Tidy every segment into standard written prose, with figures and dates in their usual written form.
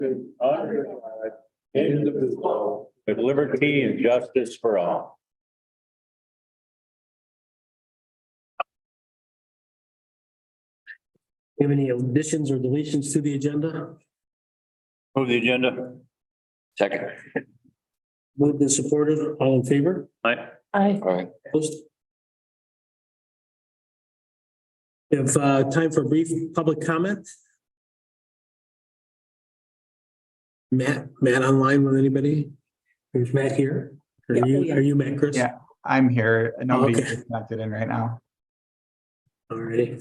Under God, indivisible, with liberty and justice for all. Have any additions or deletions to the agenda? Move the agenda. Second. Moved and supported, all in favor? Aye. Aye. Opposed? We have time for a brief public comment. Matt online with anybody? Is Matt here? Are you Matt, Chris? Yeah, I'm here. Nobody's Okay. connected in right now. All righty.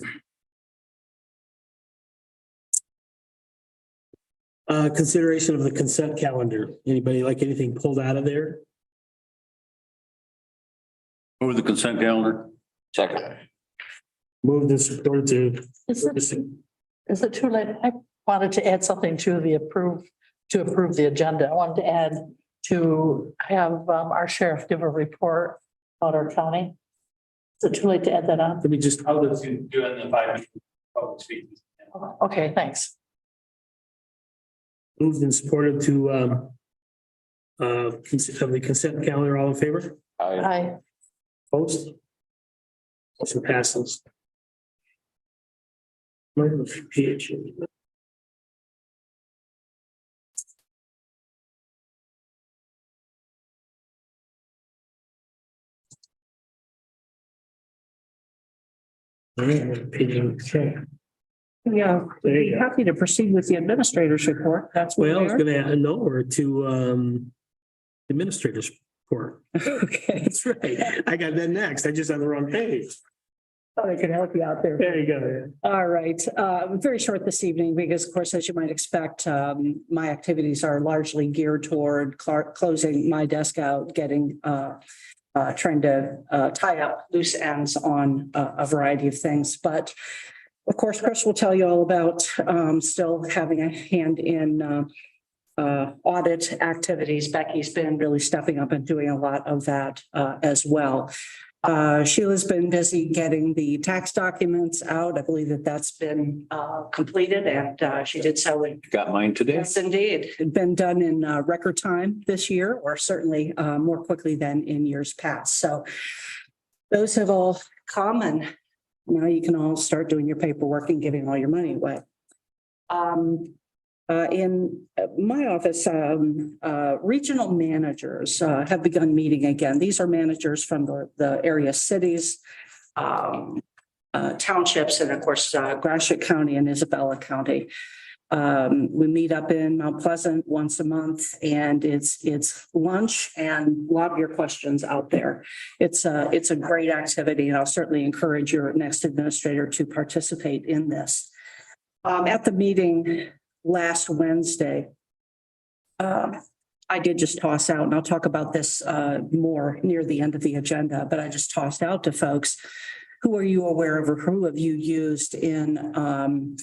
Consideration of the consent calendar. Anybody like anything pulled out of there? Move the consent calendar. Second. Moved and supported to. Is it too late? I wanted to add something to approve the agenda. I wanted to add to have our sheriff give a report about our county. Is it too late to add that on? Let me just. I'll just do it in the 5 minutes public speaking. Okay, thanks. Moved and supported to of the consent calendar, all in favor? Aye. Opposed? Motion passes. PH. All right, PH. Yeah, There you be go. happy to proceed with the administrator's report. That's Well, I what was we are. gonna add an over to administrator's report. Okay, That's right. I got that next. I just on the wrong page. thought I could help you out there. There you go. All right, very short this evening because of course, as you might expect, my activities are largely geared toward closing my desk out, getting trying to tie up loose ends on a variety of things. But of course, Chris will tell you all about still having a hand in audit activities. Becky's been really stepping up and doing a lot of that as well. Sheila's been busy getting the tax documents out. I believe that that's been completed and she did so in. Got mine today. Yes, indeed. It'd been done in record time this year, or certainly more quickly than in years past. So those have all come, and now you can all start doing your paperwork and giving all your money away. In my office, regional managers have begun meeting again. These are managers from the area cities, townships, and of course, Gratiot County and Isabella County. We meet up in Mount Pleasant once a month, and it's lunch and a lot of your questions out there. It's a great activity, and I'll certainly encourage your next administrator to participate in this. At the meeting last Wednesday, I did just toss out, and I'll talk about this more near the end of the agenda, but I just tossed out to folks, who are you aware of or who have you used in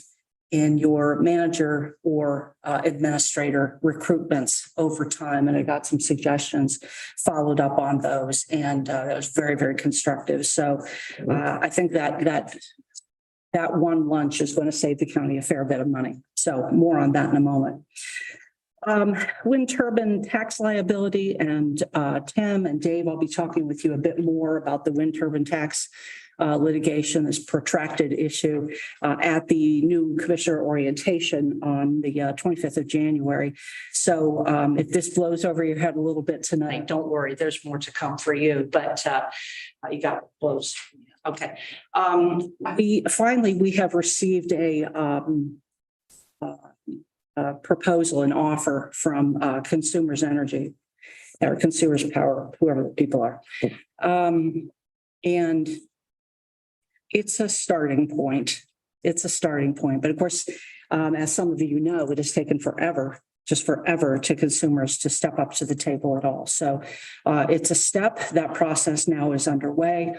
your manager or administrator recruitments over time? And I got some suggestions, followed up on those, and that was very, very constructive. So I think that one lunch is going to save the county a fair bit of money. So more on that in a moment. Wind turbine tax liability, and Tim and Dave, I'll be talking with you a bit more about the wind turbine tax litigation, this protracted issue at the new commissioner orientation on the 25th of January. So if this blows over your head a little bit tonight, don't worry, there's more to come for you, but you got blows. Okay. We have received a proposal, an offer from Consumers Energy or Consumers Power, whoever the people are. And it's a starting point. It's a starting point. But of course, as some of you know, it has taken forever, just forever, to consumers to step up to the table at all. So it's a step. That process now is underway.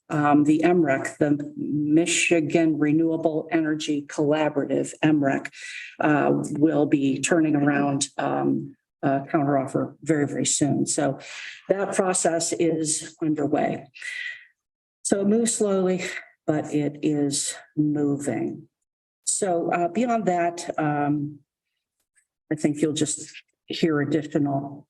The MREC, the Michigan Renewable Energy Collaborative, MREC, will be turning around counteroffer very, very soon. So that process is underway. So it moves slowly, but it is moving. So beyond that, I think you'll just hear additional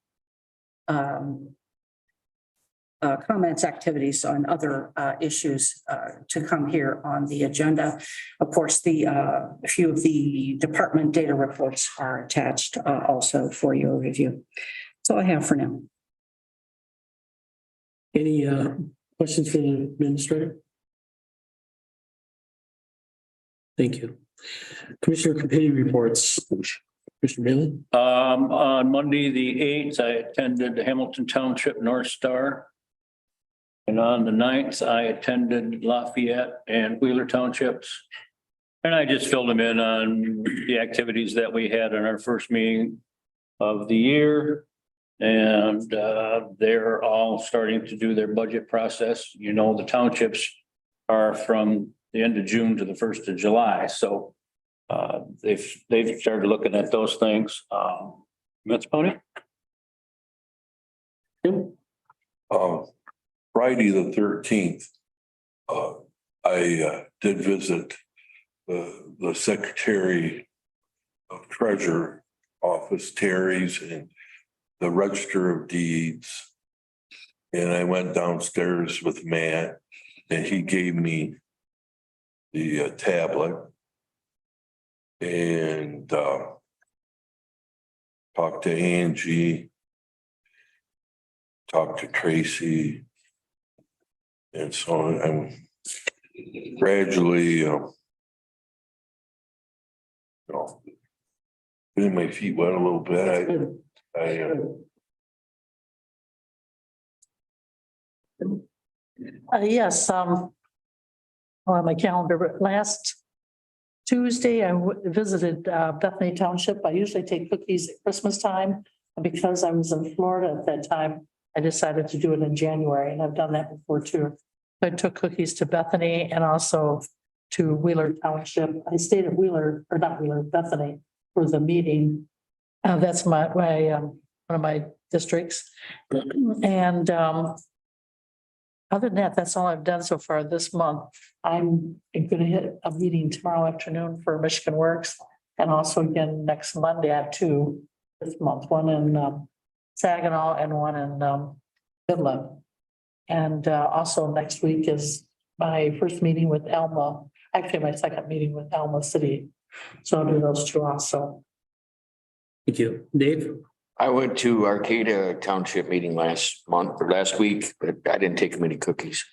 comments, activities on other issues to come here on the agenda. Of course, a few of the department data reports are attached also for your review. That's all I have for now. Any questions for the administrator? Thank you. Commissioner committee reports. Commissioner Bailey? On Monday, the 8th, I attended the Hamilton Township North Star. And on the 9th, I attended Lafayette and Wheeler Townships. And I just filled them in on the activities that we had in our first meeting of the year. And they're all starting to do their budget process. You know, the townships are from the end of June to the 1st of July. So they've started looking at those things. Ms. Pony? Friday, the 13th, I did visit the Secretary of Treasurer office, Terry's, and the Register of Deeds. And I went downstairs with Matt and he gave me the tablet and talked to Angie, talked to Tracy. And so I'm gradually, getting my feet wet a little bit. Yes, on my calendar, but last Tuesday, I visited Bethany Township. I usually take cookies at Christmas time. And because I was in Florida at that time, I decided to do it in January, and I've done that before too. I took cookies to Bethany and also to Wheeler Township. I stayed at Bethany for the meeting. That's one of my districts. And other than that, that's all I've done so far this month. I'm going to hit a meeting tomorrow afternoon for Michigan Works, and also again next Monday at 2 this month, one in Saginaw and one in Midland. And also next week is my first meeting with Alma, actually my second meeting with Alma City. So I'll do those two also. Thank you. Dave? I went to Arcata Township meeting last week, but I didn't take many cookies.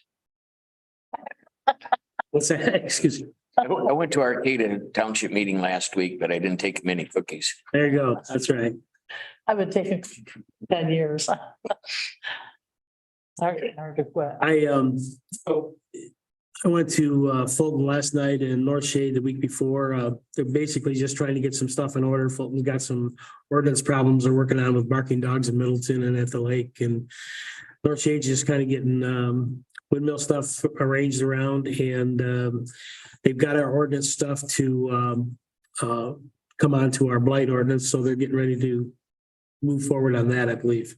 What's that? Excuse me. I went to Arcata Township meeting last week, but I didn't take many cookies. There you go. That's right. I've been taking 10 years. Hard to quit. I went to Fulton last night and North Shade the week before. They're basically just trying to get some stuff in order. Fulton's got some ordinance problems they're working on with barking dogs in Middleton and at the lake. And North Shade's just kind of getting windmill stuff arranged around, and they've got our ordinance stuff to come on to our blight ordinance. So they're getting ready to move forward on that, I believe.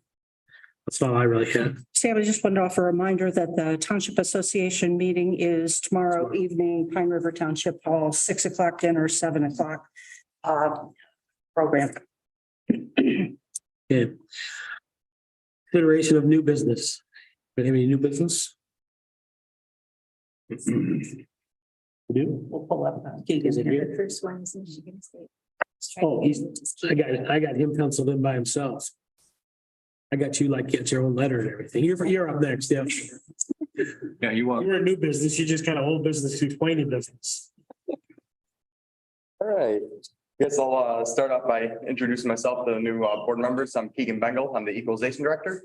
That's all I really had. Sam, I just wanted to offer a reminder that the Township Association meeting is tomorrow evening, Pine River Township Hall, 6 o'clock dinner, 7 o'clock program. Okay. Consideration of new business. Do you have any new business? We do? We'll pull up. Is it here? First one is Michigan State. Oh, I got him penciled in by himself. I got you like get your own letter and everything. You're up next, yeah. Yeah, you want. You're a new business. You just kind of old business to explaining business. All right. Guess I'll start off by introducing myself to the new board members. I'm Keegan Bengal. I'm the Equalization Director.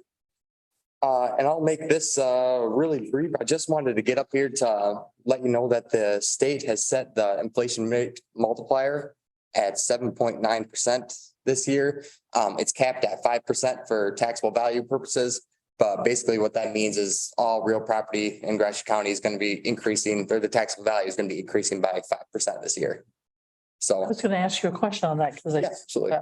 And I'll make this really brief. I just wanted to get up here to let you know that the state has set the inflation rate multiplier at 7.9% this year. It's capped at 5% for taxable value purposes. But basically what that means is all real property in Gratiot County is going to be increasing, or the taxable value is going to be increasing by 5% this year. So I was going to ask you a question on that because yeah, absolutely.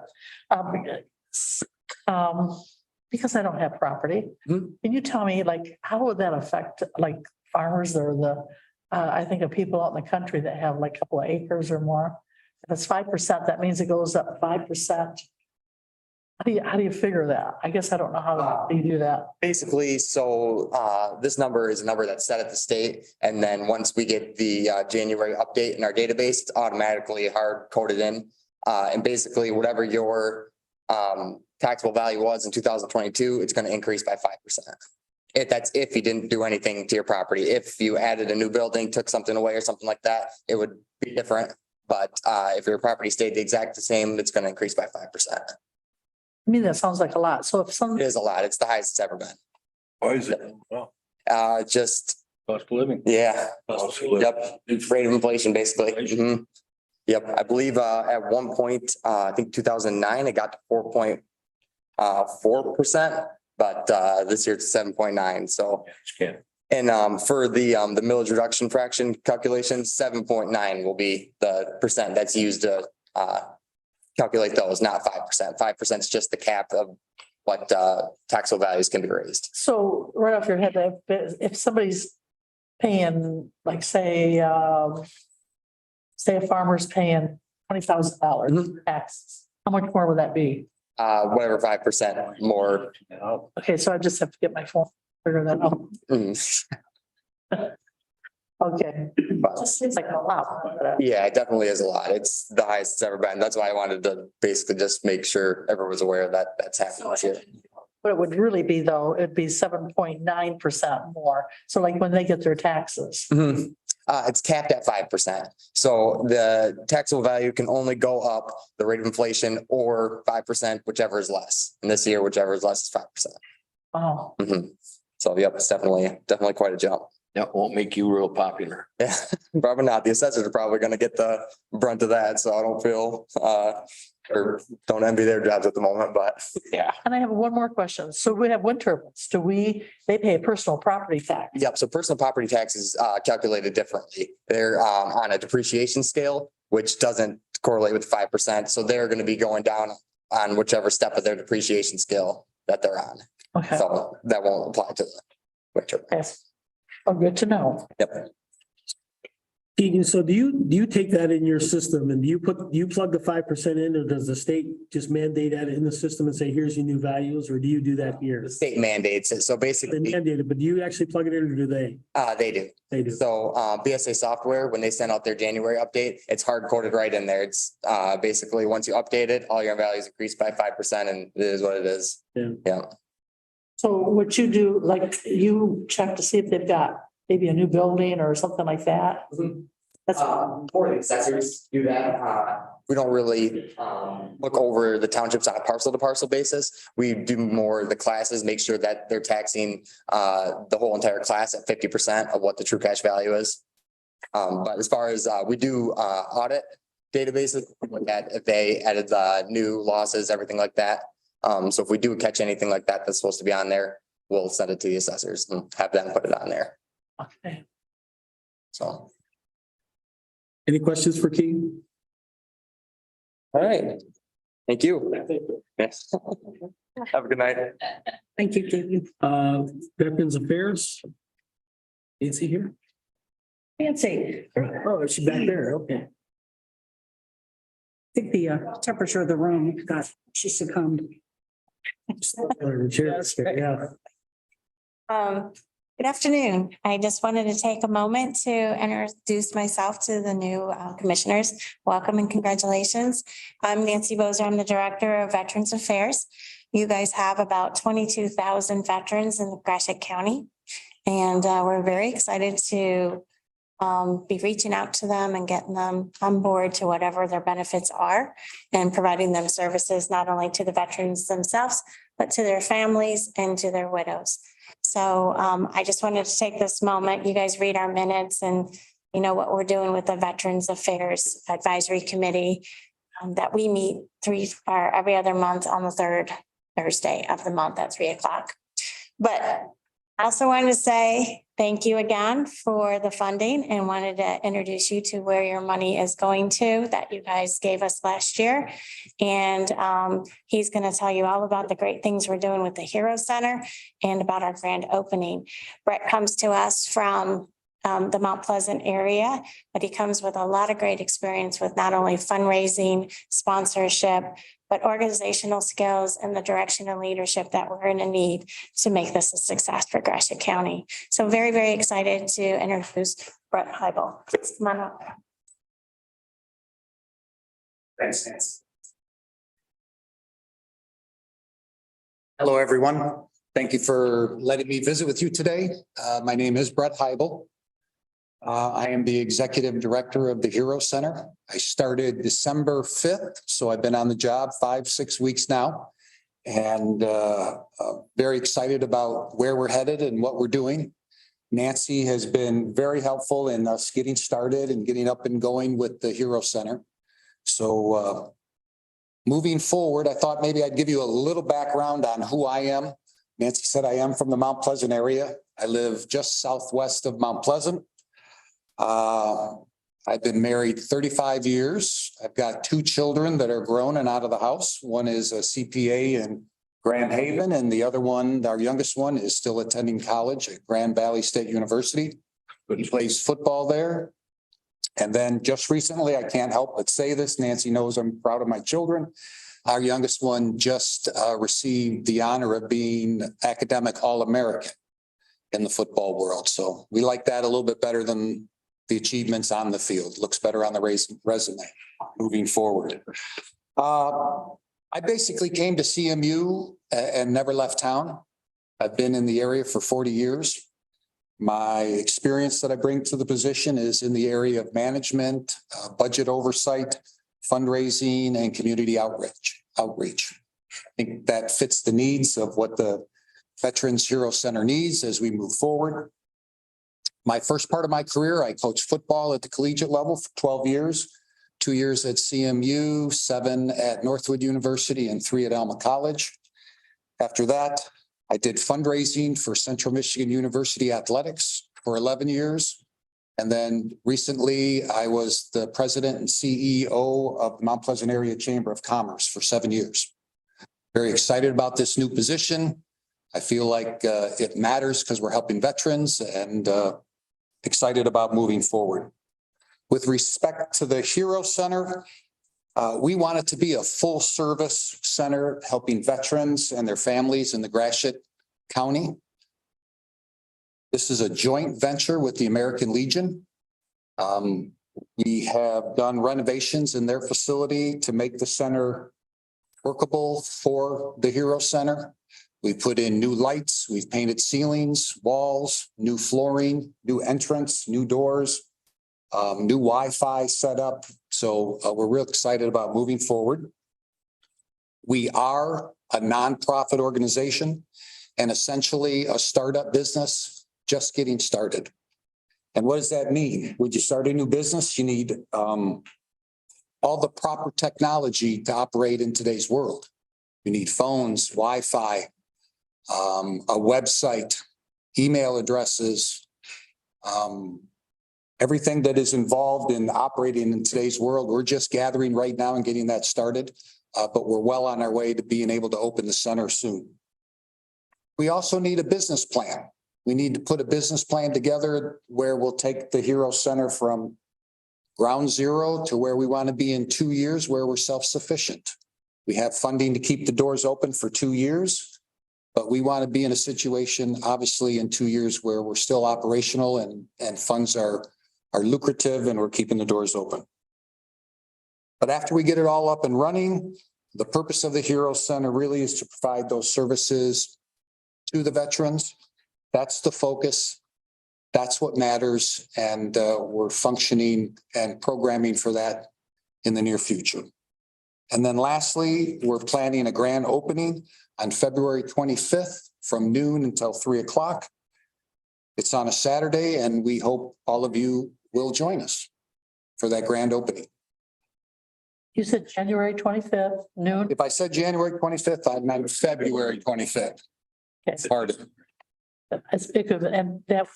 Because I don't have property. Mhm. Can you tell me like, how would that affect like farmers or I think of people out in the country that have like a couple of acres or more? If it's 5%, that means it goes up 5% How do you figure that? I guess I don't know how you do that. Basically, so this number is a number that's set at the state. And then once we get the January update in our database, it's automatically hard coded in. And basically whatever your taxable value was in 2022, it's going to increase by 5%. If you didn't do anything to your property. If you added a new building, took something away or something like that, it would be different. But if your property stayed the exact same, it's going to increase by 5%. I mean, that sounds like a lot. So if some, It is a lot. It's the highest it's ever been. Why is it? Well, Just, Cost of living. yeah, cost of living. yep, rate of inflation, basically. Mhm. Yep, I believe at one point, I think 2009, it got to 4.4%, but this year it's 7.9. So, Yeah. and for the millage reduction fraction calculation, 7.9 will be the percent that's used to calculate those, not 5%. 5% is just the cap of what taxable values can be raised. so right off your head, if somebody's paying, like, say a farmer's paying $20,000 taxes, how much more would that be? Whatever 5% more. Okay, so I just have to get my phone, figure that out. Mm. Okay. Just seems like a lot. Yeah, it definitely is a lot. It's the highest it's ever been. That's why I wanted to basically just make sure everyone was aware that that's happening this year. What it would really be though, it'd be 7.9% more. So like when they get their taxes. Mhm. It's capped at 5%. So the taxable value can only go up the rate of inflation or 5%, whichever is less. And this year, whichever is less is 5%. Oh, Mhm. So yep, it's definitely quite a jump. That won't make you real popular. Yeah, probably not. The assessors are probably gonna get the brunt of that, so I don't feel or don't envy their jobs at the moment, but Yeah. and I have one more question. So we have wind turbines. They pay a personal property tax? yep, so personal property tax is calculated differently. They're on a depreciation scale, which doesn't correlate with 5%. So they're gonna be going down on whichever step of their depreciation scale that they're on. Okay, So that won't apply to the winter. yes. Oh, good to know. Yep. Keegan, so do you take that in your system and do you plug the 5% in, or does the state just mandate that in the system and say, here's your new values, or do you do that here? The state mandates it. So They basically, mandate it, but do you actually plug it in or do they? they do. They do. So BSA software, when they send out their January update, it's hard coded right in there. It's basically once you update it, all your values increase by 5% and it is what it is. Yeah. Yeah. So what you do, like you check to see if they've got maybe a new building or something like that? That's For the assessors do that. We don't really look over the townships on a parcel to parcel basis. We do more the classes, make sure that they're taxing the whole entire class at 50% of what the true cash value is. But as far as we do audit databases, look at if they added the new losses, everything like that. So if we do catch anything like that that's supposed to be on there, we'll send it to the assessors and have them put it on there. okay. So, Any questions for Keegan? all right. Thank you. Yes. Have a good night. Thank you, Keegan. Veterans Affairs? Nancy here? Nancy, I Oh, is she back there? Okay. think the temperature of the room she succumbed. Yeah. Good afternoon. I just wanted to take a moment to introduce myself to the new commissioners. Welcome and congratulations. I'm Nancy Bozer. I'm the Director of Veterans Affairs. You guys have about 22,000 veterans in Gratiot County. And we're very excited to be reaching out to them and getting them on board to whatever their benefits are and providing them services not only to the veterans themselves, but to their families and to their widows. So I just wanted to take this moment. You guys read our minutes and you know what we're doing with the Veterans Affairs Advisory Committee that we meet every other month on the third Thursday of the month at 3:00. But I also wanted to say thank you again for the funding and wanted to introduce you to where your money is going to that you guys gave us last year. And he's going to tell you all about the great things we're doing with the Hero Center and about our grand opening. Brett comes to us from the Mount Pleasant area, but he comes with a lot of great experience with not only fundraising, sponsorship, but organizational skills and the direction and leadership that we're going to need to make this a success for Gratiot County. So very, very excited to introduce Brett Heibel. Come on up. Thanks, Nancy. Hello, everyone. Thank you for letting me visit with you today. My name is Brett Heibel. I am the Executive Director of the Hero Center. I started December 5th, so I've been on the job 5-6 weeks now. And very excited about where we're headed and what we're doing. Nancy has been very helpful in us getting started and getting up and going with the Hero Center. So moving forward, I thought maybe I'd give you a little background on who I am. Nancy said I am from the Mount Pleasant area. I live just southwest of Mount Pleasant. I've been married 35 years. I've got 2 children that are grown and out of the house. One is a CPA in Grand Haven, and the other one, our youngest one, is still attending college at Grand Valley State University. He plays football there. And then just recently, I can't help but say this, Nancy knows I'm proud of my children. Our youngest one just received the honor of being academic All-American in the football world. So we like that a little bit better than the achievements on the field. Looks better on the resume moving forward. I basically came to CMU and never left town. I've been in the area for 40 years. My experience that I bring to the position is in the area of management, budget oversight, fundraising, and community outreach. I think that fits the needs of what the Veterans Hero Center needs as we move forward. My first part of my career, I coached football at the collegiate level for 12 years, 2 years at CMU, 7 at Northwood University, and 3 at Alma College. After that, I did fundraising for Central Michigan University Athletics for 11 years. And then recently I was the president and CEO of the Mount Pleasant Area Chamber of Commerce for 7 years. Very excited about this new position. I feel like it matters because we're helping veterans, and excited about moving forward. With respect to the Hero Center, we want it to be a full service center helping veterans and their families in the Gratiot County. This is a joint venture with the American Legion. We have done renovations in their facility to make the center workable for the Hero Center. We put in new lights, we've painted ceilings, walls, new flooring, new entrance, new doors, new Wi-Fi setup. So we're real excited about moving forward. We are a nonprofit organization and essentially a startup business just getting started. And what does that mean? When you start a new business, you need all the proper technology to operate in today's world. You need phones, Wi-Fi, a website, email addresses, everything that is involved in operating in today's world. We're just gathering right now and getting that started, but we're well on our way to being able to open the center soon. We also need a business plan. We need to put a business plan together where we'll take the Hero Center from ground zero to where we want to be in 2 years, where we're self-sufficient. We have funding to keep the doors open for 2 years, but we want to be in a situation, obviously, in 2 years where we're still operational and funds are lucrative and we're keeping the doors open. But after we get it all up and running, the purpose of the Hero Center really is to provide those services to the veterans. That's the focus. That's what matters. And we're functioning and programming for that in the near future. And then lastly, we're planning a grand opening on February 25th from noon until 3 o'clock. It's on a Saturday, and we hope all of you will join us for that grand opening. You said January 25th, noon? If I said January 25th, I meant February 25th. Okay. Pardon. I speak of, and that.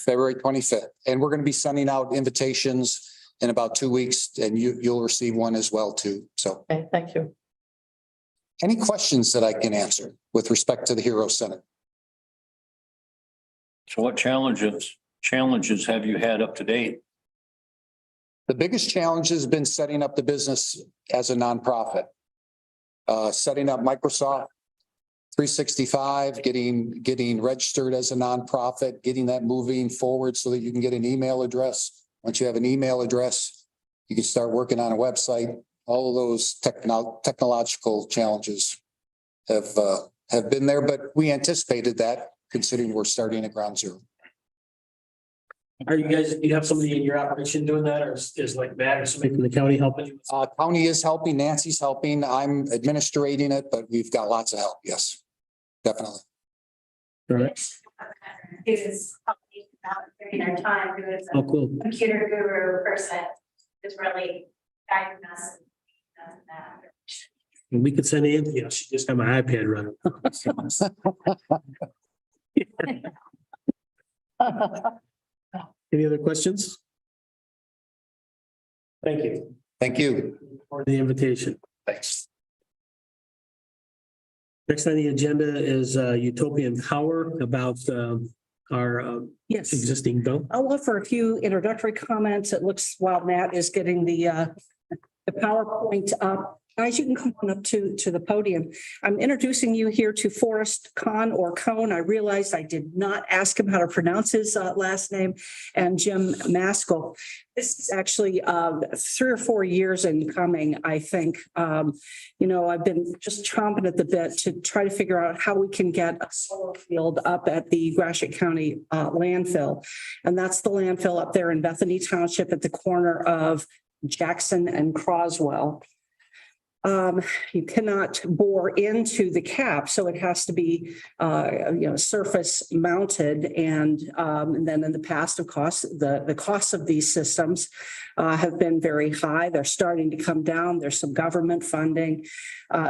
February 25th. And we're going to be sending out invitations in about 2 weeks, and you'll receive one as well too. So. Okay, thank you. Any questions that I can answer with respect to the Hero Center? So what challenges have you had up to date? The biggest challenge has been setting up the business as a nonprofit. setting up Microsoft 365, getting registered as a nonprofit, getting that moving forward so that you can get an email address. Once you have an email address, you can start working on a website. All of those technological challenges have been there, but we anticipated that considering we're starting at ground zero. Are you guys, you have somebody in your operation doing that, or is like Matt or somebody from the county helping you? County is helping, Nancy's helping, I'm administrating it, but we've got lots of help. Yes, definitely. All right. Is during our time, who is Oh, cool. computer guru person, is really guiding us. And we could send in, yeah, she just got my iPad running. Any other questions? Thank you Thank you. for the invitation. Thanks. Next on the agenda is Utopian Power about our Yes. existing bill. I'll offer a few introductory comments. It looks while Matt is getting the PowerPoint up. Guys, you can come on up to the podium. I'm introducing you here to Forrest Kahn or Cohn. I realized I did not ask him how to pronounce his last name, and Jim Maskell. This is actually 3 or 4 years in coming, I think. I've been just chomping at the bit to try to figure out how we can get a solar field up at the Gratiot County landfill. And that's the landfill up there in Bethany Township at the corner of Jackson and Croswell. You cannot bore into the cap, so it has to be, surface mounted. And then in the past, of course, the costs of these systems have been very high. They're starting to come down. There's some government funding.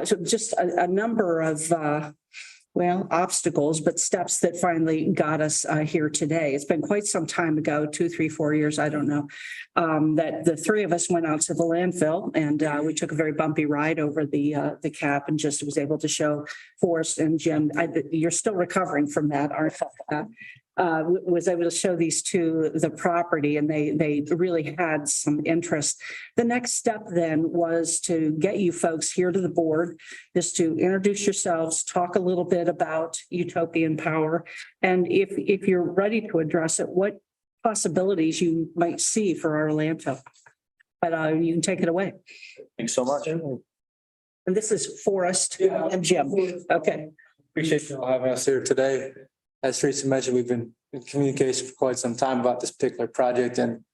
So just a number of obstacles, but steps that finally got us here today. It's been quite some time ago, 2, 3, 4 years, I don't know, that the three of us went out to the landfill, and we took a very bumpy ride over the cap, and just was able to show Forrest and Jim. You're still recovering from that, aren't you? Was able to show these two the property, and they really had some interest. The next step then was to get you folks here to the board, just to introduce yourselves, talk a little bit about Utopian Power, and if you're ready to address it, what possibilities you might see for our landfill. But you can take it away. Thanks so much. And this is Forrest and Jim. Okay. Appreciate you all having us here today. As Teresa mentioned, we've been in communication for quite some time about this particular project. And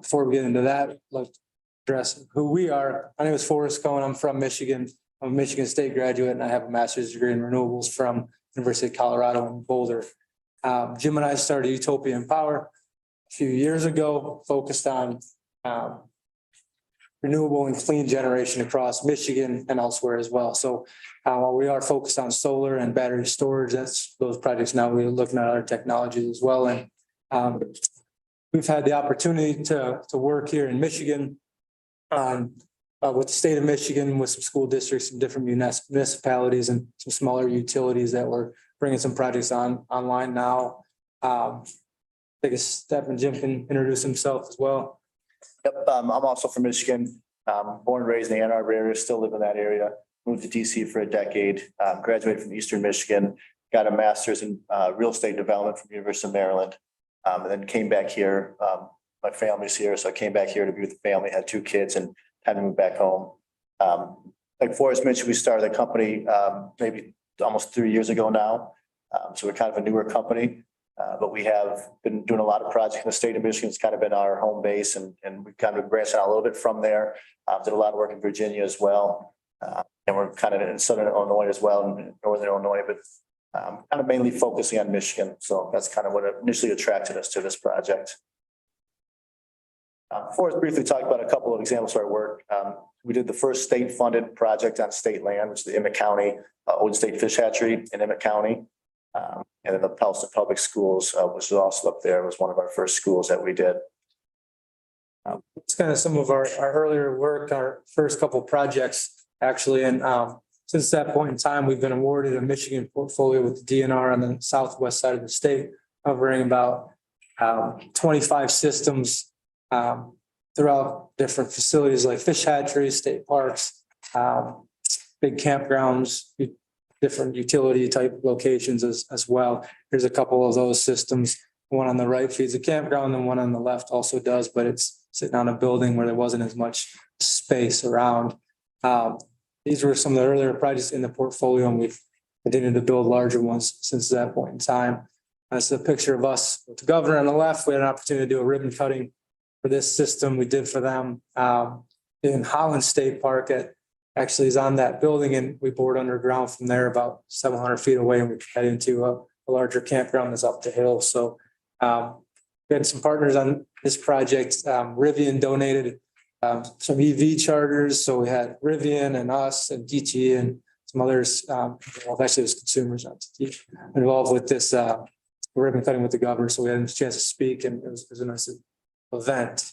before we get into that, let's address who we are. My name is Forrest Cohn. I'm from Michigan. I'm a Michigan State graduate, and I have a master's degree in renewables from University of Colorado in Boulder. Jim and I started Utopian Power a few years ago, focused on renewable and clean generation across Michigan and elsewhere as well. So while we are focused on solar and battery storage, that's those projects. Now we're looking at other technologies as well. And we've had the opportunity to work here in Michigan on with the state of Michigan, with some school districts and different municipalities and some smaller utilities that we're bringing some projects online now. Take a step, and Jim can introduce himself as well. Yep, I'm also from Michigan, born and raised in the Ann Arbor area, still live in that area. Moved to DC for a decade, graduated from Eastern Michigan, got a master's in real estate development from University of Maryland, and then came back here. My family's here, so I came back here to be with the family, had 2 kids, and had to move back home. Like Forrest mentioned, we started the company maybe almost 3 years ago now. So we're kind of a newer company. But we have been doing a lot of projects in the state of Michigan. It's kind of been our home base, and we've kind of branched out a little bit from there. Did a lot of work in Virginia as well. And we're kind of in southern Illinois as well, and northern Illinois, but kind of mainly focusing on Michigan. So that's kind of what initially attracted us to this project. Forrest briefly talked about a couple of examples of our work. We did the first state-funded project on state land, which is the Emmett County Old State Fish Hatchery in Emmett County. And then the Pellston Public Schools, which is also up there, was one of our first schools that we did. It's kind of some of our earlier work, our first couple projects, actually. And since that point in time, we've been awarded a Michigan portfolio with the DNR on the southwest side of the state, covering about 25 systems throughout different facilities like fish hatcheries, state parks, big campgrounds, different utility type locations as well. There's a couple of those systems. One on the right feeds a campground and one on the left also does, but it's sitting on a building where there wasn't as much space around. These were some of the earlier projects in the portfolio, and we've continued to build larger ones since that point in time. That's a picture of us with the governor on the left. We had an opportunity to do a ribbon cutting for this system. We did for them in Holland State Park. It actually is on that building, and we bored underground from there about 700 feet away, and we head into a larger campground that's up the hill. So we had some partners on this project. Rivian donated some EV chargers. So we had Rivian and us and DTE and some others. Well, actually, it was consumers involved with this ribbon cutting with the governor. So we had a chance to speak, and it was a nice event.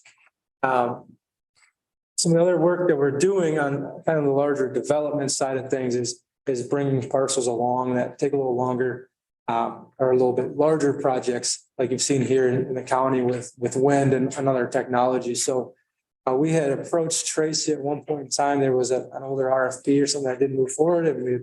Some of the other work that we're doing on kind of the larger development side of things is bringing parcels along that take a little longer, or a little bit larger projects like you've seen here in the county with wind and other technology. So we had approached Tracy at one point in time. There was an older RFP or something that didn't move forward, and we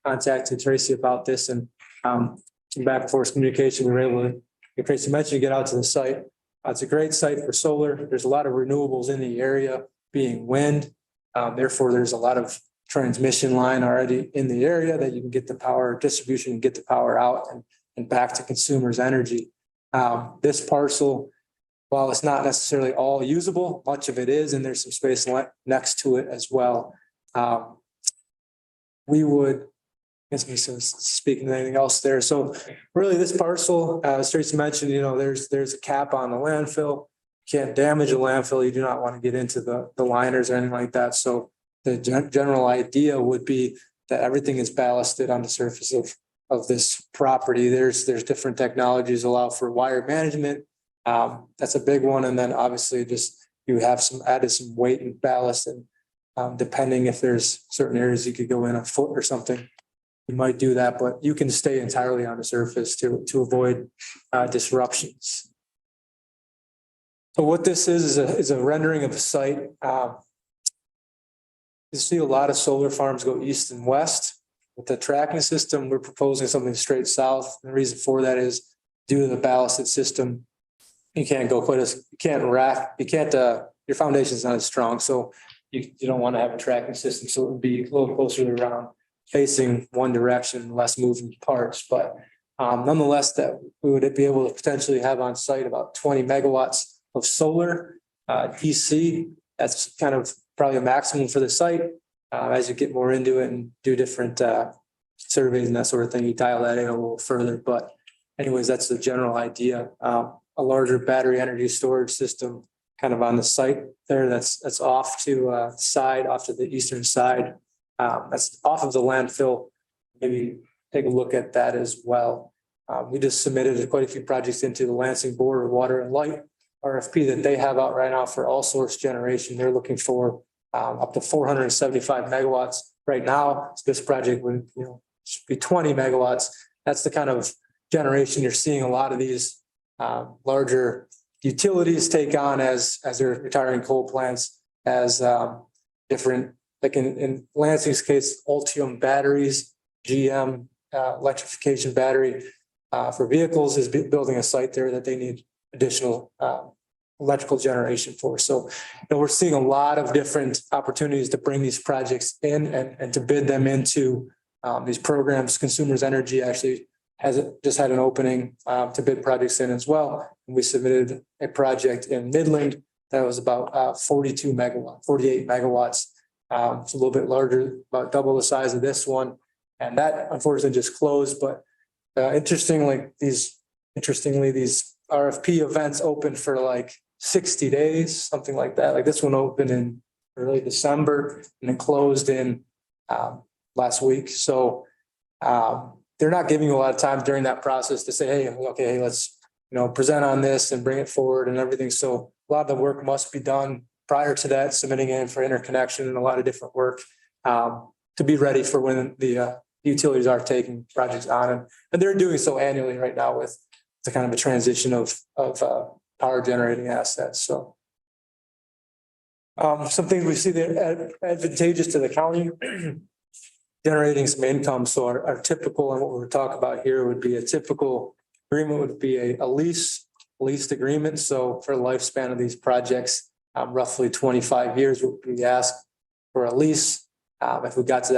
contacted Tracy about this, and some back and forth communication. We were able to, like Tracy mentioned, get out to the site. It's a great site for solar. There's a lot of renewables in the area, being wind. Therefore, there's a lot of transmission line already in the area that you can get the power distribution and get the power out and back to consumers' energy. This parcel, while it's not necessarily all usable, much of it is, and there's some space next to it as well. We would, I guess we speaking to anything else there. So really this parcel, as Tracy mentioned, there's a cap on the landfill. Can't damage a landfill. You do not want to get into the liners or anything like that. So the general idea would be that everything is ballasted on the surface of this property. There's different technologies allow for wire management. That's a big one. And then obviously just you have added some weight and ballast, and depending if there's certain areas you could go in a foot or something, you might do that, but you can stay entirely on the surface to avoid disruptions. So what this is a rendering of the site. You see a lot of solar farms go east and west. With the tracking system, we're proposing something straight south. And the reason for that is due to the ballasted system, you can't go quite as, you can't rack, your foundation's not as strong. So you don't want to have a tracking system. So it would be a little closer to the ground, facing one direction, less moving parts. But nonetheless, that we would be able to potentially have on site about 20 megawatts of solar DC. That's kind of probably a maximum for the site. As you get more into it and do different surveys and that sort of thing, you dial that in a little further. But anyways, that's the general idea. A larger battery energy storage system kind of on the site there. That's off to the side, off to the eastern side. That's off of the landfill. Maybe take a look at that as well. We just submitted quite a few projects into the Lansing Board of Water and Light RFP that they have out right now for all source generation. They're looking for up to 475 megawatts right now. So this project would be 20 megawatts. That's the kind of generation you're seeing a lot of these larger utilities take on as they're retiring coal plants, as different, like in Lansing's case, Ultium batteries, GM electrification battery for vehicles is building a site there that they need additional electrical generation for. So we're seeing a lot of different opportunities to bring these projects in and to bid them into these programs. Consumers Energy actually just had an opening to bid projects in as well. And we submitted a project in Midland that was about 48 megawatts. It's a little bit larger, about double the size of this one. And that unfortunately just closed. But interestingly, these RFP events open for like 60 days, something like that. Like this one opened in early December and it closed in last week. So they're not giving you a lot of time during that process to say, hey, let's present on this and bring it forward and everything. So a lot of the work must be done prior to that, submitting in for interconnection and a lot of different work to be ready for when the utilities are taking projects on. And they're doing so annually right now with the kind of a transition of power generating assets. So some things we see that are advantageous to the county. generating some income. So our typical, and what we're talking about here would be a typical agreement would be a leased agreement. So for the lifespan of these projects, roughly 25 years would be asked for a lease. If we got to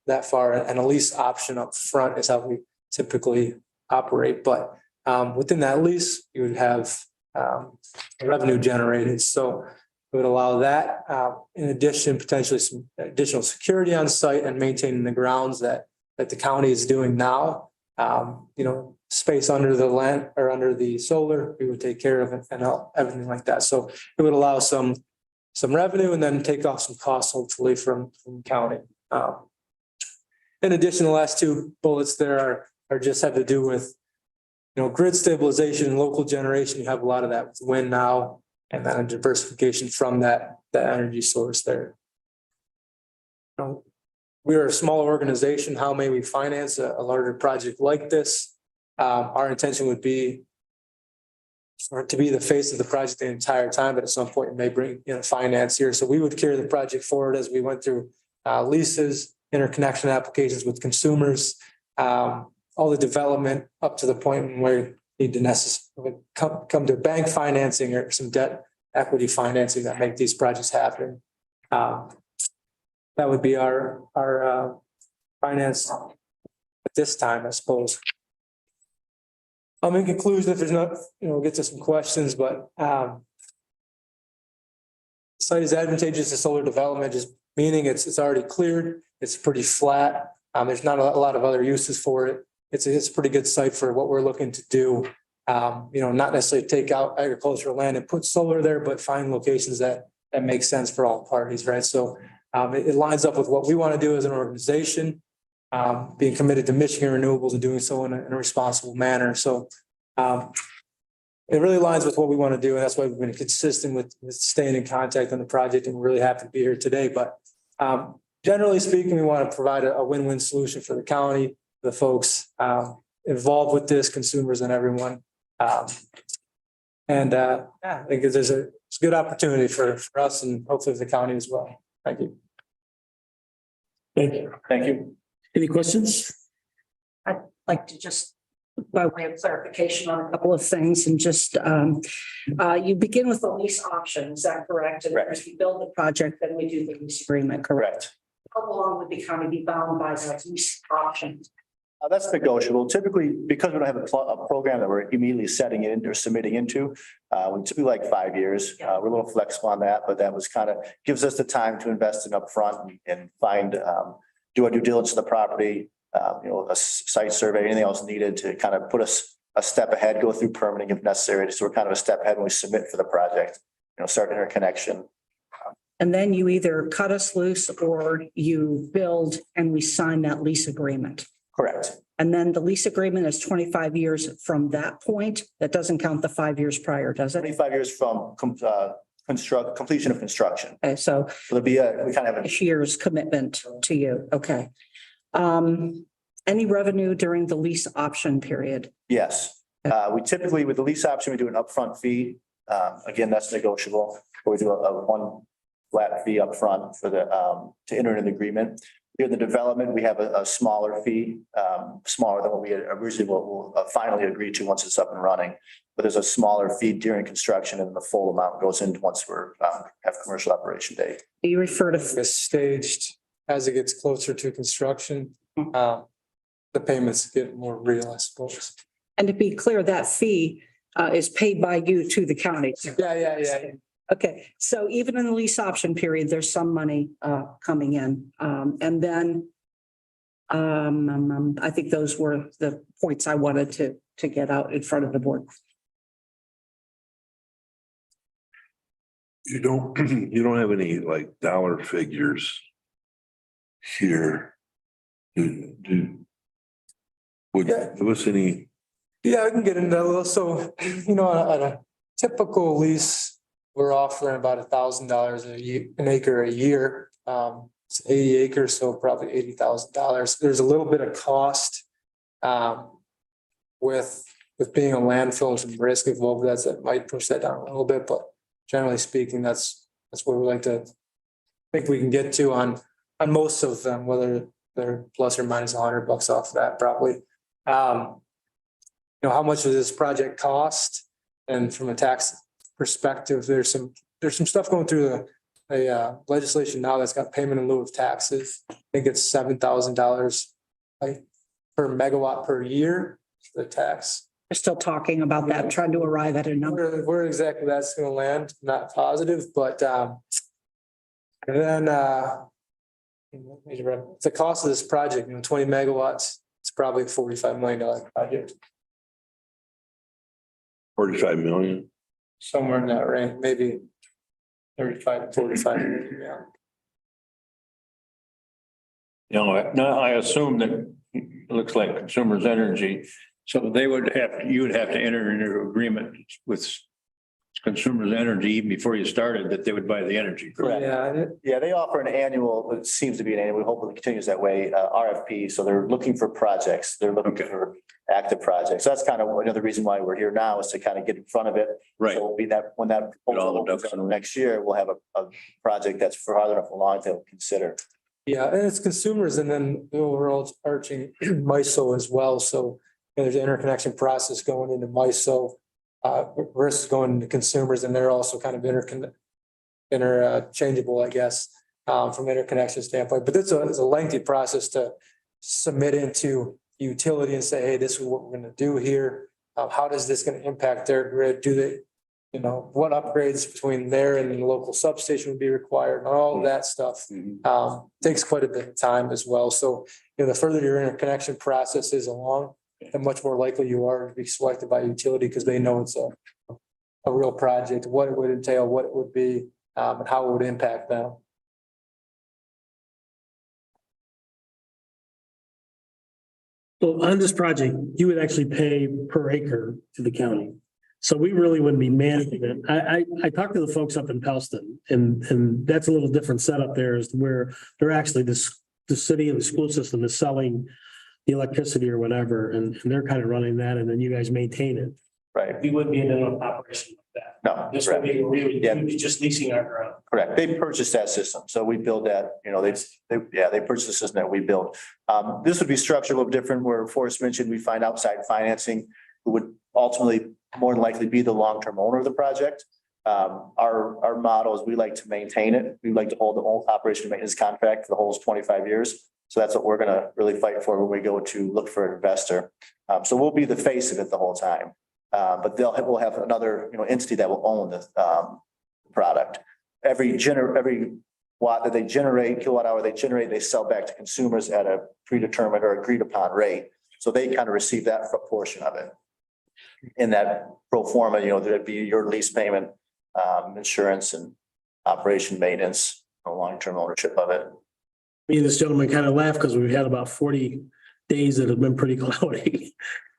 that far, and a lease option up front is how we typically operate. But within that lease, you would have revenue generated. So it would allow that. In addition, potentially some additional security on site and maintaining the grounds that the county is doing now. Space under the land or under the solar, we would take care of it and everything like that. So it would allow some revenue and then take off some costs, hopefully from county. In addition, the last two bullets there are just have to do with, grid stabilization and local generation. You have a lot of that with wind now, and then a diversification from that energy source there. We are a small organization. How may we finance a larger project like this? Our intention would be for it to be the face of the project the entire time, but at some point it may bring in a financier. So we would carry the project forward as we went through leases, interconnection applications with consumers, all the development up to the point where we need to necessarily come to bank financing or some debt equity financing that make these projects happen. That would be our finance at this time, I suppose. In conclusion, if there's not, we'll get to some questions, but site is advantageous to solar development, just meaning it's already cleared, it's pretty flat. There's not a lot of other uses for it. It's a pretty good site for what we're looking to do. Not necessarily take out agricultural land and put solar there, but find locations that make sense for all parties, right? So it lines up with what we want to do as an organization. Being committed to Michigan renewables and doing so in a responsible manner. So it really aligns with what we want to do. And that's why we've been consistent with staying in contact on the project, and we're really happy to be here today. But generally speaking, we want to provide a win-win solution for the county, the folks involved with this, consumers and everyone. I think there's a good opportunity for us and hopefully the county as well. Thank you. Thank you. Thank you. Any questions? I'd like to just, by way of clarification on a couple of things and just, you begin with the lease option, is that correct? And Correct. if you build the project, then we do the lease agreement, correct? How long would the county be bound by that lease option? That's negotiable. Typically, because we don't have a program that we're immediately setting in or submitting into, we typically like 5 years. We're a little flexible on that, but that was gives us the time to invest in upfront and find, do our due diligence of the property, a site survey, anything else needed to put us a step ahead, go through permitting if necessary. So we're a step ahead when we submit for the project, start interconnection. And then you either cut us loose or you build and we sign that lease agreement. Correct. And then the lease agreement is 25 years from that point. That doesn't count the 5 years prior, does it? 25 years from completion of construction. Okay, so There'll be we have a 6 years commitment to you. Okay. Any revenue during the lease option period? yes. We typically, with the lease option, we do an upfront fee. Again, that's negotiable. We do a one flat fee upfront for to enter into the agreement. Here in the development, we have a smaller fee, smaller than what we had originally will finally agree to once it's up and running. But there's a smaller fee during construction, and the full amount goes in once we're have commercial operation date. You refer to It's staged as it gets closer to construction. The payments get more real, I suppose. and to be clear, that fee is paid by you to the county. Yeah. Okay, so even in the lease option period, there's some money coming in. And then I think those were the points I wanted to get out in front of the board. You don't have any dollar figures here. Would you give us any? Yeah, I can get into that a little. So, on a typical lease, we're offering about $1,000 an acre a year. It's 80 acres, so probably $80,000. There's a little bit of cost with being a landfill and some risk involved. That might push that down a little bit, but generally speaking, that's where we like to think we can get to on most of them, whether they're plus or minus $100 off that probably. How much does this project cost? And from a tax perspective, there's some stuff going through the legislation now that's got payment in lieu of taxes. I think it's $7,000 per megawatt per year, the tax. We're still talking about that, trying to arrive at a number. Where exactly that's gonna land, not positive, but and then the cost of this project, 20 megawatts, it's probably a $45 million project, 45 million. somewhere in that range, maybe 35, 45 million, yeah. I assume that it looks like Consumers Energy, so you would have to enter into an agreement with Consumers Energy even before you started that they would buy the energy. Correct. Yeah, Yeah, they offer an annual, it seems to be an annual, we hope it continues that way, RFP. So they're looking for projects. They're looking for active projects. So that's kind of another reason why we're here now is to kind of get in front of it. Right. So it'll be that when that proposal opens up next year, we'll have a project that's farther enough along to consider. yeah, and it's consumers and then the overall arching MISO as well. So there's an interconnection process going into MISO. Versus going into consumers, and they're also kind of interchangeable, I guess, from interconnection standpoint. But it's a lengthy process to submit into utility and say, hey, this is what we're going to do here. How does this going to impact their grid? Do they, what upgrades between there and the local substation would be required? And all of that stuff takes quite a bit of time as well. So, the further your interconnection process is along, the much more likely you are to be selected by utility because they know it's a real project, what it would entail, what it would be, and how it would impact them. So on this project, you would actually pay per acre to the county. So we really wouldn't be managing it. I talked to the folks up in Pelston and that's a little different setup there is where they're actually the city and the school system is selling the electricity or whatever, and they're kind of running that, and then you guys maintain it. Right. We wouldn't be in an operation like that. No, This would correct. be really, Yeah. we'd be just leasing our ground. Correct. They purchased that system. So we build that, they purchased the system that we built. This would be structured a little different where Forrest mentioned we find outside financing who would ultimately more than likely be the long-term owner of the project. Our model is we like to maintain it. We like to hold the whole operation and maintenance contract for the whole 25 years. So that's what we're going to really fight for when we go to look for an investor. So we'll be the face of it the whole time. But we'll have another, entity that will own the product. Every watt that they generate, kilowatt hour they generate, they sell back to consumers at a predetermined or agreed upon rate. So they kind of receive that portion of it. In that pro forma, there'd be your lease payment, insurance and operation maintenance, long-term ownership of it. Me and this gentleman kind of laughed because we've had about 40 days that have been pretty cloudy.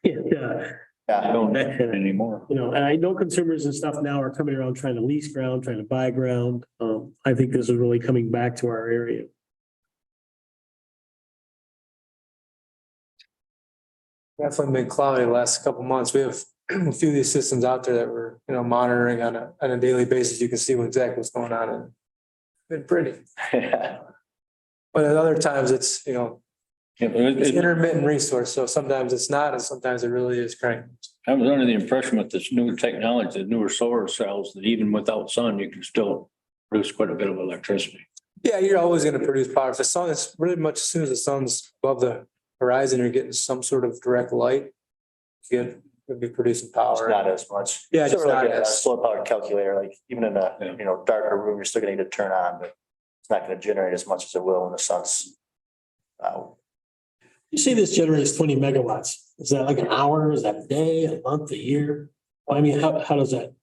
Yeah. I don't net it anymore. And I know consumers and stuff now are coming around trying to lease ground, trying to buy ground. I think this is really coming back to our area. Definitely been cloudy the last couple of months. We have a few of these systems out there that we're, monitoring on a daily basis. You can see exactly what's going on and been pretty. But at other times it's, it's intermittent resource. So sometimes it's not, and sometimes it really is cranking. I was under the impression with this newer technology, the newer solar cells, that even without sun, you can still produce quite a bit of electricity. Yeah, you're always going to produce power. If the sun is really much as soon as the sun's above the horizon, you're getting some sort of direct light. You'll be producing power. It's not as much. Yeah, Sort it's of like not a as. solar power calculator, like even in a, darker room, you're still gonna need to turn on, but it's not gonna generate as much as it will when the sun's out. You see this generates 20 megawatts. Is that like an hour? Is that a day, a month, a year? I mean, how does that?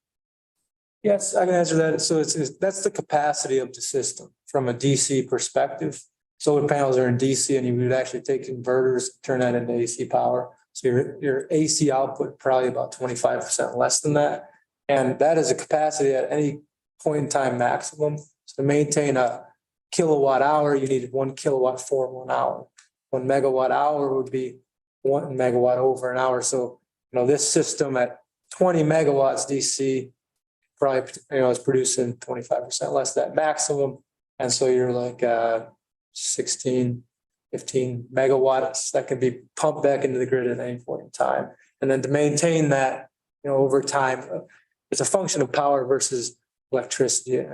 Yes, I can answer that. So that's the capacity of the system from a DC perspective. Solar panels are in DC and you would actually take converters, turn that into AC power. So your AC output probably about 25% less than that. And that is a capacity at any point in time maximum. So to maintain a kilowatt hour, you need 1 kilowatt for 1 hour. 1 megawatt hour would be 1 megawatt over an hour. So, this system at 20 megawatts DC probably, is producing 25% less than that maximum. And so you're like 16 megawatts that can be pumped back into the grid at any point in time. And then to maintain that, over time, it's a function of power versus electricity.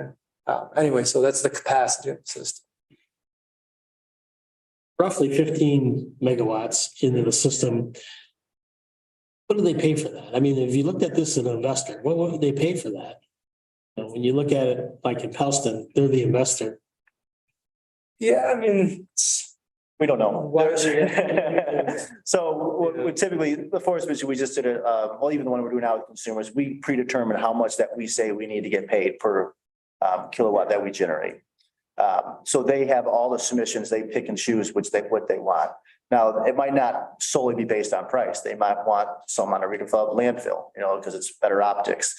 Anyway, so that's the capacity of the system. Roughly 15 megawatts into the system. What do they pay for that? I mean, if you looked at this as an investor, what would they pay for that? When you look at it like in Pelston, they're the investor. Yeah, I mean, We don't know. So we typically, the forest mission, we just did well, even the one we're doing now with consumers, we predetermine how much that we say we need to get paid per kilowatt that we generate. So they have all the submissions, they pick and choose what they want. Now, it might not solely be based on price. They might want some on a redeveloped landfill, because it's better optics.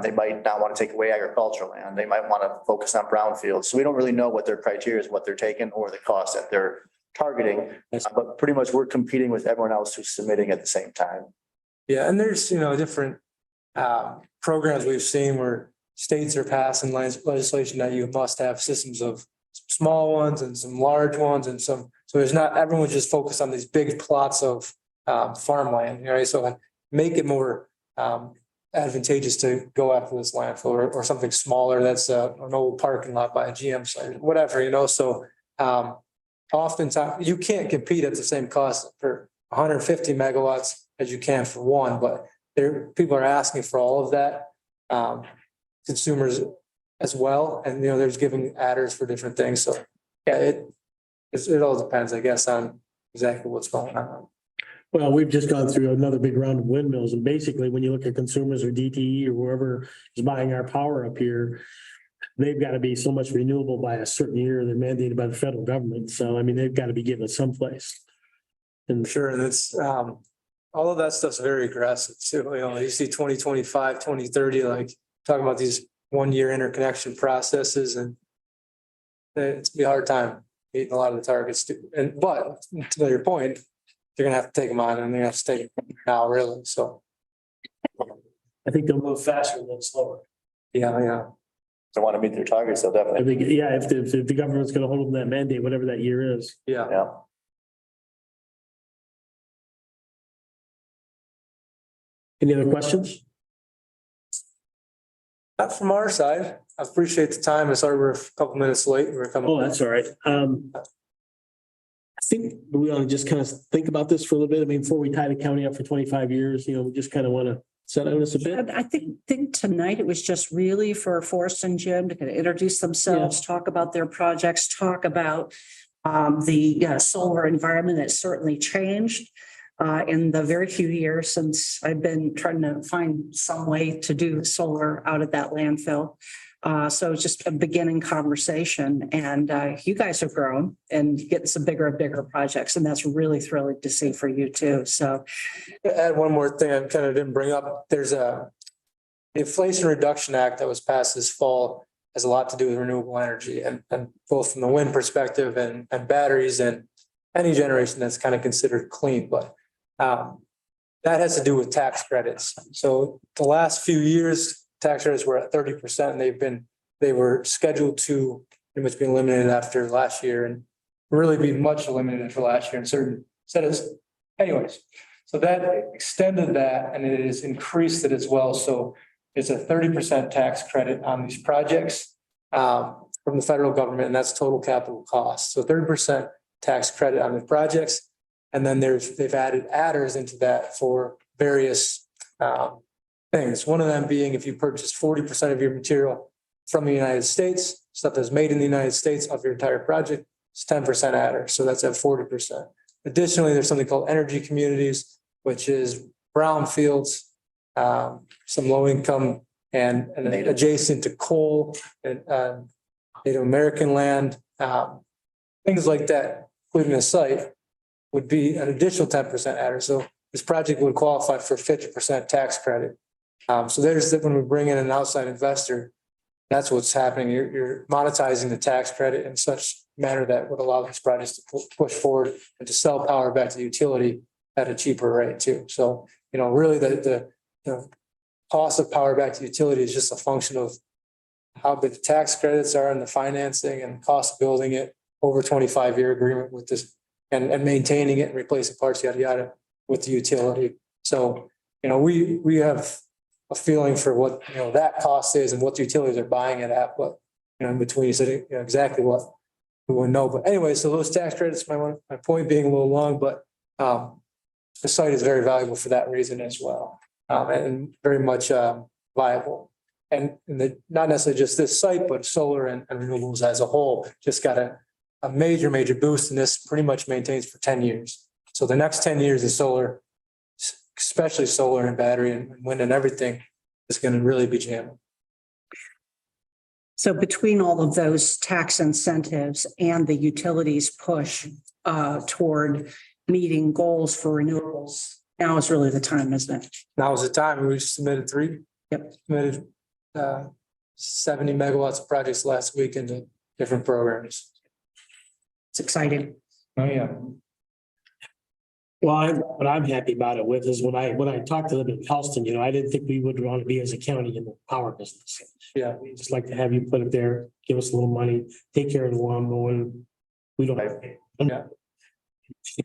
They might not want to take away agricultural land. They might want to focus on brownfields. So we don't really know what their criteria is, what they're taking, or the cost that they're targeting. But pretty much we're competing with everyone else who's submitting at the same time. yeah, and there's, different programs we've seen where states are passing legislation that you must have systems of some small ones and some large ones and some, so there's not, everyone's just focused on these big plots of farmland, right? So make it more advantageous to go after this landfill or something smaller that's an old parking lot by a GM site, whatever, so oftentimes you can't compete at the same cost for 150 megawatts as you can for one, but people are asking for all of that. Consumers as well, and there's giving adders for different things. So yeah, it all depends, I guess, on exactly what's going on. Well, we've just gone through another big round of windmills, and basically when you look at consumers or DTE or whoever is buying our power up here, they've got to be so much renewable by a certain year. They're mandated by the federal government. So I mean, they've got to be given someplace. And Sure, and it's all of that stuff's very aggressive too. You see 2025, 2030, like talking about these 1 year interconnection processes, and it's gonna be a hard time meeting a lot of the targets too. But to your point, you're gonna have to take them on, and they're gonna have to take it now, really. So I think they'll move faster than slower. yeah. If they want to meet their targets, they'll I definitely. think, yeah, if the government's going to hold them that mandate, whatever that year is. Yeah. Any other questions? Not from our side. I appreciate the time. I'm sorry we're a couple minutes late. We're coming. Oh, that's all right. I think we want to just kind of think about this for a little bit. I mean, before we tie the county up for 25 years, we just kind of want to set on this a bit. I think tonight it was just really for Forrest and Jim to kind of introduce themselves, talk about their projects, talk about the solar environment that's certainly changed in the very few years since I've been trying to find some way to do solar out at that landfill. So it's just a beginning conversation, and you guys have grown and getting some bigger and bigger projects, and that's really thrilling to see for you too. So Add one more thing I kind of didn't bring up. There's the Inflation Reduction Act that was passed this fall has a lot to do with renewable energy, and both from the wind perspective and batteries and any generation that's kind of considered clean. But that has to do with tax credits. So the last few years, tax credits were at 30%, and they were scheduled to pretty much be eliminated after last year, and really be much eliminated for last year in certain settings. Anyways, so that extended that, and it has increased it as well. So it's a 30% tax credit on these projects from the federal government, and that's total capital cost. So 30% tax credit on the projects, and then they've added adders into that for various things. One of them being if you purchase 40% of your material from the United States, stuff that's made in the United States of your entire project, it's 10% adder. So that's at 40%. Additionally, there's something called energy communities, which is brownfields, some low income and adjacent to coal and Native American land, things like that, including a site, would be an additional 10% adder. So this project would qualify for 50% tax credit. So there's when we bring in an outside investor, that's what's happening. You're monetizing the tax credit in such manner that would allow these projects to push forward and to sell power back to the utility at a cheaper rate too. So, really the cost of power back to utility is just a function of how big the tax credits are and the financing and cost of building it over 25-year agreement with this and maintaining it and replacing parts, yada, yada, with the utility. So, we have a feeling for what, that cost is and what the utilities are buying it at, but, in between, you said, exactly what we wouldn't know. But anyway, so those tax credits, my point being a little long, but, the site is very valuable for that reason as well, and very much, viable. And not necessarily just this site, but solar and renewables as a whole, just got a major, major boost, and this pretty much maintains for 10 years. So the next 10 years of solar, especially solar and battery and wind and everything, is going to really be jamming. So between all of those tax incentives and the utilities push toward meeting goals for renewables, now is really the time, isn't it? Now is the time. We submitted 3. Yep. Submitted 70 megawatts of projects last week into different programs. It's exciting. Oh, yeah. Well, what I'm happy about it with is when I talked to them in Houston, I didn't think we would want to be as a county in the power business. Yeah. We just like to have you put it there, give us a little money, take care of the lawnmower. We don't have. Yeah.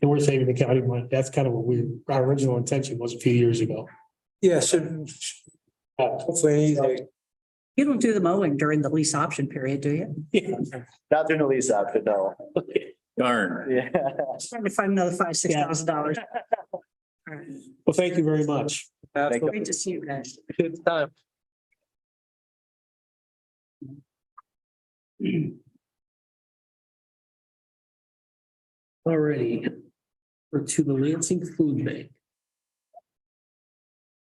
And we're saving the county money. That's kind of what our original intention was a few years ago. Yeah, should hopefully easy. You don't do the mowing during the lease option period, do you? Yeah. Not doing the lease outfit, no. Darn. Yeah. Trying to find another $5,000-6,000. Well, thank you very much. Great to see you guys. Good time. Alrighty. We're to the Lansing Food Bank.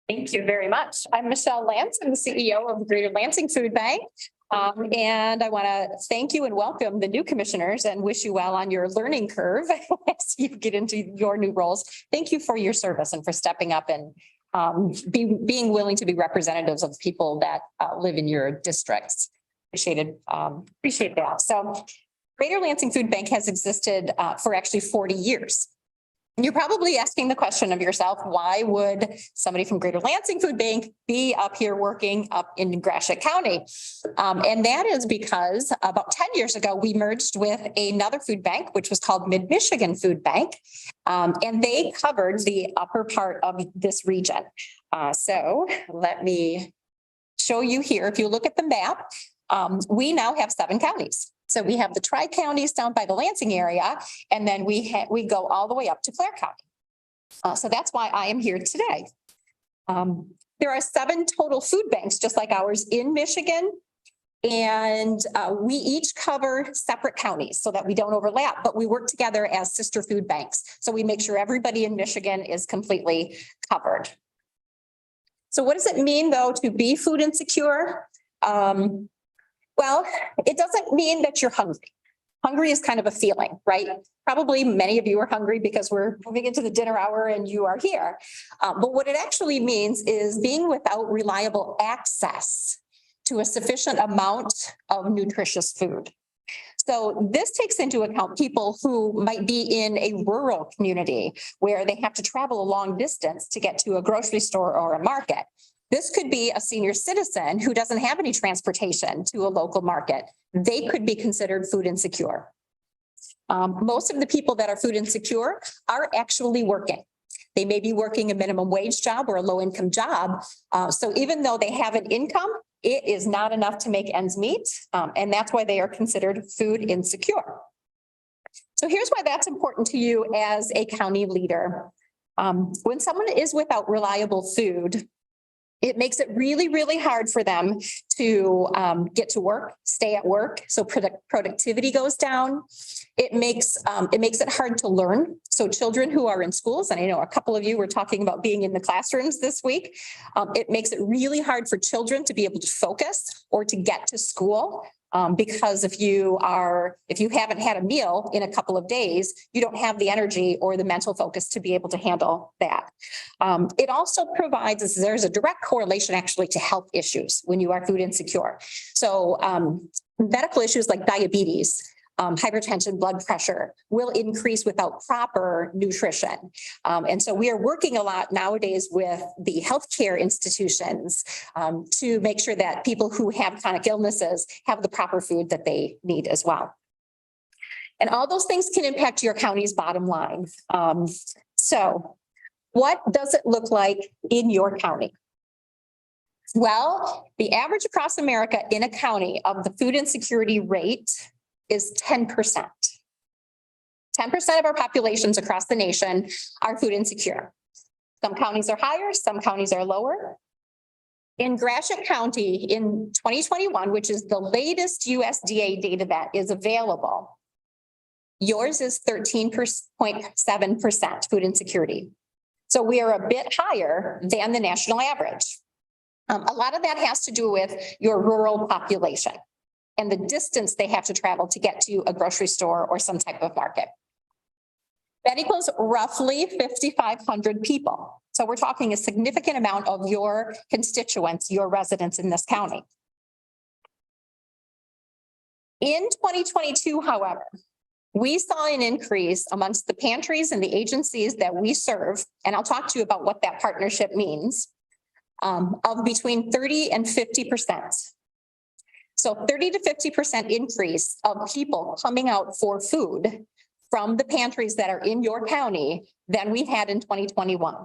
Thank you very much. I'm Michelle Lance. I'm the CEO of the Greater Lansing Food Bank. And I want to thank you and welcome the new commissioners and wish you well on your learning curve as you get into your new roles. Thank you for your service and for stepping up and being willing to be representatives of people that live in your districts. Appreciate that. So Greater Lansing Food Bank has existed for actually 40 years. You're probably asking the question of yourself, why would somebody from Greater Lansing Food Bank be up here working up in Gratiot County? And that is because about 10 years ago, we merged with another food bank, which was called Mid-Michigan Food Bank. And they covered the upper part of this region. So let me show you here. If you look at the map, we now have 7 counties. So we have the tri-counties down by the Lansing area, and then we go all the way up to Clare County. So that's why I am here today. There are 7 total food banks, just like ours in Michigan. And we each cover separate counties so that we don't overlap, but we work together as sister food banks. So we make sure everybody in Michigan is completely covered. So what does it mean, though, to be food insecure? Well, it doesn't mean that you're hungry. Hungry is kind of a feeling, right? Probably many of you are hungry because we're moving into the dinner hour and you are here. But what it actually means is being without reliable access to a sufficient amount of nutritious food. So this takes into account people who might be in a rural community where they have to travel a long distance to get to a grocery store or a market. This could be a senior citizen who doesn't have any transportation to a local market. They could be considered food insecure. Most of the people that are food insecure are actually working. They may be working a minimum wage job or a low income job. So even though they have an income, it is not enough to make ends meet. And that's why they are considered food insecure. So here's why that's important to you as a county leader. When someone is without reliable food, it makes it really, really hard for them to get to work, stay at work. So productivity goes down. It makes it hard to learn. So children who are in schools, and I know a couple of you were talking about being in the classrooms this week. It makes it really hard for children to be able to focus or to get to school. Because if you haven't had a meal in a couple of days, you don't have the energy or the mental focus to be able to handle that. It also provides, there's a direct correlation actually to health issues when you are food insecure. So medical issues like diabetes, hypertension, blood pressure will increase without proper nutrition. And so we are working a lot nowadays with the healthcare institutions to make sure that people who have chronic illnesses have the proper food that they need as well. And all those things can impact your county's bottom line. So what does it look like in your county? Well, the average across America in a county of the food insecurity rate is 10%. 10% of our populations across the nation are food insecure. Some counties are higher, some counties are lower. In Gratiot County in 2021, which is the latest USDA data that is available, yours is 13.7% food insecurity. So we are a bit higher than the national average. A lot of that has to do with your rural population and the distance they have to travel to get to a grocery store or some type of market. That equals roughly 5,500 people. So we're talking a significant amount of your constituents, your residents in this county. In 2022, however, we saw an increase amongst the pantries and the agencies that we serve, and I'll talk to you about what that partnership means, of between 30 and 50%. So 30 to 50% increase of people coming out for food from the pantries that are in your county than we had in 2021.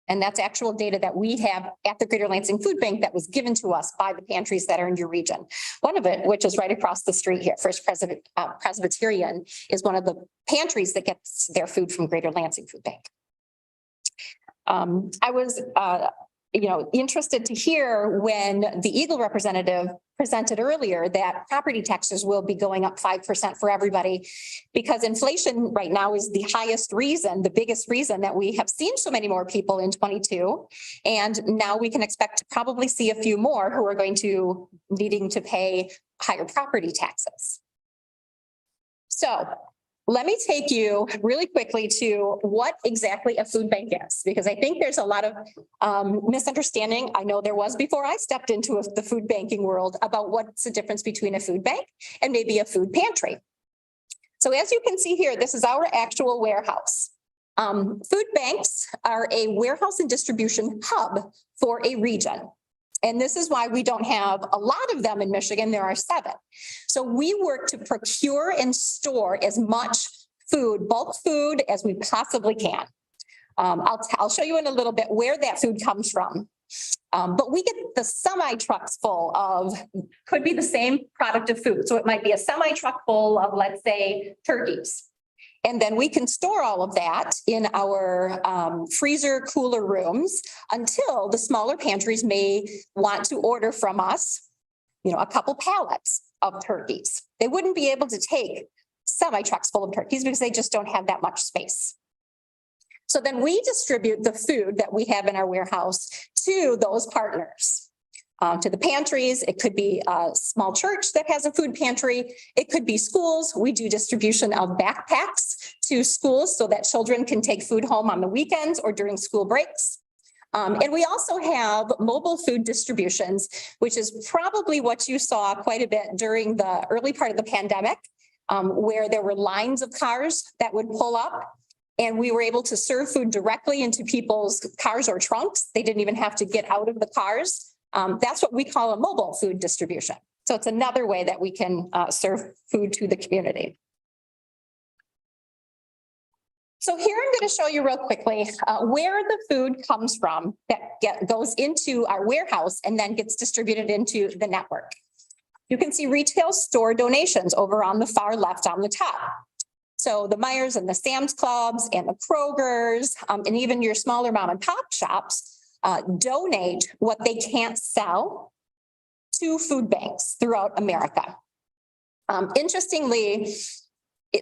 And that's actual data that we have at the Greater Lansing Food Bank that was given to us by the pantries that are in your region. One of it, which is right across the street here, First Presbyterian, is one of the pantries that gets their food from Greater Lansing Food Bank. I was interested to hear when the Eagle representative presented earlier that property taxes will be going up 5% for everybody because inflation right now is the highest reason, the biggest reason that we have seen so many more people in 22. And now we can expect to probably see a few more who are going to needing to pay higher property taxes. So let me take you really quickly to what exactly a food bank is, because I think there's a lot of misunderstanding. I know there was before I stepped into the food banking world about what's the difference between a food bank and maybe a food pantry. So as you can see here, this is our actual warehouse. Food banks are a warehouse and distribution hub for a region. And this is why we don't have a lot of them in Michigan. There are 7. So we work to procure and store as much food, bulk food, as we possibly can. I'll show you in a little bit where that food comes from. But we get the semi trucks full of, could be the same product of food. So it might be a semi truck full of, let's say, turkeys. And then we can store all of that in our freezer cooler rooms until the smaller pantries may want to order from us, a couple pallets of turkeys. They wouldn't be able to take semi trucks full of turkeys because they just don't have that much space. So then we distribute the food that we have in our warehouse to those partners. To the pantries. It could be a small church that has a food pantry. It could be schools. We do distribution of backpacks to schools so that children can take food home on the weekends or during school breaks. And we also have mobile food distributions, which is probably what you saw quite a bit during the early part of the pandemic, where there were lines of cars that would pull up. And we were able to serve food directly into people's cars or trunks. They didn't even have to get out of the cars. That's what we call a mobile food distribution. So it's another way that we can serve food to the community. So here I'm going to show you real quickly where the food comes from that goes into our warehouse and then gets distributed into the network. You can see retail store donations over on the far left on the top. So the Meijers and the Sam's Clubs and the Kroger's and even your smaller mom and pop shops donate what they can't sell to food banks throughout America. Interestingly,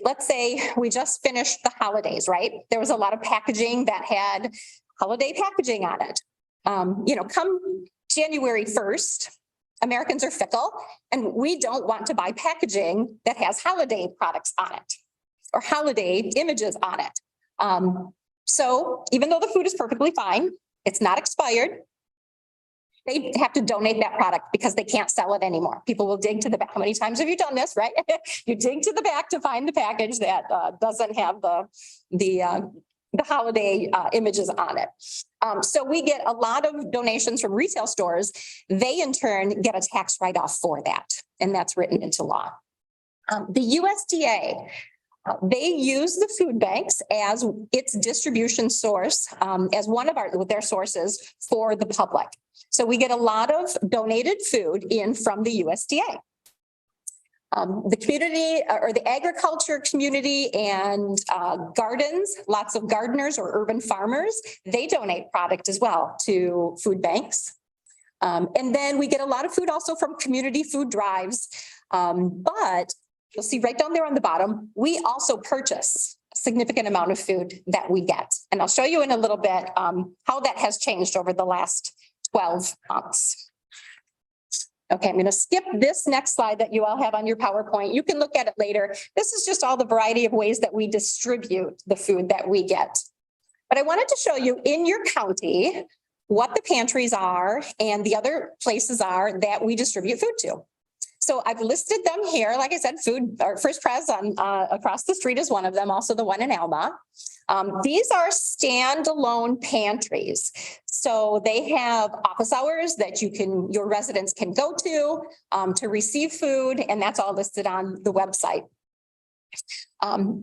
let's say we just finished the holidays, right? There was a lot of packaging that had holiday packaging on it. Come January 1st, Americans are fickle and we don't want to buy packaging that has holiday products on it or holiday images on it. So even though the food is perfectly fine, it's not expired, they have to donate that product because they can't sell it anymore. People will dig to the back. How many times have you done this, right? You dig to the back to find the package that doesn't have the holiday images on it. So we get a lot of donations from retail stores. They in turn get a tax write-off for that, and that's written into law. The USDA They use the food banks as its distribution source, as one of their sources for the public. So we get a lot of donated food in from the USDA. The community or the agriculture community and gardens, lots of gardeners or urban farmers, they donate product as well to food banks. And then we get a lot of food also from community food drives. But you'll see right down there on the bottom, we also purchase a significant amount of food that we get. And I'll show you in a little bit how that has changed over the last 12 months. Okay, I'm going to skip this next slide that you all have on your PowerPoint. You can look at it later. This is just all the variety of ways that we distribute the food that we get. But I wanted to show you in your county what the pantries are and the other places are that we distribute food to. So I've listed them here. Like I said, food or First Pres on across the street is one of them, also the one in Alma. These are standalone pantries. So they have office hours that your residents can go to receive food, and that's all listed on the website.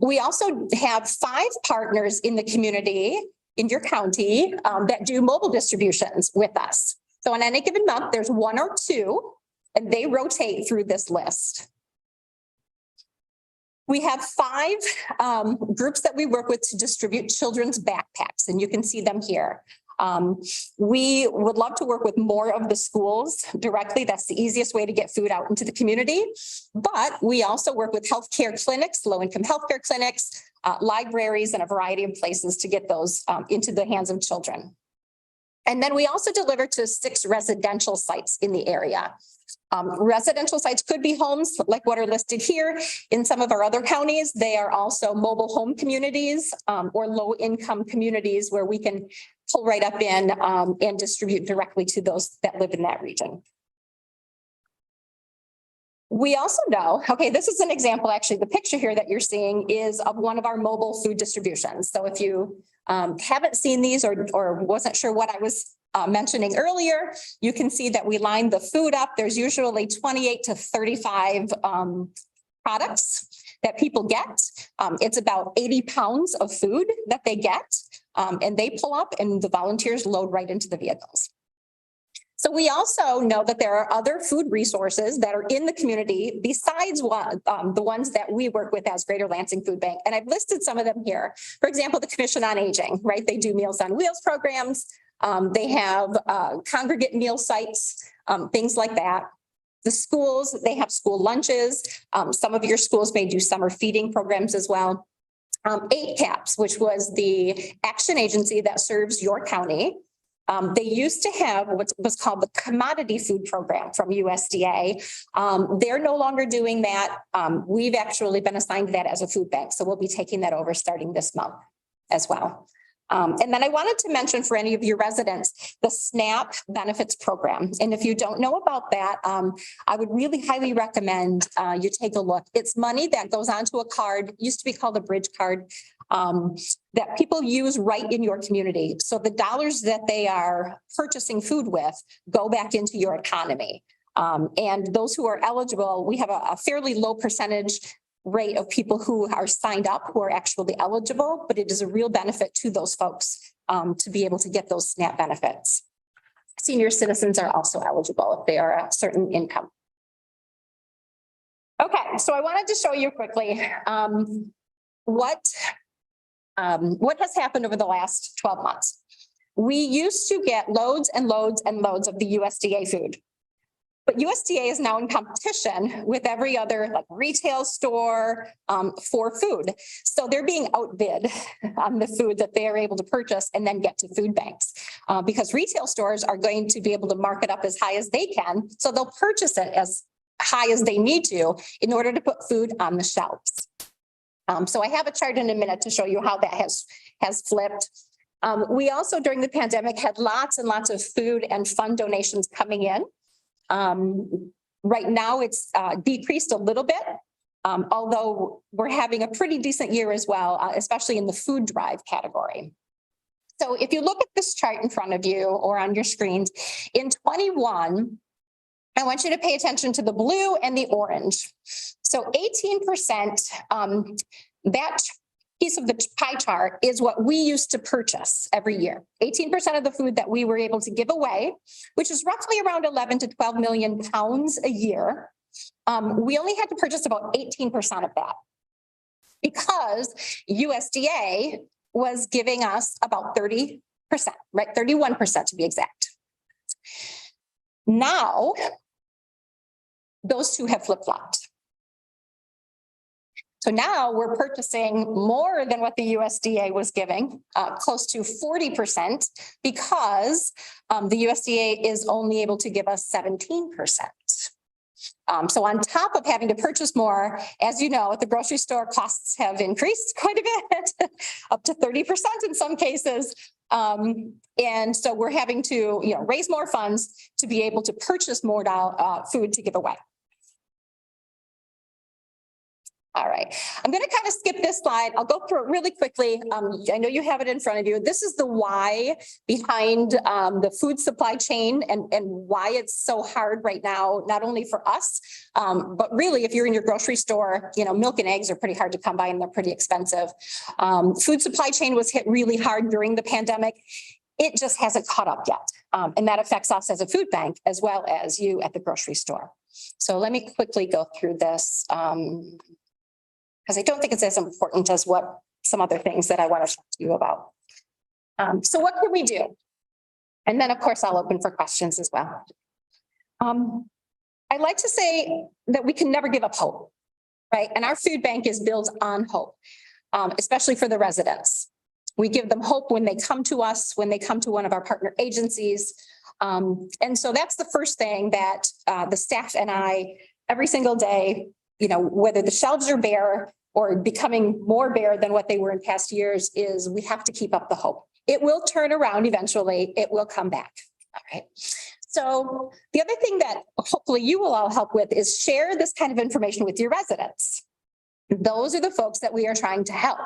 We also have 5 partners in the community, in your county, that do mobile distributions with us. So on any given month, there's 1 or 2, and they rotate through this list. We have 5 groups that we work with to distribute children's backpacks, and you can see them here. We would love to work with more of the schools directly. That's the easiest way to get food out into the community. But we also work with healthcare clinics, low-income healthcare clinics, libraries, and a variety of places to get those into the hands of children. And then we also deliver to 6 residential sites in the area. Residential sites could be homes like what are listed here. In some of our other counties, they are also mobile home communities or low-income communities where we can pull right up in and distribute directly to those that live in that region. We also know, okay, this is an example, actually, the picture here that you're seeing is of one of our mobile food distributions. So if you haven't seen these or wasn't sure what I was mentioning earlier, you can see that we line the food up. There's usually 28 to 35 products that people get. It's about 80 pounds of food that they get, and they pull up and the volunteers load right into the vehicles. So we also know that there are other food resources that are in the community besides the ones that we work with as Greater Lansing Food Bank. And I've listed some of them here. For example, the Commission on Aging, right? They do Meals on Wheels programs. They have congregate meal sites, things like that. The schools, they have school lunches. Some of your schools may do summer feeding programs as well. 8 CAPS, which was the action agency that serves your county. They used to have what was called the commodity food program from USDA. They're no longer doing that. We've actually been assigned that as a food bank. So we'll be taking that over starting this month as well. And then I wanted to mention for any of your residents, the SNAP benefits program. And if you don't know about that, I would really highly recommend you take a look. It's money that goes onto a card, used to be called a bridge card, that people use right in your community. So the dollars that they are purchasing food with go back into your economy. And those who are eligible, we have a fairly low percentage rate of people who are signed up who are actually eligible, but it is a real benefit to those folks to be able to get those SNAP benefits. Senior citizens are also eligible if they are a certain income. Okay, so I wanted to show you quickly what has happened over the last 12 months. We used to get loads and loads and loads of the USDA food. But USDA is now in competition with every other retail store for food. So they're being outbid on the food that they are able to purchase and then get to food banks because retail stores are going to be able to mark it up as high as they can. So they'll purchase it as high as they need to in order to put food on the shelves. So I have a chart in a minute to show you how that has flipped. We also during the pandemic had lots and lots of food and fund donations coming in. Right now it's decreased a little bit, although we're having a pretty decent year as well, especially in the food drive category. So if you look at this chart in front of you or on your screens, in 21, I want you to pay attention to the blue and the orange. So 18% that piece of the pie chart is what we used to purchase every year. 18% of the food that we were able to give away, which is roughly around 11 to 12 million pounds a year. We only had to purchase about 18% of that because USDA was giving us about 30%, right? 31% to be exact. Now, those two have flip-flopped. So now we're purchasing more than what the USDA was giving, close to 40%, because the USDA is only able to give us 17%. So on top of having to purchase more, as you know, at the grocery store, costs have increased quite a bit, up to 30% in some cases. And so we're having to, raise more funds to be able to purchase more food to give away. All right, I'm going to kind of skip this slide. I'll go through it really quickly. I know you have it in front of you. This is the why behind the food supply chain and why it's so hard right now, not only for us, but really if you're in your grocery store, milk and eggs are pretty hard to come by and they're pretty expensive. Food supply chain was hit really hard during the pandemic. It just hasn't caught up yet. And that affects us as a food bank as well as you at the grocery store. So let me quickly go through this. Because I don't think it's as important as what some other things that I want to talk to you about. So what can we do? And then, of course, I'll open for questions as well. I like to say that we can never give up hope, right? And our food bank is built on hope, especially for the residents. We give them hope when they come to us, when they come to one of our partner agencies. And so that's the first thing that the staff and I, every single day, whether the shelves are bare or becoming more bare than what they were in past years, is we have to keep up the hope. It will turn around eventually. It will come back. All right. So the other thing that hopefully you will all help with is share this kind of information with your residents. Those are the folks that we are trying to help.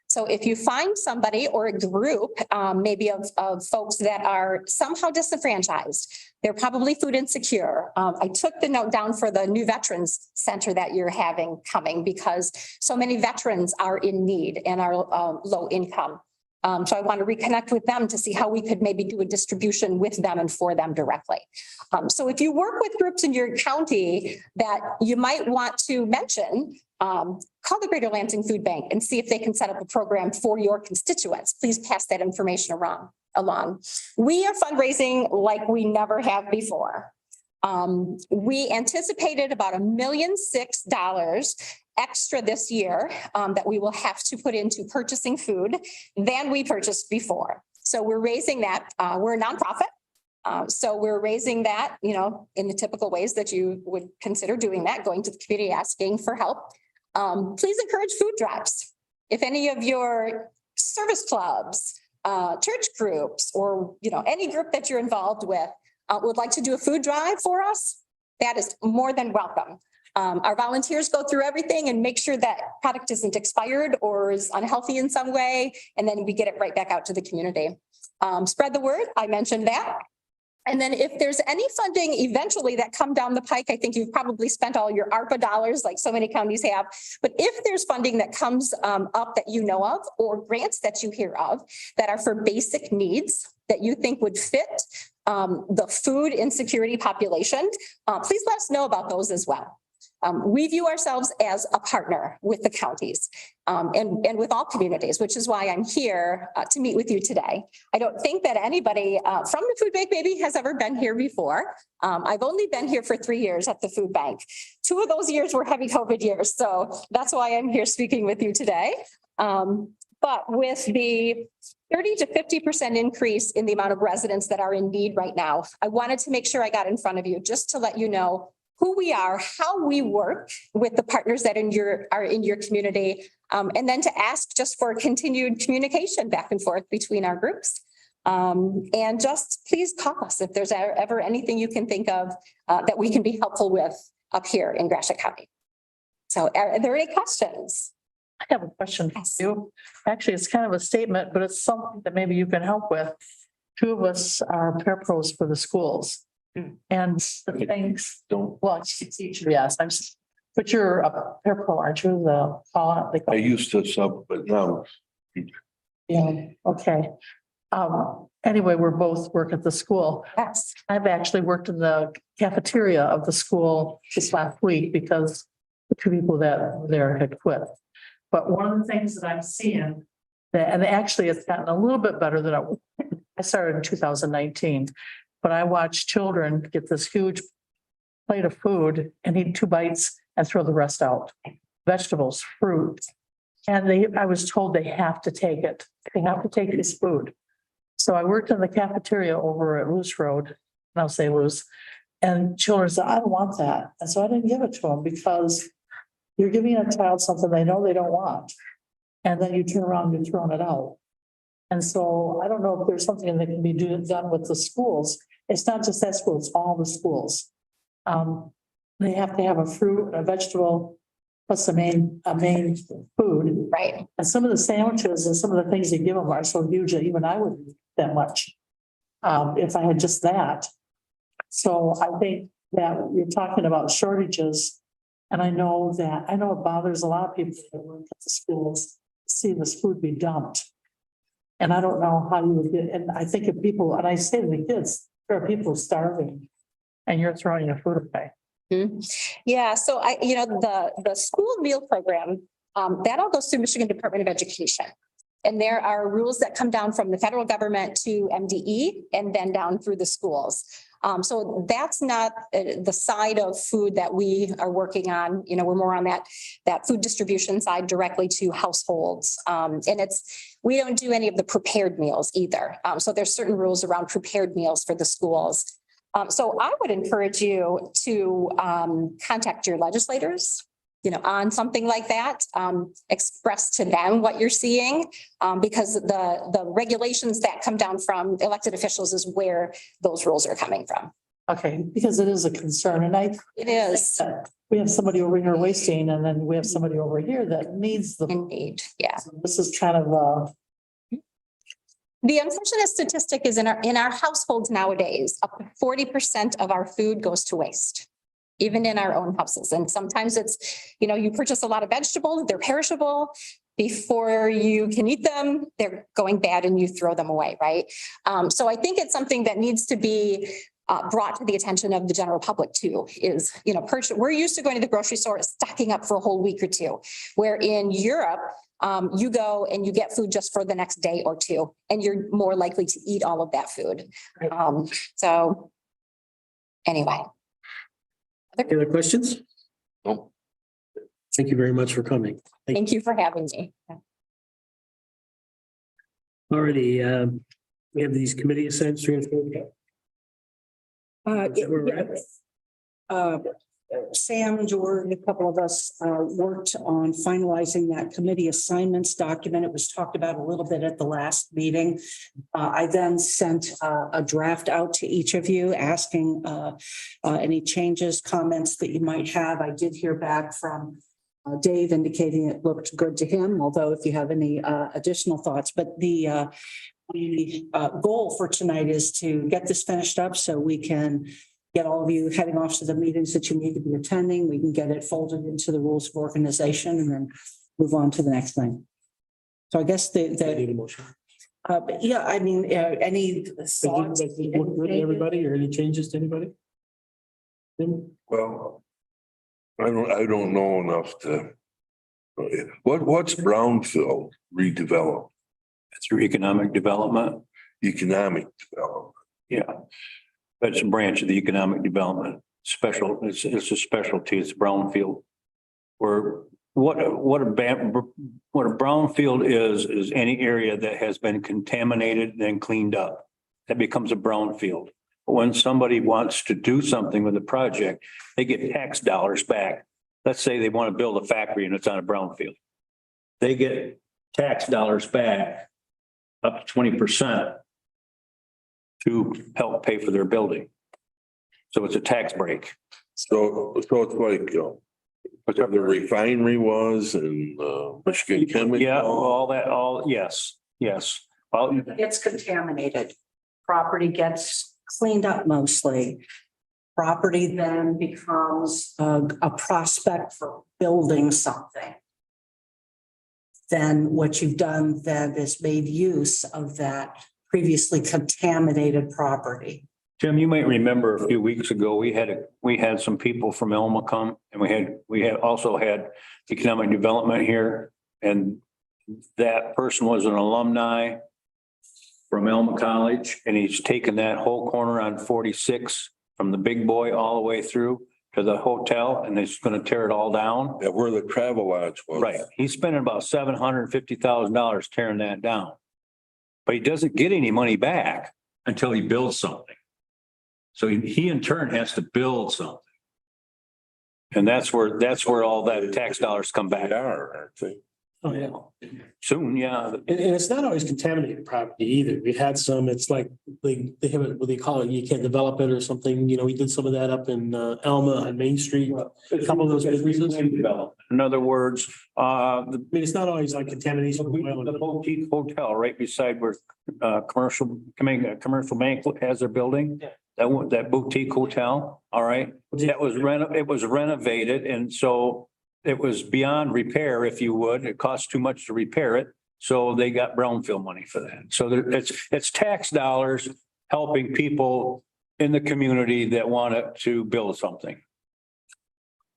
So if you find somebody or a group, maybe of folks that are somehow disenfranchised, they're probably food insecure. I took the note down for the new veterans center that you're having coming because so many veterans are in need and are low income. So I want to reconnect with them to see how we could maybe do a distribution with them and for them directly. So if you work with groups in your county that you might want to mention, call the Greater Lansing Food Bank and see if they can set up a program for your constituents. Please pass that information along. We are fundraising like we never have before. We anticipated about $1.6 million extra this year that we will have to put into purchasing food than we purchased before. So we're raising that. We're a nonprofit. So we're raising that, in the typical ways that you would consider doing that, going to the community, asking for help. Please encourage food drives. If any of your service clubs, church groups, or any group that you're involved with would like to do a food drive for us, that is more than welcome. Our volunteers go through everything and make sure that product isn't expired or is unhealthy in some way, and then we get it right back out to the community. Spread the word. I mentioned that. And then if there's any funding eventually that come down the pike, I think you've probably spent all your ARPA dollars like so many counties have. But if there's funding that comes up that you know of, or grants that you hear of that are for basic needs that you think would fit the food insecurity population, please let us know about those as well. We view ourselves as a partner with the counties and with all communities, which is why I'm here to meet with you today. I don't think that anybody from the food bank maybe has ever been here before. I've only been here for 3 years at the food bank. 2 of those years were heavy COVID years. So that's why I'm here speaking with you today. But with the 30 to 50% increase in the amount of residents that are in need right now, I wanted to make sure I got in front of you just to let you know who we are, how we work with the partners that are in your community, and then to ask just for continued communication back and forth between our groups. And just please call us if there's ever anything you can think of that we can be helpful with up here in Gratiot County. So are there any questions? I have a question for you. Actually, it's kind of a statement, but it's something that maybe you can help with. 2 of us are parapros for the schools. And the things, well, yes, But you're a parapro, aren't you? I used to sub, but now Yeah, okay. Anyway, we're both work at the school. Yes. I've actually worked in the cafeteria of the school this last week because the two people that were there had quit. But one of the things that I'm seeing that, and actually it's gotten a little bit better than I started in 2019. But I watched children get this huge plate of food and eat 2 bites and throw the rest out. Vegetables, fruit. And I was told they have to take it. They have to take this food. So I worked in the cafeteria over at Loose Road, and I'll say Loose, and children said, I don't want that. And so I didn't give it to them because you're giving a child something they know they don't want. And then you turn around and you're throwing it out. And so I don't know if there's something that can be done with the schools. It's not just that school, it's all the schools. They have to have a fruit, a vegetable, plus a main food. Right. And some of the sandwiches and some of the things they give them are so huge that even I wouldn't eat that much. If I had just that. So I think that you're talking about shortages. And I know it bothers a lot of people that work at the schools, to see this food be dumped. And I don't know how you would get, and I think if people, and I say to the kids, there are people starving and you're throwing your food away. Yeah, so the school meal program, that all goes through Michigan Department of Education. And there are rules that come down from the federal government to MDE and then down through the schools. So that's not the side of food that we are working on. We're more on that food distribution side directly to households. And we don't do any of the prepared meals either. So there's certain rules around prepared meals for the schools. So I would encourage you to contact your legislators, on something like that, express to them what you're seeing, because the regulations that come down from elected officials is where those rules are coming from. Okay, because it is a concern and It is. we have somebody over here wasting and then we have somebody over here that needs the. Indeed, yeah. This is kind of The unfortunate statistic is in our households nowadays, up to 40% of our food goes to waste, even in our own houses. And sometimes it's, you purchase a lot of vegetables, they're perishable. Before you can eat them, they're going bad and you throw them away, right? So I think it's something that needs to be brought to the attention of the general public too, is, we're used to going to the grocery store, stocking up for a whole week or two, where in Europe, you go and you get food just for the next day or two, and you're more likely to eat all of that food. So anyway. Any other questions? No. Thank you very much for coming. Thank you for having me. Already, we have these committee assignments. Sam, George, a couple of us worked on finalizing that committee assignments document. It was talked about a little bit at the last meeting. I then sent a draft out to each of you asking any changes, comments that you might have. I did hear back from Dave indicating it looked good to him, although if you have any additional thoughts, but the goal for tonight is to get this finished up so we can get all of you heading off to the meetings that you need to be attending. We can get it folded into the rules of organization and then move on to the next thing. So I guess Need a motion. yeah, I mean, any thoughts? Everybody or any changes to anybody? well, I don't know enough to. What's brownfield redevelop? Through economic development. Economic development. Yeah. That's a branch of the economic development. It's a specialty. It's brownfield. Where what a brownfield is any area that has been contaminated and then cleaned up. That becomes a brownfield. When somebody wants to do something with a project, they get tax dollars back. Let's say they want to build a factory and it's on a brownfield. They get tax dollars back up to 20% to help pay for their building. So it's a tax break. So it's like, whatever the refinery was and Michigan Chemical. Yeah, yes. It's contaminated. Property gets cleaned up mostly. property then becomes a prospect for building something, then what you've done then is made use of that previously contaminated property. Tim, you might remember a few weeks ago, we had some people from Elma come and we had also had economic development here. And that person was an alumni from Elma College, and he's taken that whole corner on 46 from the Big Boy all the way through to the hotel, and he's going to tear it all down. Yeah, where the travel lodge was. Right. He's spending about $750,000 tearing that down. But he doesn't get any money back until he builds something. So he in turn has to build something. And that's where all that tax dollars come back. They are, aren't they? Oh, yeah. Soon, yeah. And it's not always contaminated property either. We've had some, it's like, they have it, what do you call it? You can't develop it or something. You know, we did some of that up in Elma on Main Street. A couple of those businesses. In other words, I mean, it's not always like contamination. the boutique hotel right beside where commercial bank has their building. Yeah. That boutique hotel, all right, it was renovated, and so it was beyond repair, if you would. It cost too much to repair it, so they got brownfield money for that. So it's tax dollars helping people in the community that wanted to build something.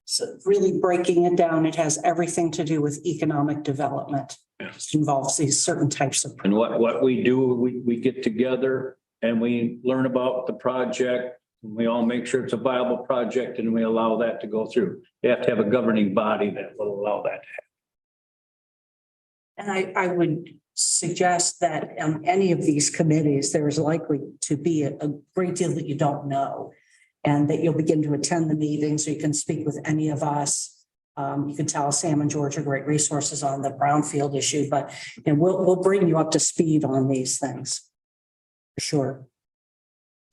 So really breaking it down, it has everything to do with economic development. It involves these certain types of. And what we do, we get together and we learn about the project. And we all make sure it's a viable project, and we allow that to go through. You have to have a governing body that will allow that to happen. And I would suggest that on any of these committees, there is likely to be a great deal that you don't know. And that you'll begin to attend the meetings, so you can speak with any of us. You can tell Sam and George are great resources on the brownfield issue, but we'll bring you up to speed on these things. For sure.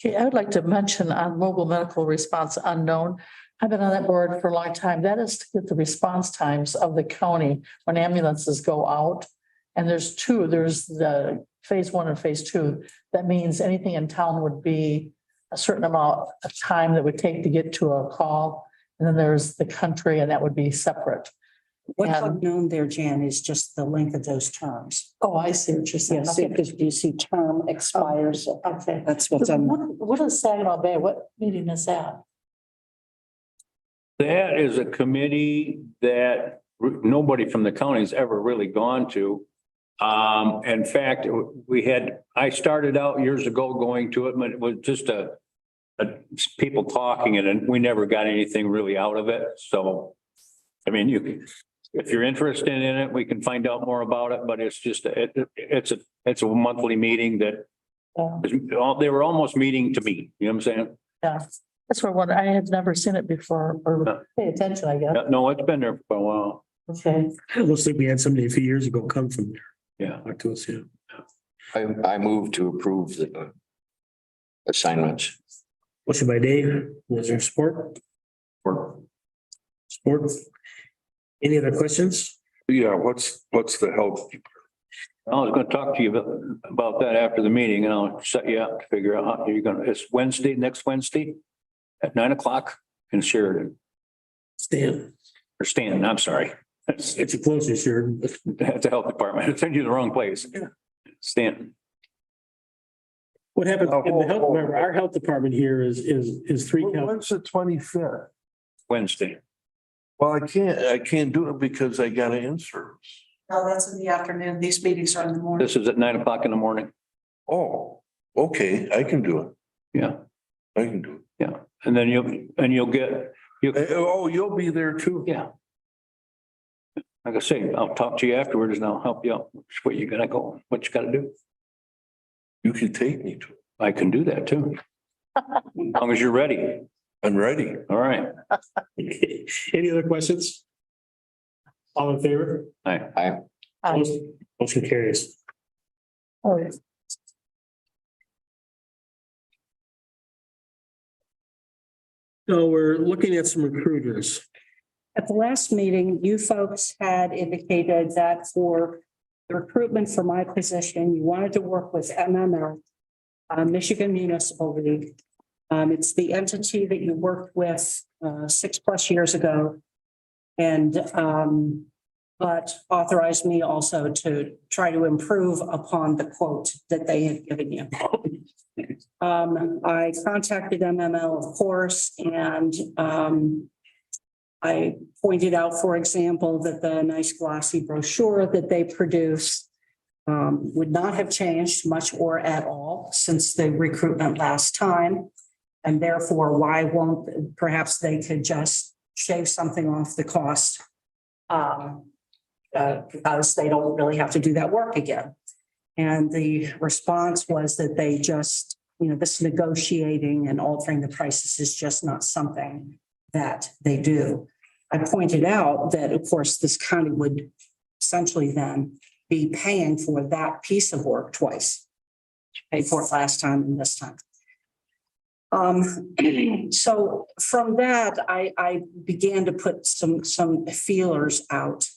Okay, I would like to mention on mobile medical response unknown. I've been on that board for a long time. That is to get the response times of the county when ambulances go out. And there's two, there's the phase 1 and phase 2. That means anything in town would be a certain amount of time that would take to get to a call. And then there's the country, and that would be separate. What's And- unknown there, Jan, is just the length of those terms. Oh, I see what you're saying. Yes, Okay. because you see term expires. Okay. That's what's unknown. What is Saginaw Bay? What meeting is that? That is a committee that nobody from the county's ever really gone to. In fact, I started out years ago going to it, but it was just people talking, and we never got anything really out of it. So, I mean, if you're interested in it, we can find out more about it, but it's just, it's a monthly meeting that they were almost meeting to meet, you know what I'm saying? Yeah, that's where I had never seen it before or pay attention, I guess. No, it's been there for a while. Okay. It looks like we had somebody a few years ago come from there. Yeah. Talk to us, yeah. I move to approve the assignments. Motion by Dave, was there support? Support. Any other questions? Yeah, what's the health? I was going to talk to you about that after the meeting, and I'll set you up to figure out how you're going to, it's next Wednesday at 9:00 in Sheridan. Stanton, I'm sorry. It's a closer, sure. At the health department. I sent you the wrong place. Stanton. What happens in the health, remember, our health department here is three counties. When's the 25th? Wednesday. Well, I can't do it because I got an in-service. No, that's in the afternoon. These meetings are in the morning. This is at 9:00 in the morning. Oh, okay, I can do it. Yeah. I can do it. Yeah. And then you'll get. Oh, you'll be there too? Yeah. Like I say, I'll talk to you afterwards and I'll help you out. What you gotta go, what you gotta do. You can take me to it. I can do that too. As long as you're ready. I'm ready. All right. Any other questions? All in favor? Aye. Motion carries. Oh, yes. So we're looking at some recruiters. At the last meeting, you folks had indicated that for the recruitment for my position, you wanted to work with MML, Michigan Municipal League, It's the entity that you worked with 6+ years ago. And but authorized me also to try to improve upon the quote that they had given you. I contacted MML, of course, and I pointed out, for example, that the nice glossy brochure that they produce would not have changed much or at all since the recruitment last time. And therefore, why won't, perhaps they could just shave something off the cost because they don't really have to do that work again. And the response was that they just, this negotiating and altering the prices is just not something that they do. I pointed out that, of course, this county would essentially then be paying for that piece of work twice. Paid for it last time and this time. So from that, I began to put some feelers out.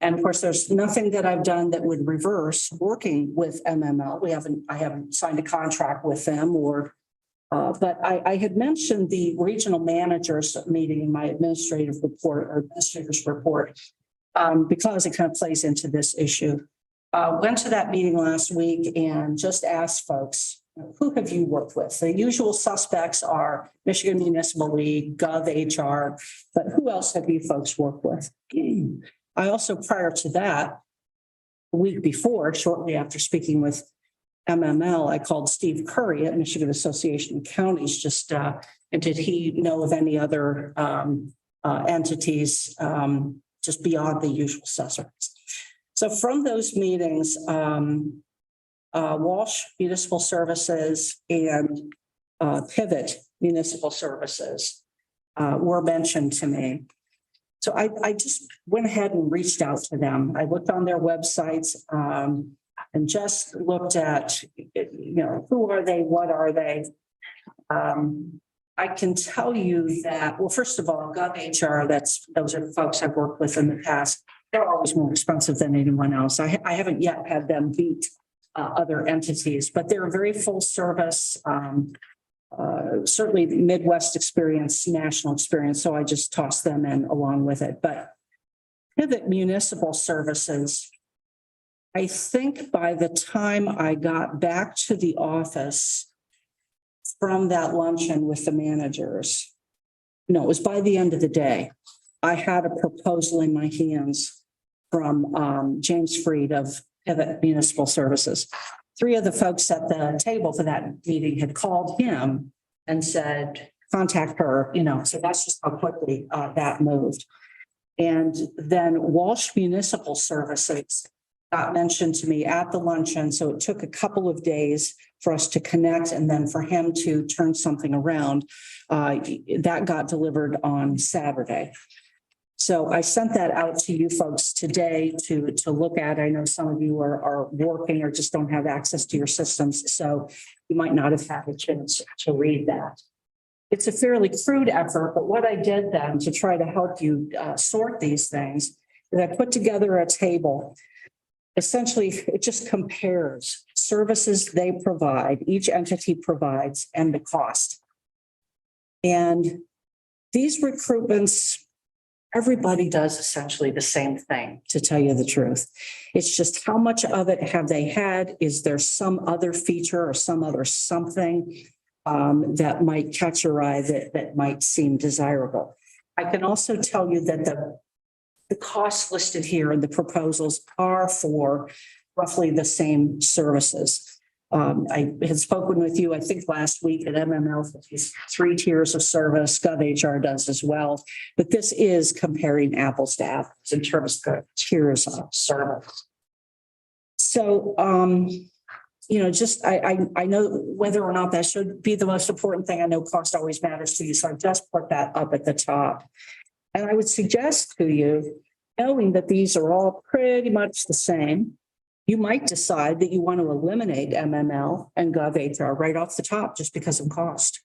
And of course, there's nothing that I've done that would reverse working with MML. I haven't signed a contract with them but I had mentioned the regional managers meeting in my administrator's report because it kind of plays into this issue. Went to that meeting last week and just asked folks, who have you worked with? The usual suspects are Michigan Municipal League, GovHR, but who else have you folks worked with? I also, prior to that, a week before, shortly after speaking with MML, I called Steve Curry at Michigan Association of Counties, and did he know of any other entities just beyond the usual suspects? So from those meetings, Walsh Municipal Services and Pivot Municipal Services were mentioned to me. So I just went ahead and reached out to them. I looked on their websites and just looked at, who are they? What are they? I can tell you that, well, first of all, GovHR, those are the folks I've worked with in the past. They're always more expensive than anyone else. I haven't yet had them beat other entities, but they're a very full service, certainly Midwest experience, national experience. So I just tossed them in along with it. But Pivot Municipal Services, I think by the time I got back to the office from that luncheon with the managers, no, it was by the end of the day, I had a proposal in my hands from James Freed of Pivot Municipal Services. 3 of the folks at the table for that meeting had called him and said, contact her, so that's just how quickly that moved. And then Walsh Municipal Services got mentioned to me at the luncheon. So it took a couple of days for us to connect and then for him to turn something around. That got delivered on Saturday. So I sent that out to you folks today to look at. I know some of you are working or just don't have access to your systems, so you might not have had a chance to read that. It's a fairly crude effort, but what I did then to try to help you sort these things is I put together a table. Essentially, it just compares services they provide, each entity provides, and the cost. And these recruitments, everybody does essentially the same thing, to tell you the truth. It's just how much of it have they had? Is there some other feature or some other something that might catch your eye that might seem desirable? I can also tell you that the costs listed here in the proposals are for roughly the same services. I had spoken with you, I think last week at MML, for these 3 tiers of service, GovHR does as well. But this is comparing apples to apples in terms of tiers of service. So, just I know whether or not that should be the most important thing. I know cost always matters to you, so I just put that up at the top. And I would suggest to you, knowing that these are all pretty much the same, you might decide that you want to eliminate MML and GovHR right off the top just because of cost.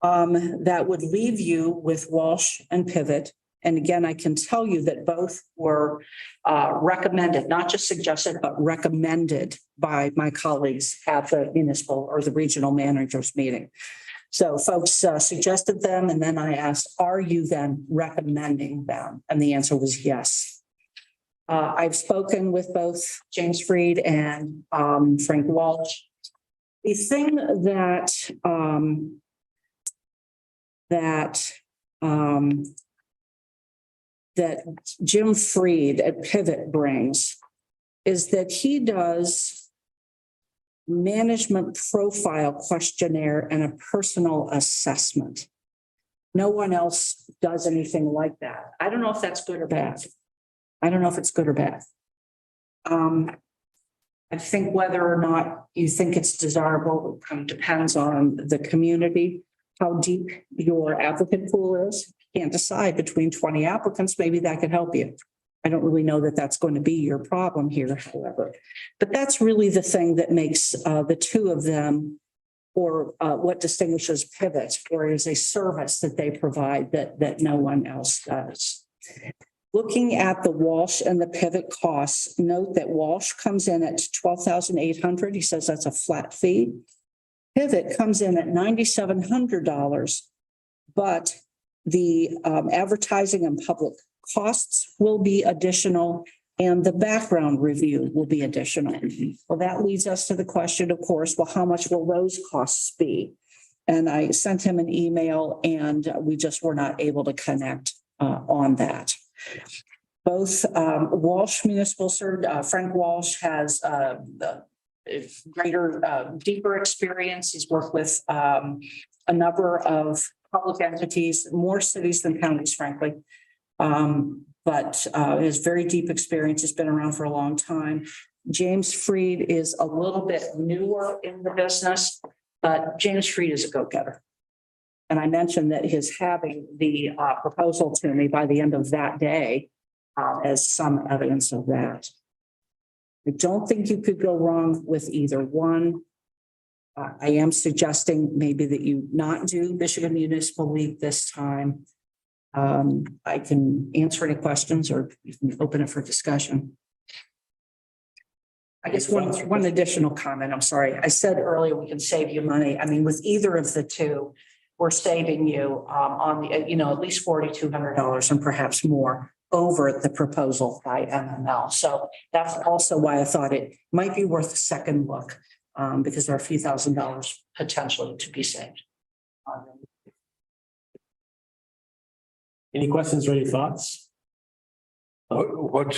That would leave you with Walsh and Pivot. And again, I can tell you that both were recommended, not just suggested, but recommended by my colleagues at the municipal or the regional managers meeting. So folks suggested them, and then I asked, are you then recommending them? And the answer was yes. I've spoken with both James Freed and Frank Walsh. The thing that Jim Freed at Pivot brings is that he does management profile questionnaire and a personal assessment. No one else does anything like that. I don't know if that's good or bad. I don't know if it's good or bad. I think whether or not you think it's desirable depends on the community, how deep your applicant pool is. You can't decide between 20 applicants, maybe that could help you. I don't really know that that's going to be your problem here, however. But that's really the thing that makes the two of them, or what distinguishes Pivot, or is a service that they provide that no one else does. Looking at the Walsh and the Pivot costs, note that Walsh comes in at $12,800. He says that's a flat fee. Pivot comes in at $9,700, but the advertising and public costs will be additional, and the background review will be additional. Well, that leads us to the question, of course, well, how much will those costs be? And I sent him an email, and we just were not able to connect on that. Both Walsh Municipal Frank Walsh has greater, deeper experience. He's worked with a number of public entities, more cities than counties, frankly. But has very deep experience. Has been around for a long time. James Freed is a little bit newer in the business, but James Freed is a go-getter. And I mentioned that his having the proposal to me by the end of that day as some evidence of that. I don't think you could go wrong with either one. I am suggesting maybe that you not do Michigan Municipal League this time. I can answer any questions, or you can open it for discussion. I guess one additional comment. I'm sorry. I said earlier we can save you money. I mean, with either of the two, we're saving you on the, at least $4,200 and perhaps more over the proposal by MML. So that's also why I thought it might be worth a second look, because there are a few $1,000s potentially to be saved. Any questions or any thoughts? What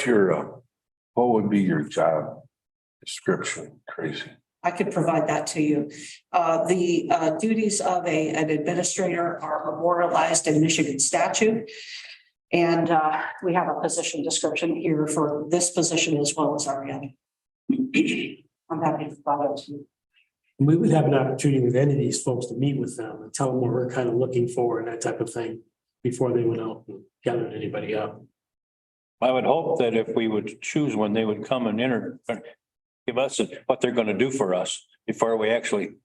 would be your job description, Tracy? I could provide that to you. The duties of an administrator are memorialized in Michigan statute. And we have a position description here for this position as well as our other. I'm happy to provide it to you. We would have an opportunity with any of these folks to meet with them and tell them what we're kind of looking for and that type of thing before they went out and gathered anybody up. I would hope that if we would choose one, they would come and give us what they're going to do for us before we actually,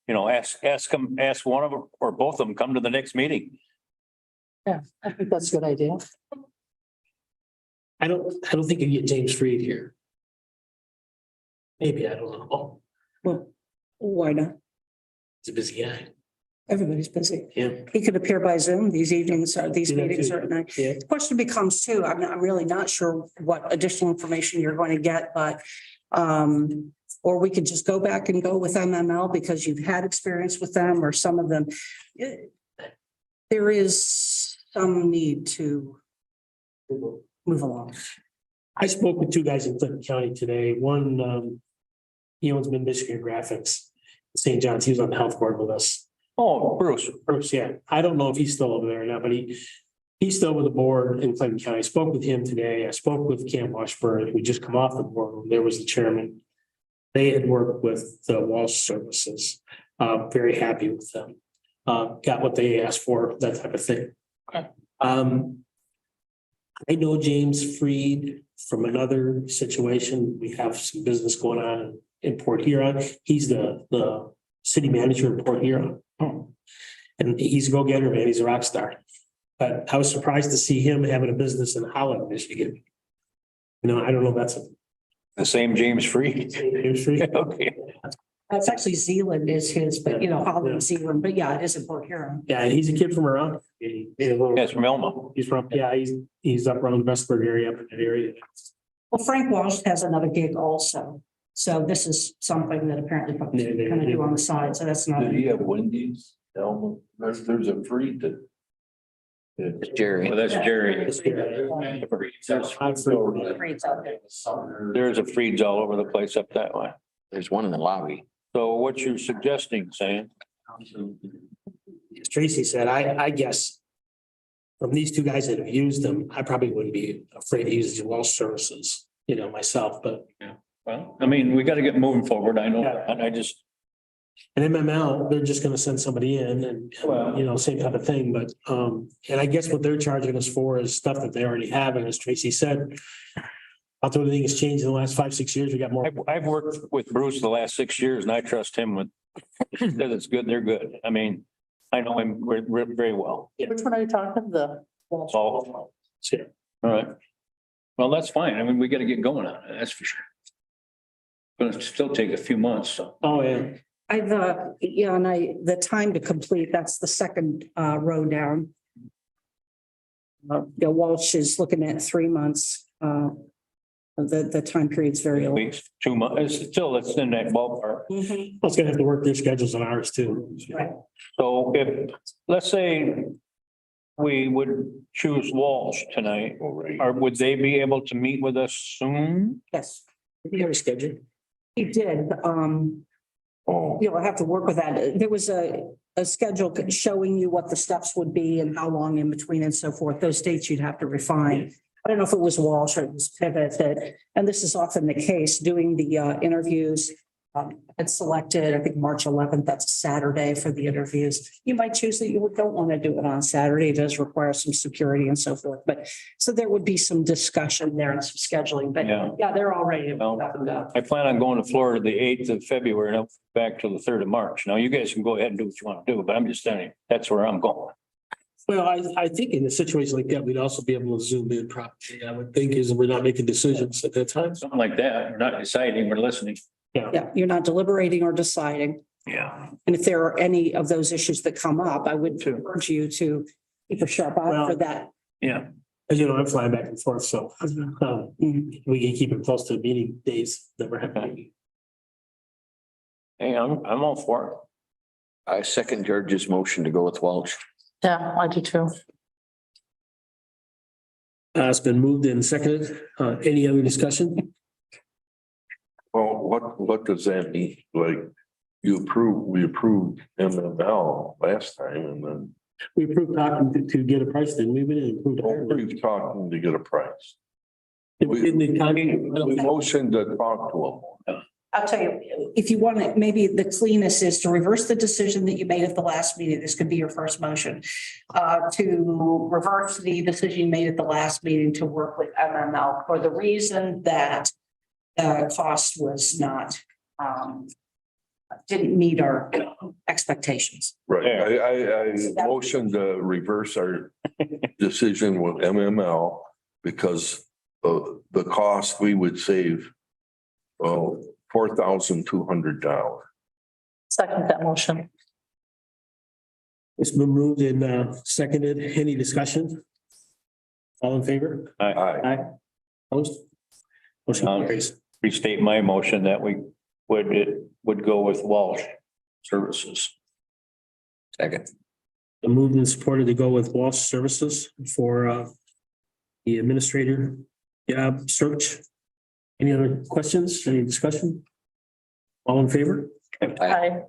ask one of them or both of them come to the next meeting. Yeah, I think that's a good idea. I don't think you get James Freed here. Maybe, I don't know. Well, why not? He's a busy guy. Everybody's busy. Yeah. He could appear by Zoom. These meetings are at night. Yeah. The question becomes too, I'm really not sure what additional information you're going to get, but or we could just go back and go with MML because you've had experience with them or some of them. There is some need to move along. I spoke with two guys in Clinton County today. One, he owns Mid-Michigan Graphics, St. John's. He was on the health board with us. Oh, Bruce, Yeah. I don't know if he's still over there or not, but he's still with the board in Clinton County. I spoke with him today. I spoke with Cam Washburn, who just come off the board. There was the chairman. They had worked with the Walsh services. Very happy with them. Got what they asked for, that type of thing. Okay. I know James Freed from another situation. We have some business going on in Port Huron. He's the city manager in Port Huron. And he's a go-getter, man. He's a rock star. But I was surprised to see him having a business in Holland, Michigan. I don't know if that's the same James Freed. James Freed. Okay. It's actually Zealand is his, but you know, Holland, Zealand, but yeah, it is in Port Huron. Yeah, and he's a kid from around. Yes, from Elma. He's from, yeah, he's up around the Westford area, up in that area. Well, Frank Walsh has another gig also. So this is something that apparently folks are gonna do on the side. So that's not. Did he have Wendy's? No, there's a free to. Jerry. Well, that's Jerry. There's a Freeds all over the place up that way. There's one in the lobby. So what you're suggesting, Sam? As Tracy said, I guess from these two guys that have used them, I probably wouldn't be afraid to use the Welsh services, you know, myself, but. Well, I mean, we got to get moving forward. I know, Yeah. and I just, And MML, they're just gonna send somebody in and, you know, same type of thing, but, and I guess what they're charging us for is stuff that they already have, and as Tracy said. Although everything has changed in the last 5-6 years, we got more. I've worked with Bruce the last 6 years and I trust him with, that it's good, they're good. I mean, I know him very well. Which one are you talking? The. All all right. Well, that's fine. I mean, we got to get going on it, that's for sure. But it'll still take a few months, so. Oh, yeah. The time to complete, that's the second row down. Walsh is looking at 3 months. The time period's very old. Weeks, 2 months, it's in that ballpark. Mhm. It's gonna have to work their schedules on ours too. Right. So if, let's say we would choose Walsh tonight, or would they be able to meet with us soon? Yes, We have a schedule. he did. Oh, You'll have to work with that. There was a schedule showing you what the steps would be and how long in between and so forth. Those dates you'd have to refine. I don't know if it was Walsh or it was Pivot that, and this is often the case, doing the interviews. It's selected, I think, March 11th, that's a Saturday for the interviews. You might choose that you don't want to do it on Saturday. It does require some security and so forth, but so there would be some discussion there and some scheduling, but Yeah. yeah, they're all ready to Well, up and go. I plan on going to Florida the 8th of February and I'll be back till the 3rd of March. Now, you guys can go ahead and do what you want to do, but I'm just telling you, that's where I'm going. Well, I think in a situation like that, we'd also be able to zoom in properly. I would think is we're not making decisions at that time. Something like that. We're not deciding, we're listening. Yeah, you're not deliberating or deciding. Yeah. And if there are any of those issues that come up, I would urge you to keep a sharp eye for that. Yeah. As you know, I'm flying back and forth, so Mhm. we can keep it close to the meeting days that we're having. Hey, I'm all for it. I second George's motion to go with Walsh. Yeah, I do too. It's been moved and seconded. Any other discussion? well, what does that mean? Like, we approved MML last time and then We approved talking to get a price, then we didn't approve. we've talking to get a price. In the timing. We motioned to talk to them. I'll tell you, if you want to, maybe the cleanest is to reverse the decision that you made at the last meeting. This could be your first motion. To reverse the decision you made at the last meeting to work with MML for the reason that cost was not, didn't meet our expectations. Right, I motioned to reverse our decision with MML because of the cost we would save. Well, $4,200. Second that motion. It's been moved and seconded. Any discussion? All in favor? I Aye. Opposed? Motion carries. restate my motion that we would go with Walsh Services. Second. The moved and supported to go with Walsh Services for the administrator job search. Any other questions? Any discussion? All in favor? Aye.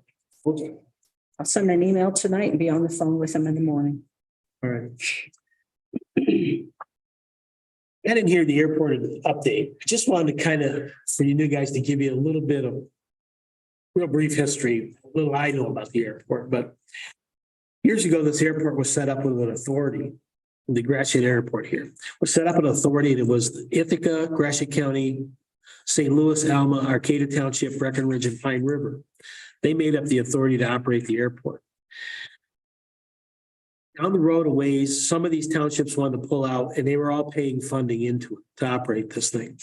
I'll send an email tonight and be on the phone with them in the morning. All right. I didn't hear the airport update. I just wanted to kind of, for you new guys, to give you a little bit of real brief history, a little I know about the airport, but years ago, this airport was set up with an authority. The Gratiot Airport here was set up an authority that was Ithaca, Gratiot County, St. Louis, Alma, Arcata Township, Breckenridge, and Pine River. They made up the authority to operate the airport. Down the road a ways, some of these townships wanted to pull out and they were all paying funding into it to operate this thing.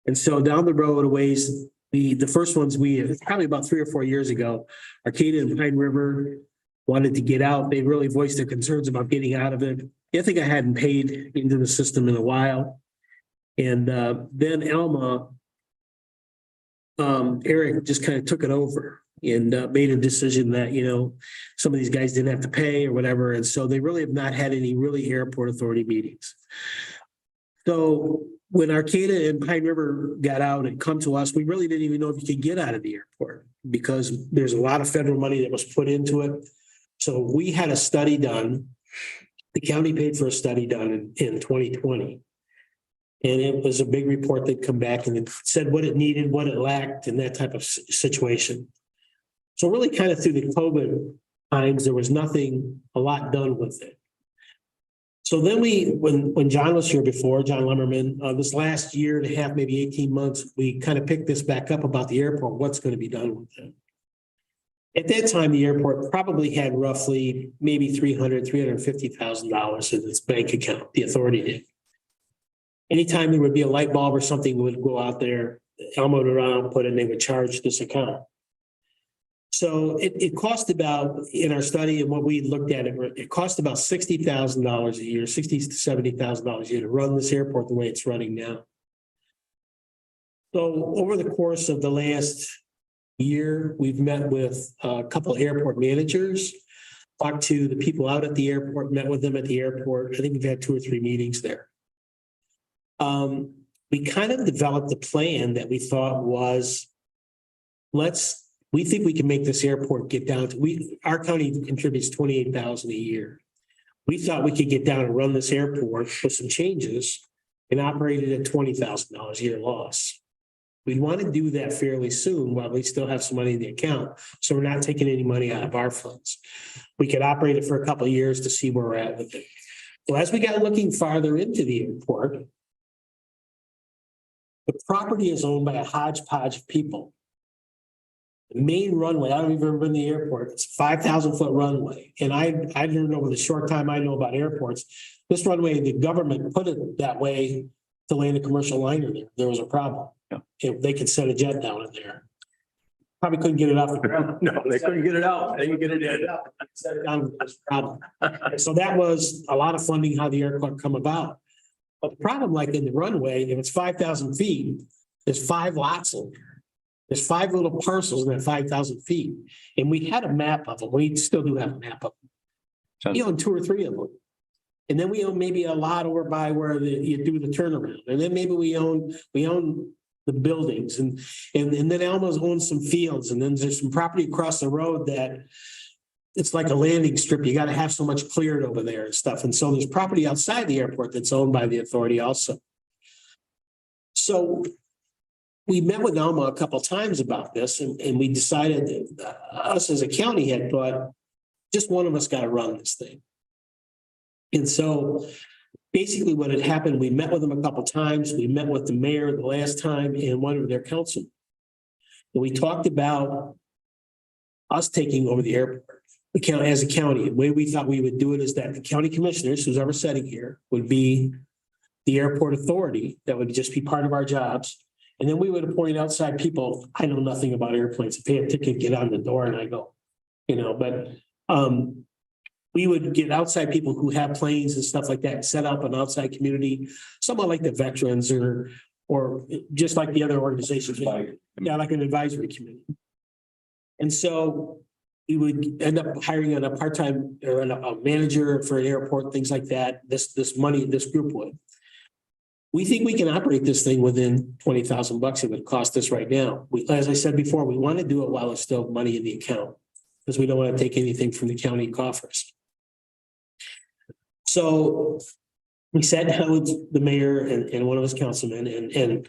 And so down the road a ways, the first ones probably about 3 or 4 years ago, Arcata and Pine River wanted to get out. They really voiced their concerns about getting out of it. I think I hadn't paid into the system in a while. And then Alma, Eric just kind of took it over and made a decision that, some of these guys didn't have to pay or whatever. And so they really have not had any really airport authority meetings. So when Arcata and Pine River got out and come to us, we really didn't even know if you could get out of the airport because there's a lot of federal money that was put into it. So we had a study done. The county paid for a study done in 2020. And it was a big report that come back and it said what it needed, what it lacked, and that type of situation. So really kind of through the COVID times, there was a lot done with it. So then when John was here before, John Lumberman, this last year and a half, maybe 18 months, we kind of picked this back up about the airport, what's going to be done with it. At that time, the airport probably had roughly maybe $350,000 in its bank account, the authority did. Anytime there would be a light bulb or something would go out there, Elmo would run out and put it, and they would charge this account. So it cost about, in our study and what we looked at, it cost about $60,000 a year, $60,000 to $70,000 a year to run this airport the way it's running now. So over the course of the last year, we've met with a couple of airport managers, talked to the people out at the airport, met with them at the airport. I think we've had 2 or 3 meetings there. We kind of developed a plan that we thought was, we think we can make this airport get down to, our county contributes $28,000 a year. We thought we could get down and run this airport with some changes and operate it at $20,000 a year loss. We want to do that fairly soon while we still have some money in the account. So we're not taking any money out of our funds. We could operate it for a couple of years to see where we're at with it. So as we got looking farther into the airport, the property is owned by a hodgepodge of people. The main runway, I don't even remember the airport, it's a 5,000-foot runway. And I don't know, with the short time I know about airports, this runway, the government put it that way to land a commercial liner there. There was a problem. Yeah. If they could set a jet down in there. Probably couldn't get it off the ground. No, they couldn't get it out. They didn't get it in. Set it down, was a problem. So that was a lot of funding how the airport come about. But the problem, like in the runway, if it's 5,000 feet, there's 5 lots in there. There's 5 little parcels in that 5,000 feet. And we had a map of them. We still do have a map of them. We own 2 or 3 of them. And then we own maybe a lot over by where you do the turnaround. And then maybe we own the buildings and then Alma's owns some fields. And then there's some property across the road that it's like a landing strip. You got to have so much cleared over there and stuff. And so there's property outside the airport that's owned by the authority also. So we met with Alma a couple of times about this and we decided that us as a county had thought just one of us got to run this thing. And so basically what had happened, we met with them a couple of times. We met with the mayor the last time and one of their council. And we talked about us taking over the airport. The county, as a county, the way we thought we would do it is that the county commissioners, who's ever sitting here, would be the airport authority. That would just be part of our jobs. And then we would appoint outside people. I know nothing about airplanes. I pay a ticket, get on the door and I go, but we would get outside people who have planes and stuff like that, set up an outside community, somewhat like the veterans or just like the other organizations. Yeah, like an advisory committee. And so we would end up hiring a part-time or a manager for an airport, things like that. This group would. We think we can operate this thing within $20,000 it would cost us right now. As I said before, we want to do it while there's still money in the account because we don't want to take anything from the county coffers. So we sat down with the mayor and one of his councilmen and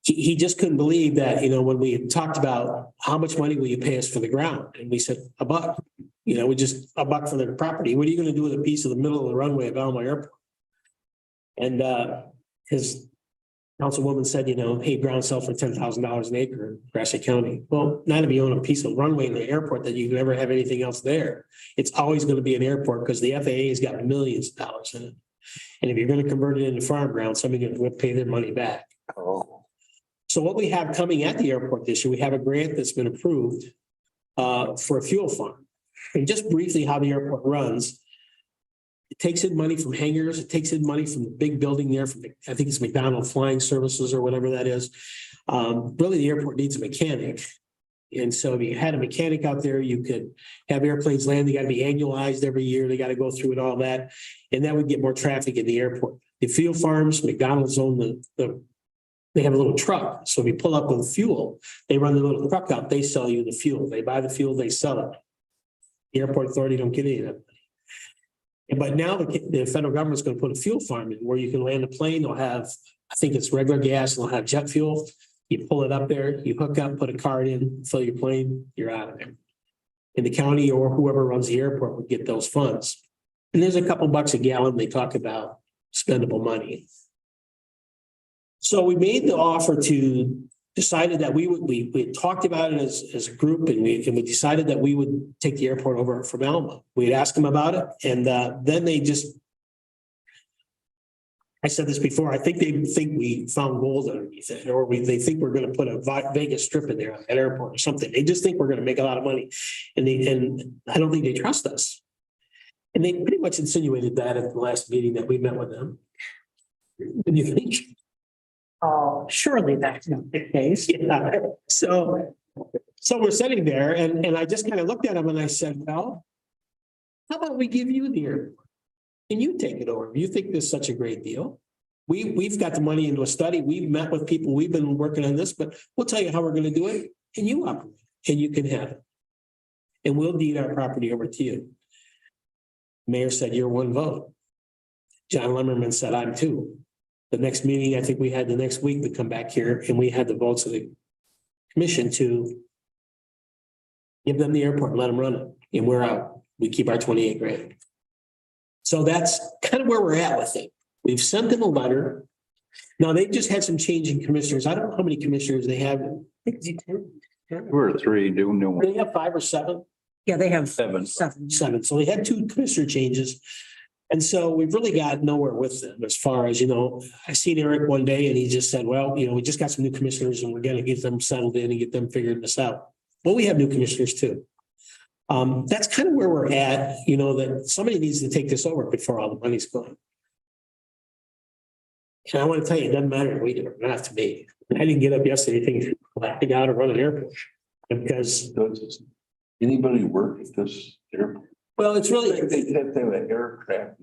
he just couldn't believe that, when we had talked about how much money will you pay us for the ground? And we said, $1, we just $1 for the property. What are you going to do with a piece of the middle of the runway of Alma Airport? And his councilwoman said, hey, ground sell for $10,000 an acre in Gratiot County. Well, not if you own a piece of runway in the airport that you can never have anything else there. It's always going to be an airport because the FAA has got millions of dollars in it. And if you're going to convert it into farm ground, somebody's going to pay their money back. Oh. So what we have coming at the airport this year, we have a grant that's been approved for a fuel farm. And just briefly how the airport runs. It takes in money from hangars, it takes in money from the big building there, from I think it's McDonald's Flying Services or whatever that is. Really, the airport needs a mechanic. And so if you had a mechanic out there, you could have airplanes land, they got to be annualized every year, they got to go through and all that. And that would get more traffic in the airport. The fuel farms, McDonald's own they have a little truck. So if you pull up with fuel, they run the little truck out, they sell you the fuel. They buy the fuel, they sell it. The airport authority don't get any of that money. But now the federal government's going to put a fuel farm in where you can land a plane. They'll have, I think it's regular gas, and they'll have jet fuel. You pull it up there, you hook up, put a card in, fill your plane, you're out of there. And the county or whoever runs the airport would get those funds. And there's a couple bucks a gallon. They talk about spendable money. So we made the offer to decided that we had talked about it as a group, and we decided that we would take the airport over from Alma. We'd ask them about it, and then they just, I said this before, I think they think we found gold underneath it, or they think we're going to put a Vegas strip in there at that airport or something. They just think we're going to make a lot of money, and I don't think they trust us. And they pretty much insinuated that at the last meeting that we met with them. What do you think? Oh, surely that's not the case. Yeah. So we're sitting there, and I just kind of looked at him and I said, well, how about we give you the airport and you take it over? You think this is such a great deal? We've got the money into a study. We've met with people. We've been working on this, but we'll tell you how we're going to do it, and you operate and you can have it. And we'll deed our property over to you. Mayor said, you're one vote. John Lemmerman said, I'm two. The next meeting, I think we had the next week to come back here, and we had the votes of the commission to give them the airport and let them run it. And we're out. We keep our 28 grand. So that's kind of where we're at with it. We've sent them a letter. Now, they've just had some change in commissioners. I don't know how many commissioners they have. I think it's 10. Two or three do new ones. They have 5 or 7. Yeah, they have Seven. seven. So they had 2 commissioner changes. And so we've really got nowhere with them as far as, I seen Eric one day and he just said, well, we just got some new commissioners and we're going to get them settled in and get them figuring this out. Well, we have new commissioners too. That's kind of where we're at, that somebody needs to take this over before all the money's gone. And I want to tell you, it doesn't matter what we do, not to me. I didn't get up yesterday thinking, laughing out or run an airport because. Does anybody work at this airport? Well, it's really. They have to have an aircraft.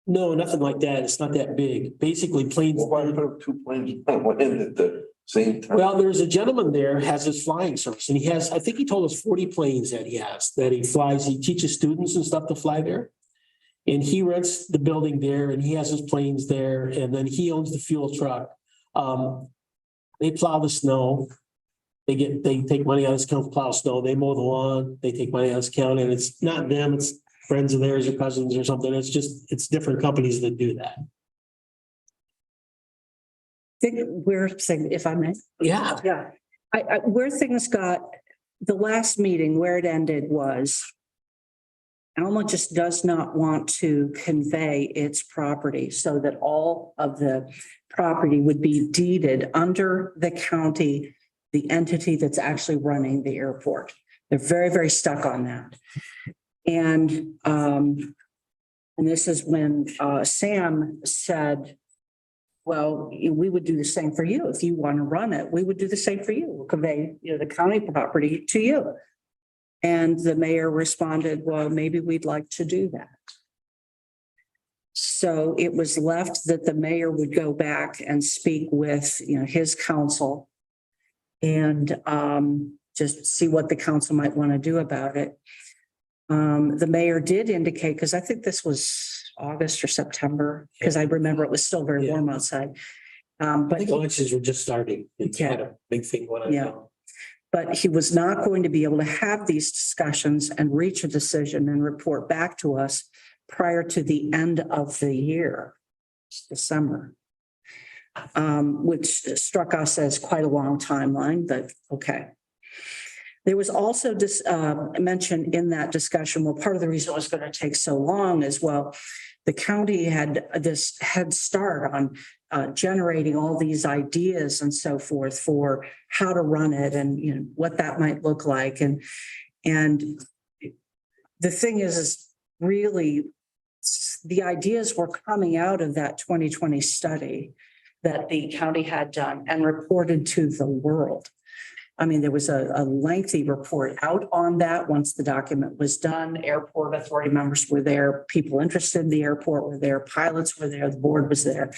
No, nothing like that. It's not that big. Basically planes. Well, why put up 2 planes on one end at the same time? Well, there's a gentleman there has his flying service and he has, I think he told us 40 planes that he has, that he flies. He teaches students and stuff to fly there. And he rents the building there and he has his planes there. And then he owns the fuel truck. They plow the snow. They take money out of his account to plow snow. They mow the lawn. They take money out of his account, and it's not them. It's friends of theirs or cousins or something. It's different companies that do that. We're saying, if I may. Yeah. Yeah. Where things got, the last meeting where it ended was Alma just does not want to convey its property so that all of the property would be deeded under the county, the entity that's actually running the airport. They're very, very stuck on that. And this is when Sam said, well, we would do the same for you. If you want to run it, we would do the same for you. We'll convey the county property to you. And the mayor responded, well, maybe we'd like to do that. So it was left that the mayor would go back and speak with, his council and just see what the council might want to do about it. The mayor did indicate, because I think this was August or September, because I remember it was still very warm outside. But elections were just starting. It's had a big thing going on. Yeah. But he was not going to be able to have these discussions and reach a decision and report back to us prior to the end of the year, December. Which struck us as quite a long timeline, but okay. There was also mentioned in that discussion, well, part of the reason it was going to take so long as well, the county had this head start on generating all these ideas and so forth for how to run it and, you know, what that might look like. And the thing is really the ideas were coming out of that 2020 study that the county had done and reported to the world. I mean, there was a lengthy report out on that once the document was done. Airport authority members were there, people interested in the airport were there, pilots were there, the board was there.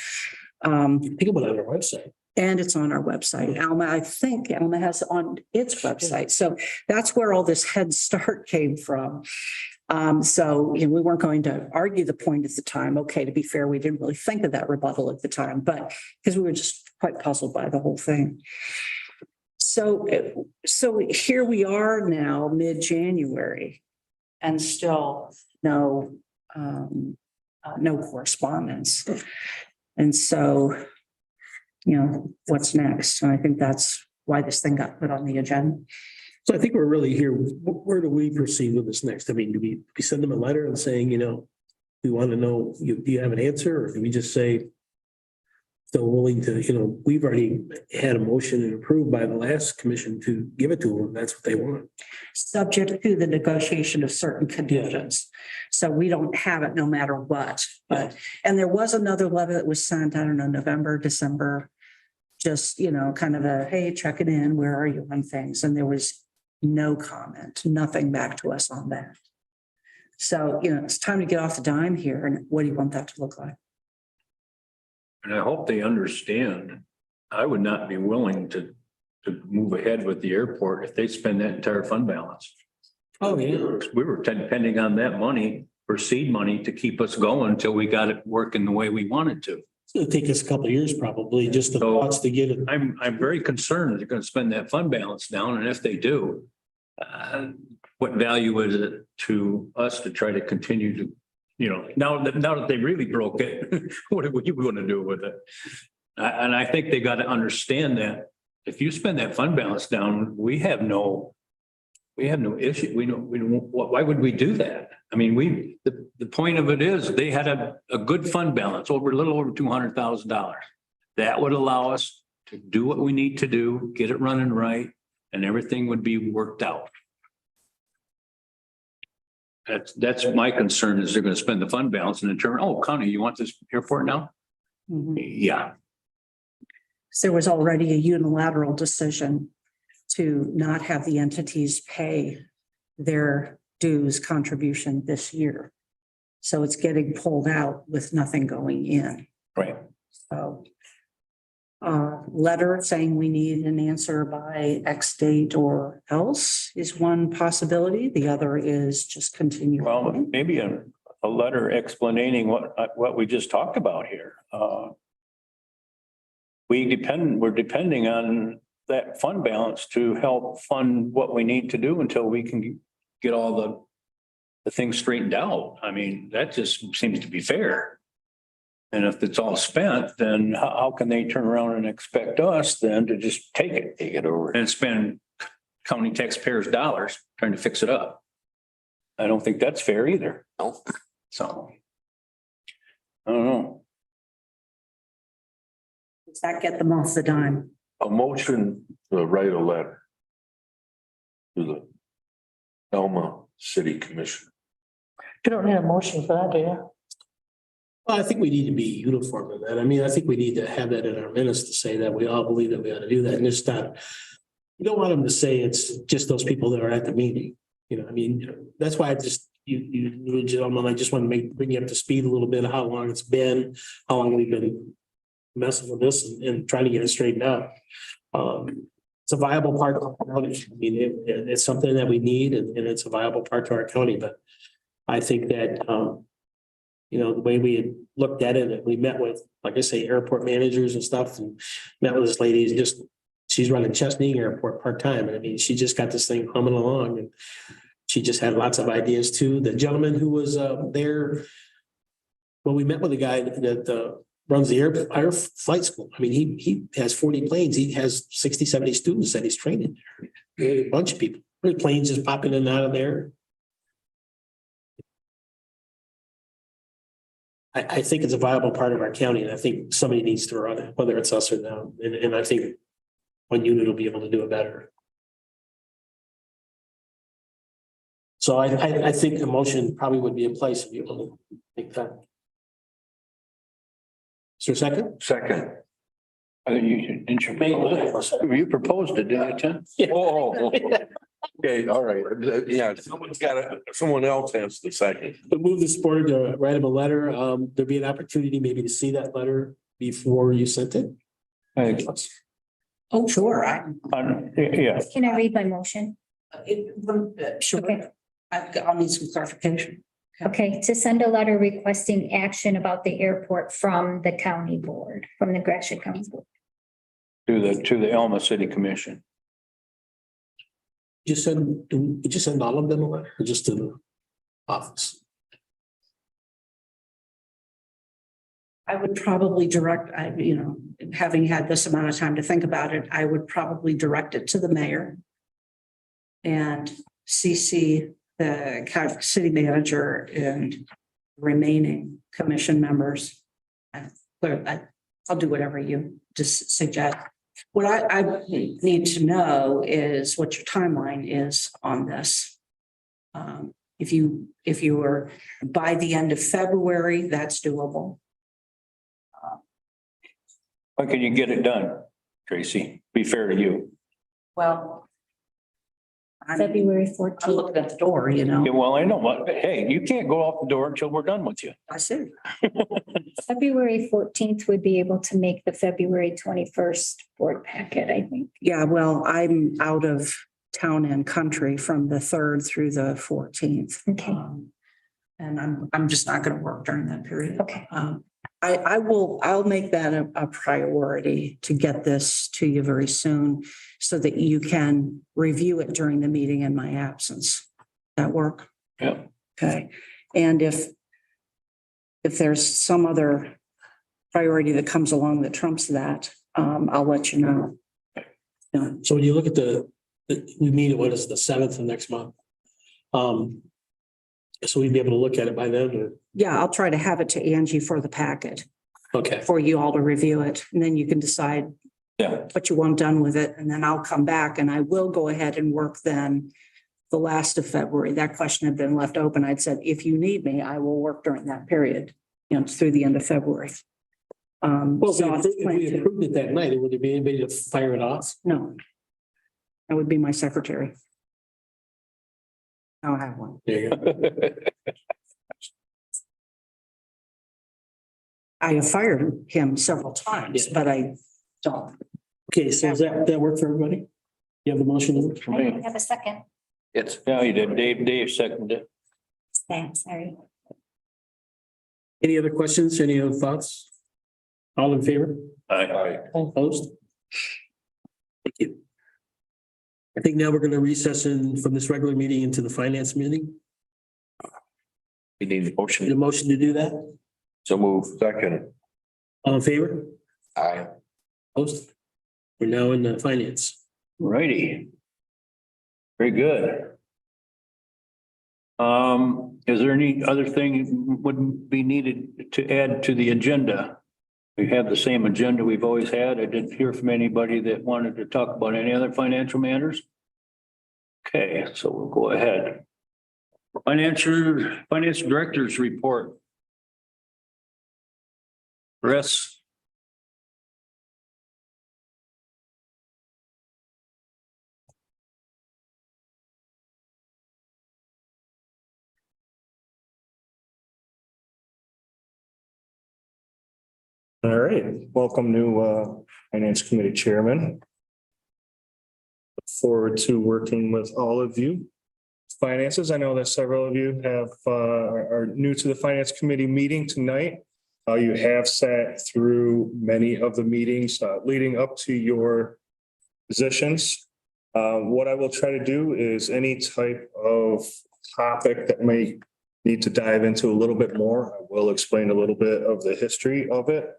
I think about it on our website. And it's on our website. Alma, I think Alma has on its website. So that's where all this head start came from. So, you know, we weren't going to argue the point at the time. Okay, to be fair, we didn't really think of that rebuttal at the time, but because we were just quite puzzled by the whole thing. So here we are now, mid-January, and still no correspondence. And so, you know, what's next? And I think that's why this thing got put on the agenda. So I think we're really here. Where do we proceed with this next? I mean, do we send them a letter and saying, you know, we want to know, do you have an answer? Or do we just say, still willing to, you know, we've already had a motion and approved by the last commission to give it to them. That's what they want. Subject to the negotiation of certain conditions. So we don't have it no matter what, but, and there was another letter that was sent, I don't know, November, December, just, you know, kind of a, hey, check it in, where are you on things? And there was no comment, nothing back to us on that. So, you know, it's time to get off the dime here. And what do you want that to look like? And I hope they understand, I would not be willing to move ahead with the airport if they spend that entire fund balance. Oh, yeah. We were depending on that money for seed money to keep us going until we got it working the way we wanted to. It'll take us a couple of years probably, just the thoughts to get it. I'm very concerned they're going to spend that fund balance down, and if they do, what value is it to us to try to continue to, you know, now that they really broke it, what are we going to do with it? And I think they got to understand that if you spend that fund balance down, we have no issue. We don't, why would we do that? I mean, the point of it is they had a good fund balance a little over $200,000. That would allow us to do what we need to do, get it running right, and everything would be worked out. That's my concern is they're going to spend the fund balance and then turn, oh, Connie, you want this airport now? Mm-hmm. Yeah. There was already a unilateral decision to not have the entities pay their dues contribution this year. So it's getting pulled out with nothing going in. Right. So letter saying we need an answer by X date or else is one possibility. The other is just continue. Well, maybe a letter explaining what we just talked about here. We're depending on that fund balance to help fund what we need to do until we can get all the things straightened out. I mean, that just seems to be fair. And if it's all spent, then how can they turn around and expect us then to just take it over and spend county taxpayers' dollars trying to fix it up? I don't think that's fair either. No. So I don't know. Does that get them off the dime? A motion to write a letter to the Elma City Commission. You don't need a motion for that, do you? Well, I think we need to be uniform in that. I mean, I think we need to have that in our minutes to say that we all believe that we ought to do that and just not. You don't want them to say it's just those people that are at the meeting. You know, I mean, that's why I just, you gentlemen, I just want to bring you up to speed a little bit of how long it's been, how long we've been messing with this and trying to get it straightened out. It's a viable part of our county. I mean, it's something that we need and it's a viable part to our county, but I think that, you know, the way we had looked at it, and we met with, like I say, airport managers and stuff and met with this lady, she's running Chesapeake Airport part-time. And I mean, she just got this thing humming along and she just had lots of ideas too. The gentleman who was there, well, we met with a guy that runs the air flight school. I mean, he has 40 planes. He has 60, 70 students that he's training there. A bunch of people. There's planes just popping in and out of there. I think it's a viable part of our county, and I think somebody needs to run it, whether it's us or them, and I think one unit will be able to do it better. So I think a motion probably would be in place if you want to make that. Is there a second? Second. I think didn't you proposed it, didn't you, Tim? Oh, okay, all right. Yeah, someone else has the second. To move this board to write him a letter, there'd be an opportunity maybe to see that letter before you sent it. I think, Oh, sure. yeah, Can I read my motion? Sure. Okay. I'll need some clarification. Okay, to send a letter requesting action about the airport from the county board, from the Gratiot County Board. to the Elma City Commission. You just send all of them a letter or just to the office? I would probably direct, having had this amount of time to think about it, I would probably direct it to the mayor. And CC the city manager and remaining commission members. I'll do whatever you just suggest. What I need to know is what your timeline is on this. If you were by the end of February, that's doable. When can you get it done, Tracy? Be fair to you. Well, February I'm 14th. looking at the door, Yeah, well, I know what, hey, you can't go off the door until we're done with you. I see. February 14th would be able to make the February 21st board packet, I think. Yeah, well, I'm out of town and country from the 3rd through the 14th. Okay. And I'm just not going to work during that period. Okay. I'll make that a priority to get this to you very soon so that you can review it during the meeting in my absence. That work? Yeah. Okay. And if there's some other priority that comes along that trumps that, I'll let you know. Yeah. So when you look at we meet, what is the 7th of next month? So we'd be able to look at it by then or? Yeah, I'll try to have it to Angie for the packet Okay. for you all to review it. And then you can decide Yeah. what you want done with it. And then I'll come back and I will go ahead and work then the last of February. That question had been left open. I'd said, if you need me, I will work during that period, through the end of February. Well, So if we approved it that night, would there be anybody to fire it off? no. That would be my secretary. I'll have one. There you go. I have fired him several times, but I don't. Okay, so does that work for everybody? You have the motion? For I me. don't have a second. Yeah, you did. Dave seconded it. Thanks, sorry. Any other questions? Any other thoughts? All in favor? Aye. All opposed? Thank you. I think now we're going to recess from this regular meeting into the finance meeting. We need a Need a motion. motion to do that? So move. Second. All in favor? Aye. Opposed? We're now in the finance. Righty. Very good. Is there any other thing would be needed to add to the agenda? We have the same agenda we've always had. I didn't hear from anybody that wanted to talk about any other financial matters. Okay, so we'll go ahead. Finance director's report. Russ. All right, welcome to Finance Committee Chairman. Look forward to working with all of you. Finances, I know that several of you are new to the Finance Committee meeting tonight. You have sat through many of the meetings leading up to your positions. What I will try to do is any type of topic that may need to dive into a little bit more, I will explain a little bit of the history of it.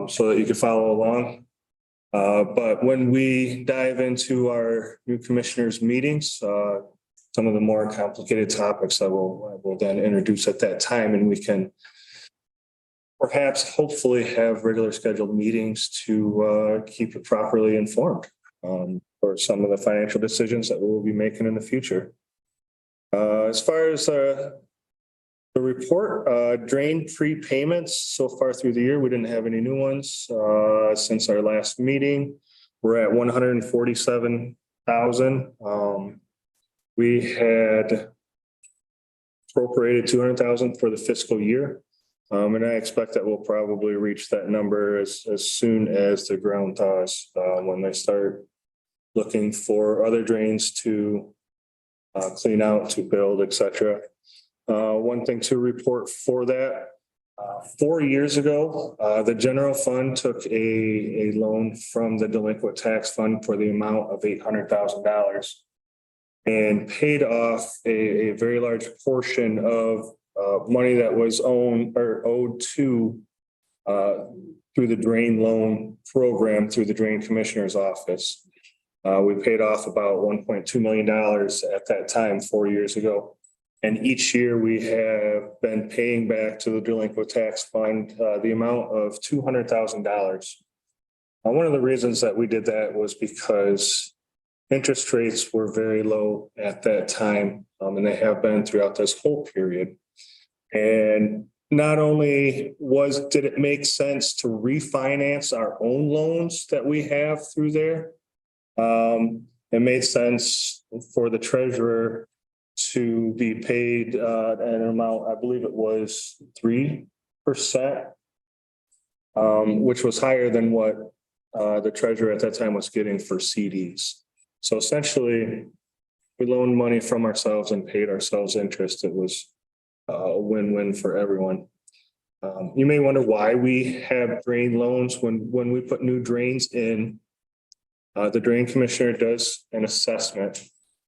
So that you can follow along. But when we dive into our new commissioners meetings, some of the more complicated topics I will then introduce at that time, and we can perhaps hopefully have regular scheduled meetings to keep it properly informed for some of the financial decisions that we'll be making in the future. As far as the report, drain prepayments so far through the year, we didn't have any new ones since our last meeting. We're at 147,000. We had appropriated 200,000 for the fiscal year. And I expect that we'll probably reach that number as soon as the ground thaws, when they start looking for other drains to clean out, to build, etc. One thing to report for that, 4 years ago, the general fund took a loan from the delinquent tax fund for the amount of $800,000 and paid off a very large portion of money that was owed to through the drain loan program through the drain commissioner's office. We paid off about $1.2 million at that time 4 years ago. And each year we have been paying back to the delinquent tax fund the amount of $200,000. One of the reasons that we did that was because interest rates were very low at that time, and they have been throughout this whole period. And not only did it make sense to refinance our own loans that we have through there, it made sense for the treasurer to be paid an amount, I believe it was 3%, which was higher than what the treasurer at that time was getting for CDs. So essentially, we loaned money from ourselves and paid ourselves interest. It was a win-win for everyone. You may wonder why we have drain loans when we put new drains in. The drain commissioner does an assessment.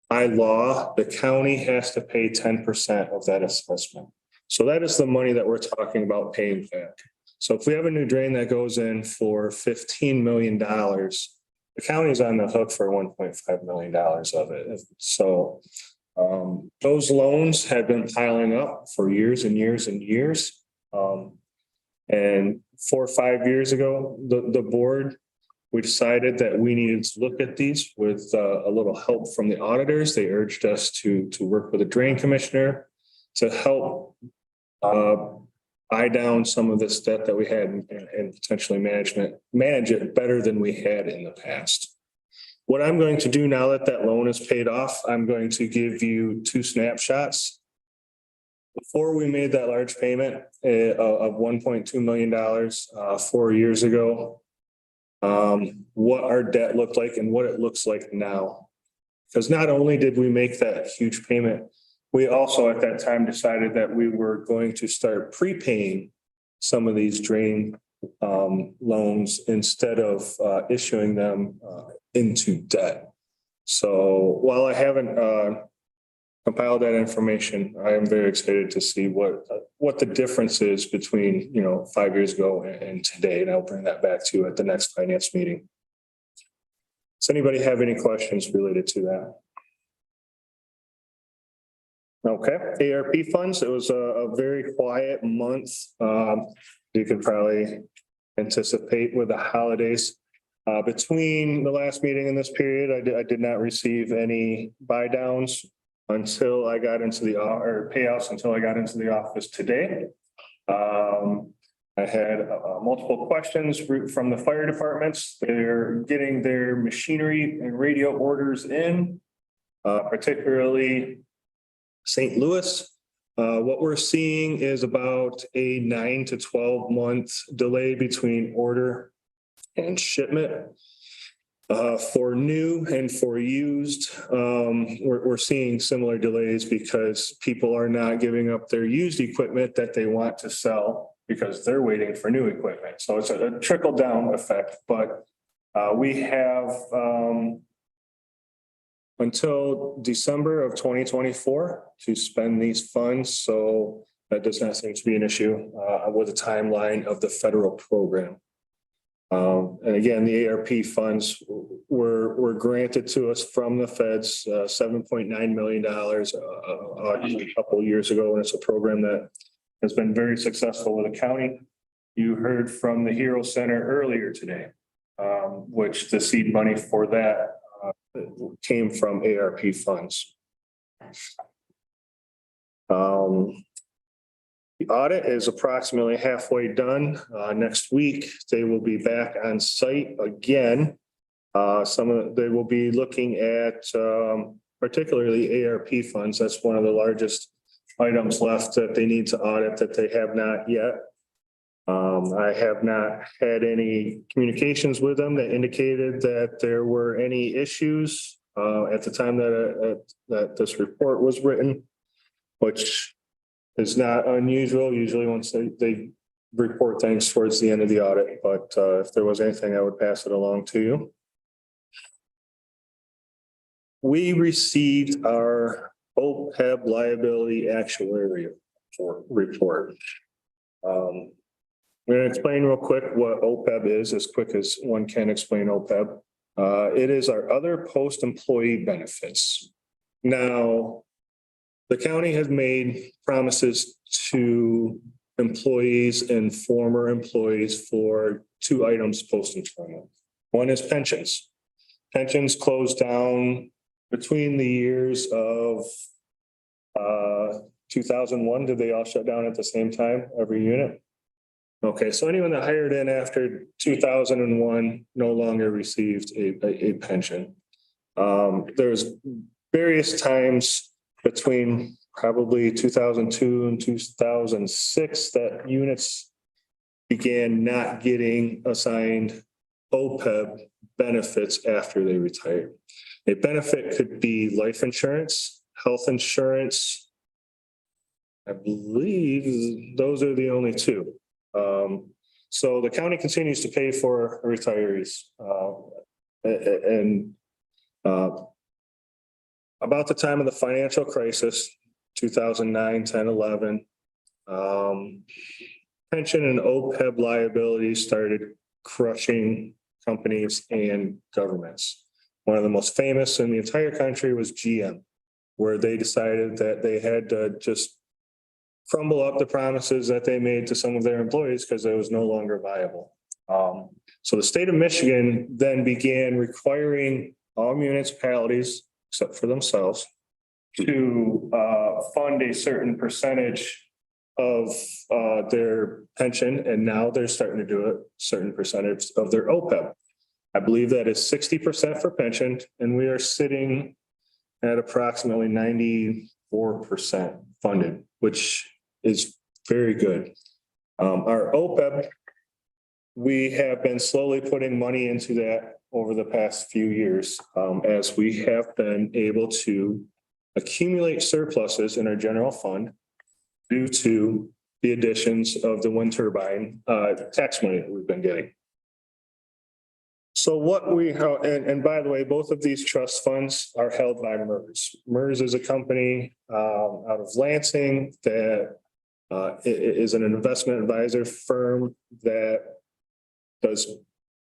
By law, the county has to pay 10% of that assessment. So that is the money that we're talking about paying back. So if we have a new drain that goes in for $15 million, the county is on the hook for $1.5 million of it. So those loans have been piling up for years and years and years. And 4 or 5 years ago, the board, we decided that we needed to look at these with a little help from the auditors. They urged us to work with a drain commissioner to help buy down some of this debt that we had and potentially manage it better than we had in the past. What I'm going to do now that that loan is paid off, I'm going to give you 2 snapshots. Before we made that large payment of $1.2 million 4 years ago, what our debt looked like and what it looks like now. Because not only did we make that huge payment, we also at that time decided that we were going to start prepaying some of these drain loans instead of issuing them into debt. So while I haven't compiled that information, I am very excited to see what the difference is between 5 years ago and today, and I'll bring that back to you at the next finance meeting. Does anybody have any questions related to that? Okay, ARP funds, it was a very quiet month. You could probably anticipate with the holidays. Between the last meeting and this period, I did not receive any buy downs until I got into or payouts until I got into the office today. I had multiple questions from the fire departments. They're getting their machinery and radio orders in, particularly St. Louis. What we're seeing is about a 9 to 12 month delay between order and shipment. For new and for used, we're seeing similar delays because people are not giving up their used equipment that they want to sell because they're waiting for new equipment. So it's a trickle down effect, but we have until December of 2024 to spend these funds. So that does not seem to be an issue with the timeline of the federal program. And again, the ARP funds were granted to us from the feds, $7.9 million a couple of years ago. And it's a program that has been very successful with the county. You heard from the Hero Center earlier today, which the seed money for that came from ARP funds. The audit is approximately halfway done. Next week, they will be back on site again. They will be looking at particularly ARP funds. That's one of the largest items left that they need to audit that they have not yet. I have not had any communications with them that indicated that there were any issues at the time that this report was written, which is not unusual. Usually once they report things towards the end of the audit, but if there was anything, I would pass it along to you. We received our OPEB liability actuary report. I'm going to explain real quick what OPEB is, as quick as one can explain OPEB. It is our other post-employee benefits. Now, the county has made promises to employees and former employees for two items post-employment. One is pensions. Pensions closed down between the years of 2001. Did they all shut down at the same time, every unit? Okay, so anyone that hired in after 2001 no longer received a pension. There's various times between probably 2002 and 2006 that units began not getting assigned OPEB benefits after they retired. A benefit could be life insurance, health insurance. I believe those are the only two. So the county continues to pay for retirees. About the time of the financial crisis, 2009, 10, 11, pension and OPEB liabilities started crushing companies and governments. One of the most famous in the entire country was GM, where they decided that they had to just crumble up the promises that they made to some of their employees because it was no longer viable. So the state of Michigan then began requiring all municipalities, except for themselves, to fund a certain percentage of their pension, and now they're starting to do a certain percentage of their OPEB. I believe that is 60% for pension, and we are sitting at approximately 94% funded, which is very good. Our OPEB, we have been slowly putting money into that over the past few years, as we have been able to accumulate surpluses in our general fund due to the additions of the wind turbine tax money that we've been getting. So what we have, and by the way, both of these trust funds are held by MERS. MERS is a company out of Lansing that is an investment advisor firm that does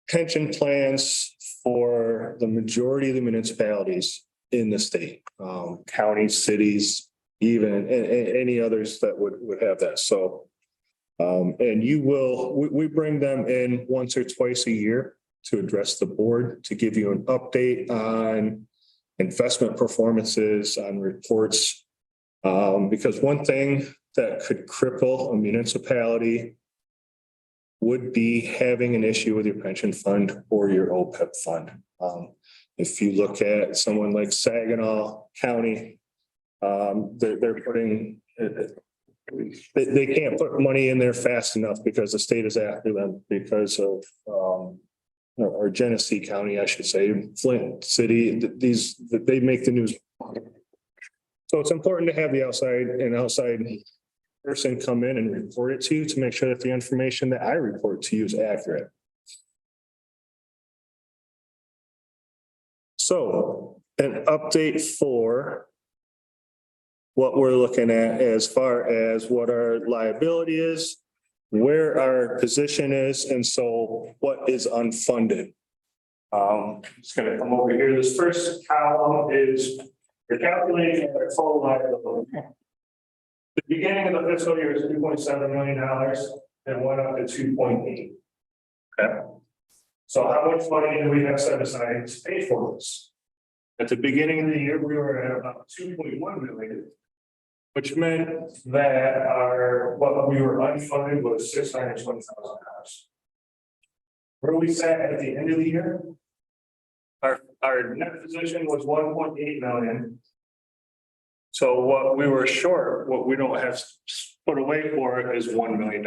pension plans for the majority of the municipalities in the state, counties, cities, even any others that would have that. So, and we bring them in once or twice a year to address the board, to give you an update on investment performances, on reports. Because one thing that could cripple a municipality would be having an issue with your pension fund or your OPEB fund. If you look at someone like Saginaw County, they're putting, they can't put money in there fast enough because the state is after them because of, or Genesee County, I should say, Flint City, they make the news. So it's important to have the outside person come in and report it to you to make sure that the information that I report to you is accurate. So an update for what we're looking at as far as what our liability is, where our position is, and so what is unfunded. Just gonna come over here. This first column is the calculation of our total liability. The beginning of the fiscal year is $2.7 million, It went up to 2.8. Okay. So how much money do we have set aside to pay for this? At the beginning of the year, we were at about 2.1 million. Which meant that what we were unfunded was $620,000. Where we sat at the end of the year. Our net position was 1.8 million. So what we were short, what we don't have put away for it is $1 million.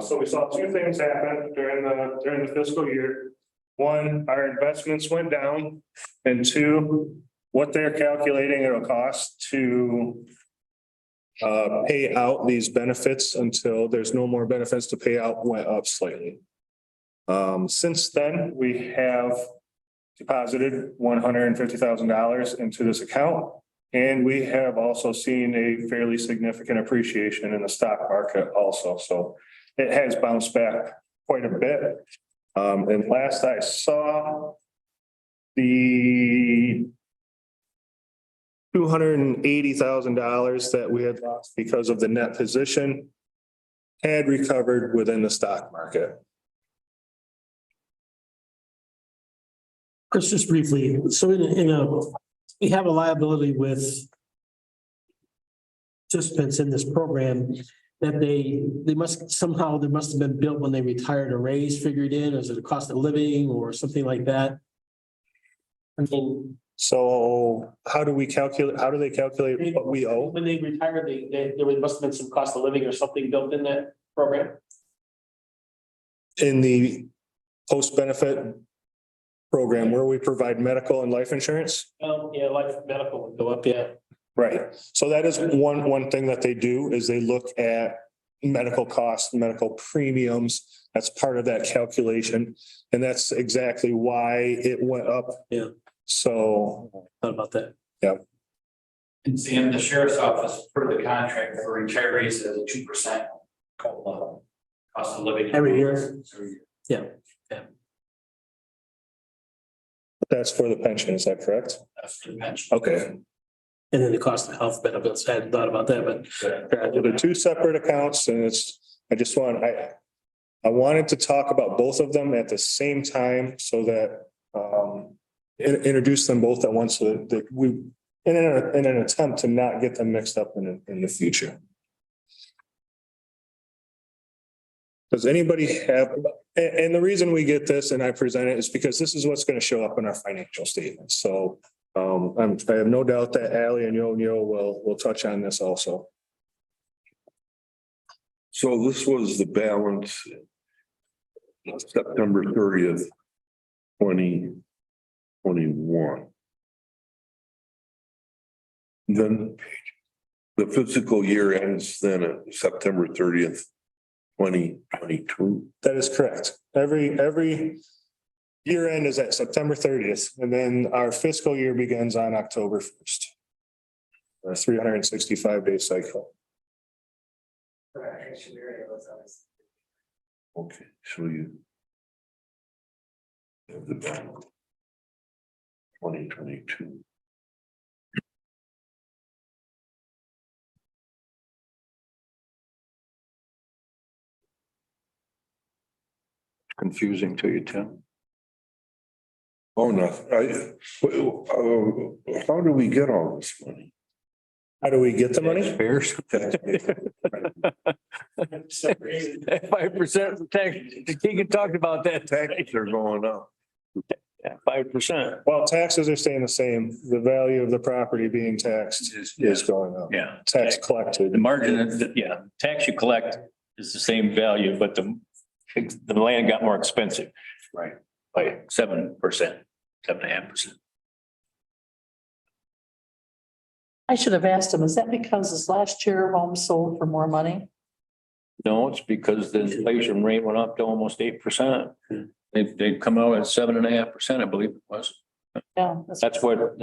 So we saw two things happen during the fiscal year. One, our investments went down, and two, what they're calculating it'll cost to pay out these benefits until there's no more benefits to pay out went up slightly. Since then, we have deposited $150,000 into this account. And we have also seen a fairly significant appreciation in the stock market also. So it has bounced back quite a bit. And last I saw, the $280,000 that we had lost because of the net position had recovered within the stock market. Chris, just briefly, so we have a liability with participants in this program that there must have been built when they retired, a raise figured in, or is it a cost of living or something like that? I mean, so how do they calculate what we owe? when they retired, there must have been some cost of living or something built in that program? In the post-benefit program where we provide medical and life insurance? Yeah, life medical would go up, yeah. Right. So that is one thing that they do is they look at medical costs, medical premiums. That's part of that calculation. And that's exactly why it went up. Yeah. So. Thought about that. Yeah. And Sam, the sheriff's office for the contract for retirees is 2% cost of living. Every year. Yeah. That's for the pension, is that correct? That's the pension. Okay. And then the cost of health benefits, I hadn't thought about that, but. They're two separate accounts and I wanted to talk about both of them at the same time so that introduce them both at once so that we, in an attempt to not get them mixed up in the future. Does anybody have, and the reason we get this and I present it is because this is what's going to show up in our financial statements. So I have no doubt that Ally and Yo-Yo will touch on this also. So this was the balance September 30th, 2021. Then the fiscal year ends then at September 30th, 2022. That is correct. Every year end is at September 30th, and then our fiscal year begins on October 1st. A 365-day cycle. Okay, so you have the balance 2022. Confusing to you, Tim. Oh, no, how do we get all this money? How do we get the money? Fares. 5% tax. Keegan talked about that. Taxes are going up. Yeah, 5%. Well, taxes are staying the same. The value of the property being taxed is going up. Yeah. Tax collected. The margin, yeah, tax you collect is the same value, but the land got more expensive. Right. By 7%, 7.5%. I should have asked him, is that because his last year home sold for more money? No, it's because the inflation rate went up to almost 8%. They'd come out at 7.5%, I believe it was. Yeah. That's what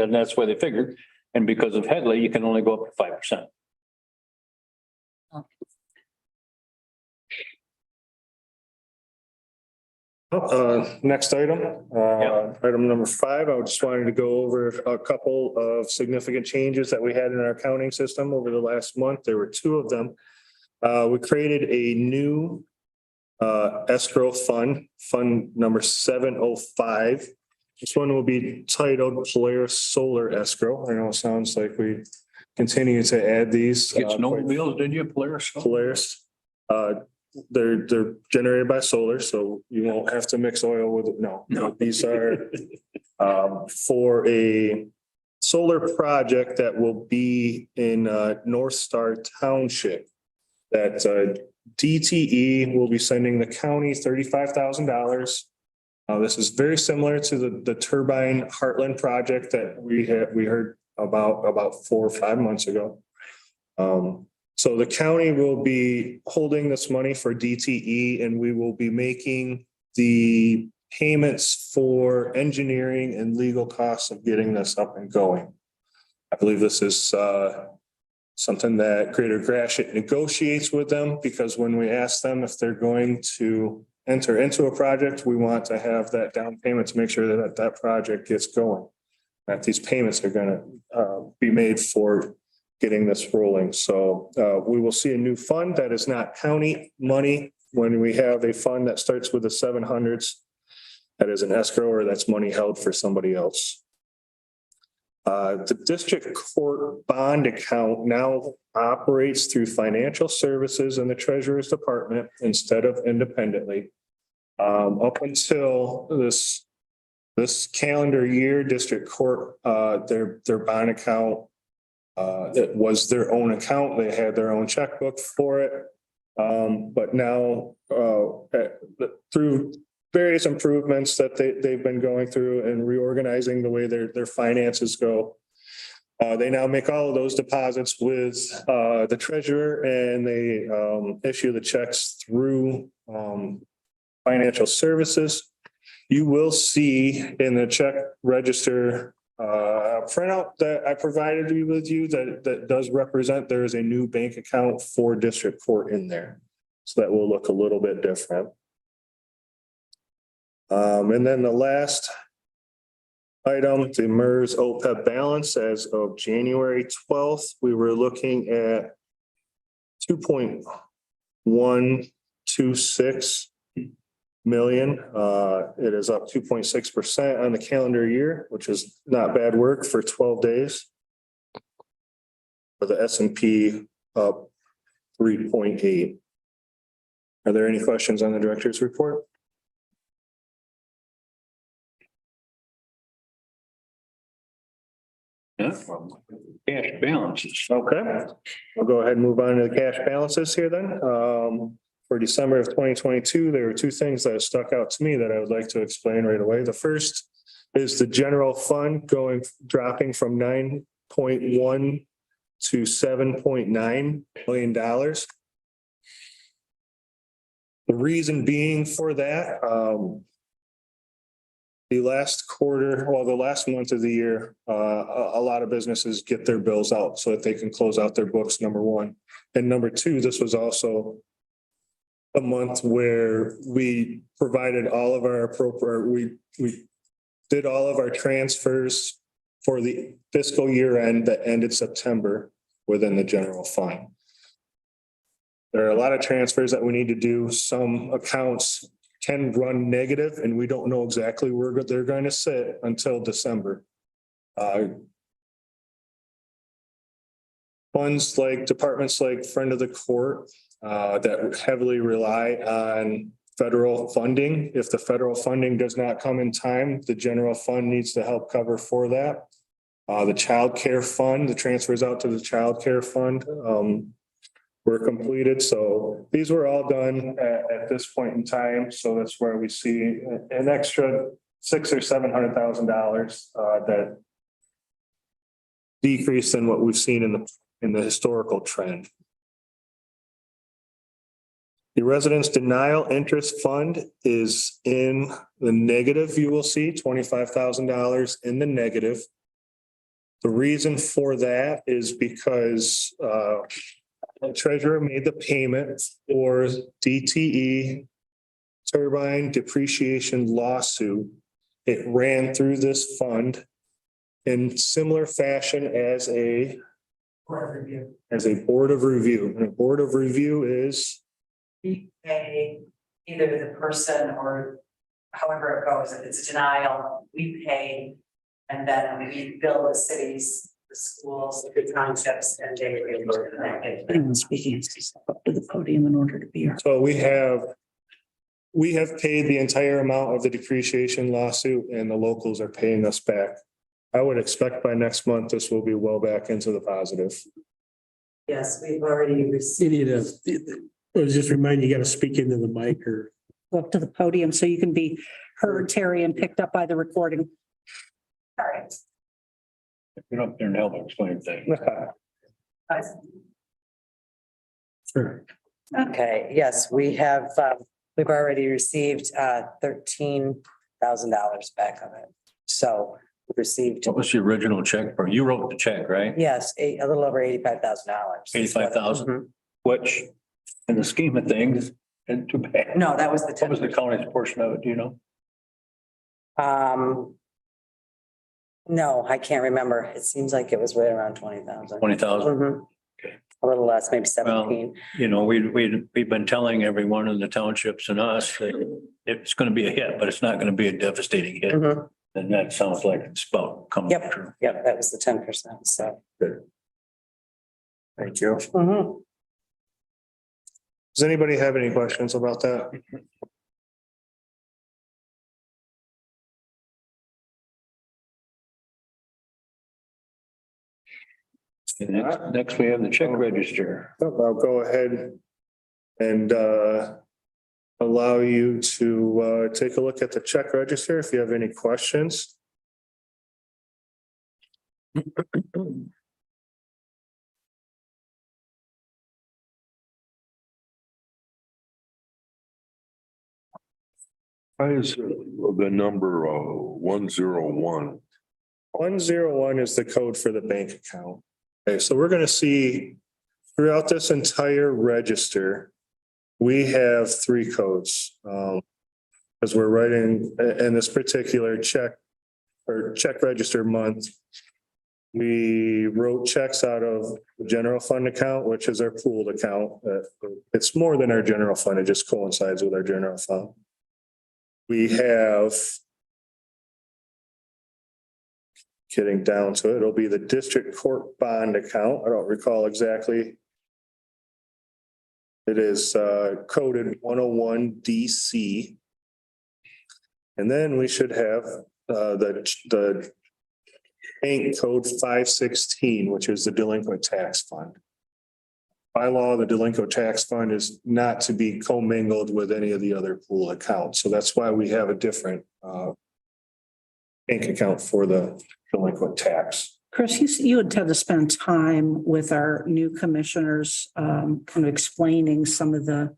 they figured. And because of Headley, you can only go up to 5%. Next item, item number 5, I just wanted to go over a couple of significant changes that we had in our accounting system over the last month. There were 2 of them. We created a new escrow fund, fund number 705. This one will be titled Polaris Solar Escrow. I know it sounds like we continue to add these. Get snowmobiles, did you, Polaris? Polaris. They're generated by solar, so you won't have to mix oil with it. No, these are for a solar project that will be in North Star Township. That DTE will be sending the county $35,000. This is very similar to the turbine Heartland project that we heard about 4 or 5 months ago. So the county will be holding this money for DTE, and we will be making the payments for engineering and legal costs of getting this up and going. I believe this is something that Greater Gratiot negotiates with them, because when we ask them if they're going to enter into a project, we want to have that down payment to make sure that that project gets going. That these payments are going to be made for getting this rolling. So we will see a new fund that is not county money when we have a fund that starts with the 700s. That is an escrow, or that's money held for somebody else. The district court bond account now operates through financial services and the treasurer's department instead of independently. Up until this calendar year, district court, their bond account, it was their own account. They had their own checkbook for it. But now through various improvements that they've been going through and reorganizing the way their finances go, they now make all of those deposits with the treasurer, and they issue the checks through financial services. You will see in the check register printout that I provided you that does represent there is a new bank account for district court in there. So that will look a little bit different. And then the last item, the MERS OPEB balance as of January 12th, we were looking at 2.126 million. It is up 2.6% on the calendar year, which is not bad work for 12 days. For the S&P up 3.8. Are there any questions on the director's report? Yeah, cash balances. Okay, we'll go ahead and move on to the cash balances here then. For December of 2022, there were two things that stuck out to me that I would like to explain right away. The first is the general fund dropping from 9.1 to $7.9 million. The reason being for that, the last month of the year, a lot of businesses get their bills out so that they can close out their books, number one. And number two, this was also a month where we provided all of our we did all of our transfers for the fiscal year end that ended September within the general fund. There are a lot of transfers that we need to do. Some accounts can run negative, and we don't know exactly where they're going to sit until December. Funds like departments like Friend of the Court that heavily rely on federal funding. If the federal funding does not come in time, the general fund needs to help cover for that. The child care fund, the transfers out to the child care fund were completed. So these were all done at this point in time. So that's where we see an extra $600,000 or $700,000 that decrease than what we've seen in the historical trend. The residence denial interest fund is in the negative. You will see $25,000 in the negative. The reason for that is because the treasurer made the payment for DTE turbine depreciation lawsuit. It ran through this fund in similar fashion as a as a board of review. And a board of review is, We pay either the person or however it goes. If it's a denial, we pay. And then we bill the cities, the schools, the townships, and they reimburse that. Anyone speaking up to the podium in order to be here. so we have paid the entire amount of the depreciation lawsuit and the locals are paying us back. I would expect by next month, this will be well back into the positive. Yes, we've already received. You need to, just remind you, got to speak into the mic or. Go up to the podium so you can be heard, Terry, and picked up by the recording. All right. Get up there and help explain things. Sure. Okay, yes, we have, we've already received $13,000 back of it. So we received, What was the original check for? You wrote the check, right? yes, a little over $85,000. $85,000, which in the scheme of things, isn't too bad. No, that was the What was the 10%. county's portion of it, do you know? No, I can't remember. It seems like it was right around 20,000. 20,000? Okay. A little less, maybe 17. You know, we've been telling everyone in the townships and us that it's gonna be a hit, but it's not gonna be a devastating hit. Mhm. And that sounds like it's about coming Yep. true. Yep, that was the 10%, so. Thank you. Mhm. Does anybody have any questions about that? And next we have the check register. I'll go ahead and allow you to take a look at the check register if you have any questions. Why is the number 101? 101 is the code for the bank account. Okay, so we're gonna see throughout this entire register, we have three codes. As we're writing in this particular check or check register month, we wrote checks out of the general fund account, which is our pooled account. It's more than our general fund. It just coincides with our general fund. We have, getting down to it, it'll be the district court bond account. I don't recall exactly. It is coded 101 DC. And then we should have the bank code 516, which is the delinquent tax fund. By law, the delinquent tax fund is not to be commingled with any of the other pool accounts. So that's why we have a different bank account for the delinquent tax. Chris, you had to spend time with our new commissioners, kind of explaining some of the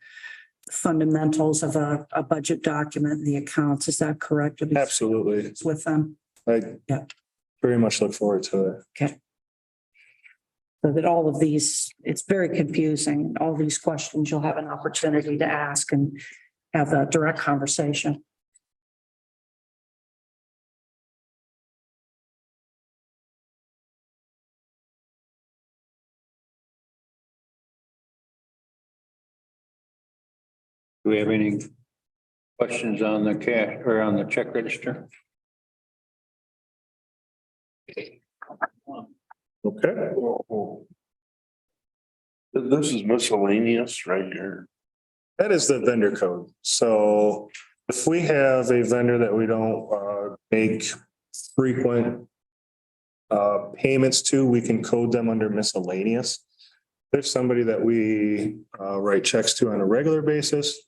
fundamentals of a budget document and the accounts. Is that correct? Absolutely. With them? I very much look forward to it. Okay. So that all of these, it's very confusing. All these questions you'll have an opportunity to ask and have a direct conversation. Do we have any questions on the cash or on the check register? Okay. This is miscellaneous right here. That is the vendor code. So if we have a vendor that we don't make frequent payments to, we can code them under miscellaneous. There's somebody that we write checks to on a regular basis.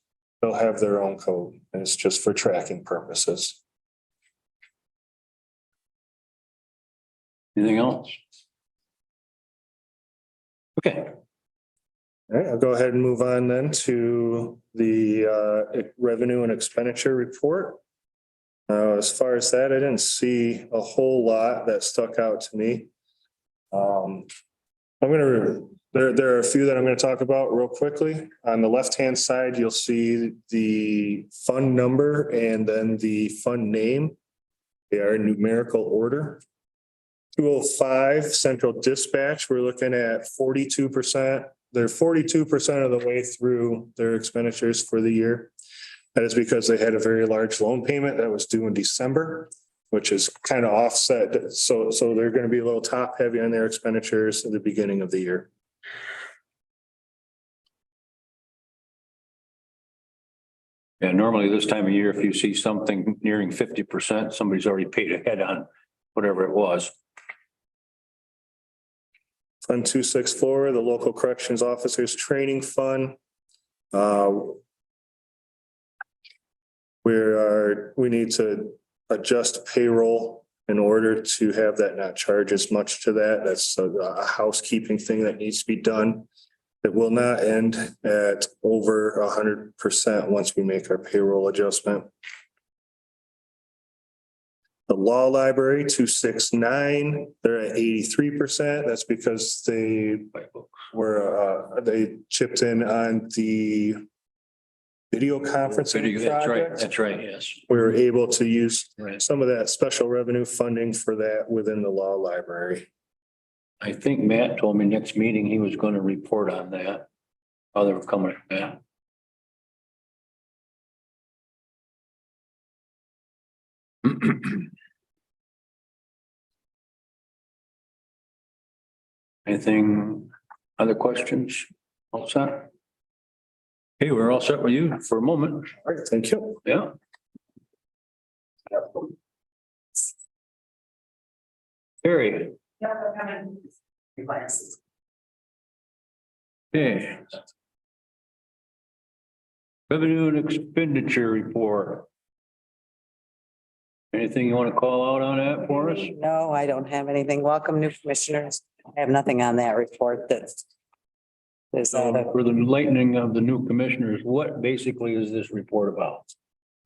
They'll have their own code, and it's just for tracking purposes. Anything else? Okay. All right, I'll go ahead and move on then to the revenue and expenditure report. As far as that, I didn't see a whole lot that stuck out to me. There are a few that I'm going to talk about real quickly. On the left-hand side, you'll see the fund number and then the fund name. They are in numerical order. 205 central dispatch, we're looking at 42%. They're 42% of the way through their expenditures for the year. That is because they had a very large loan payment that was due in December, which is kind of offset. So they're going to be a little top heavy on their expenditures at the beginning of the year. Yeah, normally this time of year, if you see something nearing 50%, somebody's already paid ahead on whatever it was. Fund 264, the local corrections officers training fund. We need to adjust payroll in order to have that not charge as much to that. That's a housekeeping thing that needs to be done. It will not end at over 100% once we make our payroll adjustment. The law library, 269, they're at 83%. That's because they chipped in on the video conferencing project. That's right, yes. We were able to use some of that special revenue funding for that within the law library. I think Matt told me next meeting he was going to report on that. How they were coming back. Anything, other questions? All set? Hey, we're all set with you for a moment. All right, thank you. Yeah. Very. Okay. Revenue and expenditure report. Anything you want to call out on that for us? No, I don't have anything. Welcome, new commissioners. I have nothing on that report that's. For the enlightening of the new commissioners, what basically is this report about?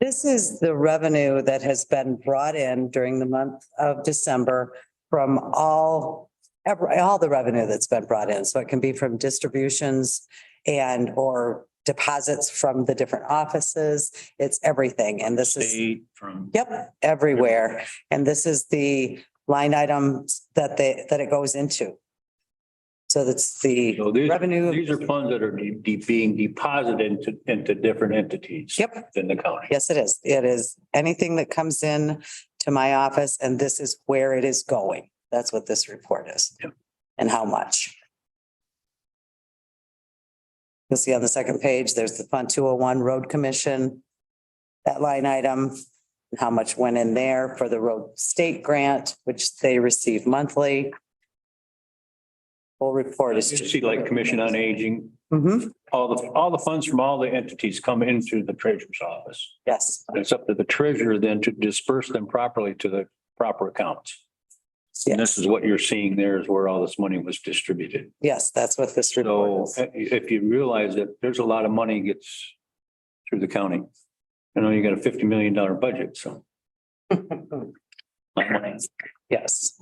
This is the revenue that has been brought in during the month of December from all the revenue that's been brought in. So it can be from distributions and or deposits from the different offices. It's everything. And this is, from. yep, everywhere. And this is the line items that it goes into. So that's the revenue. These are funds that are being deposited into different entities. Yep. In the county. Yes, it is. It is anything that comes in to my office, and this is where it is going. That's what this report is. Yep. And how much. You'll see on the second page, there's the Fund 201 Road Commission, that line item, and how much went in there for the road state grant, which they receive monthly. Full report is. You see like Commission on Aging, Mm-hmm. all the funds from all the entities come into the treasurer's office. Yes. And it's up to the treasurer then to disperse them properly to the proper accounts. And this is what you're seeing there is where all this money was distributed. Yes, that's what this report So is. if you realize that there's a lot of money gets through the county. I know you got a $50 million budget, so. Yes.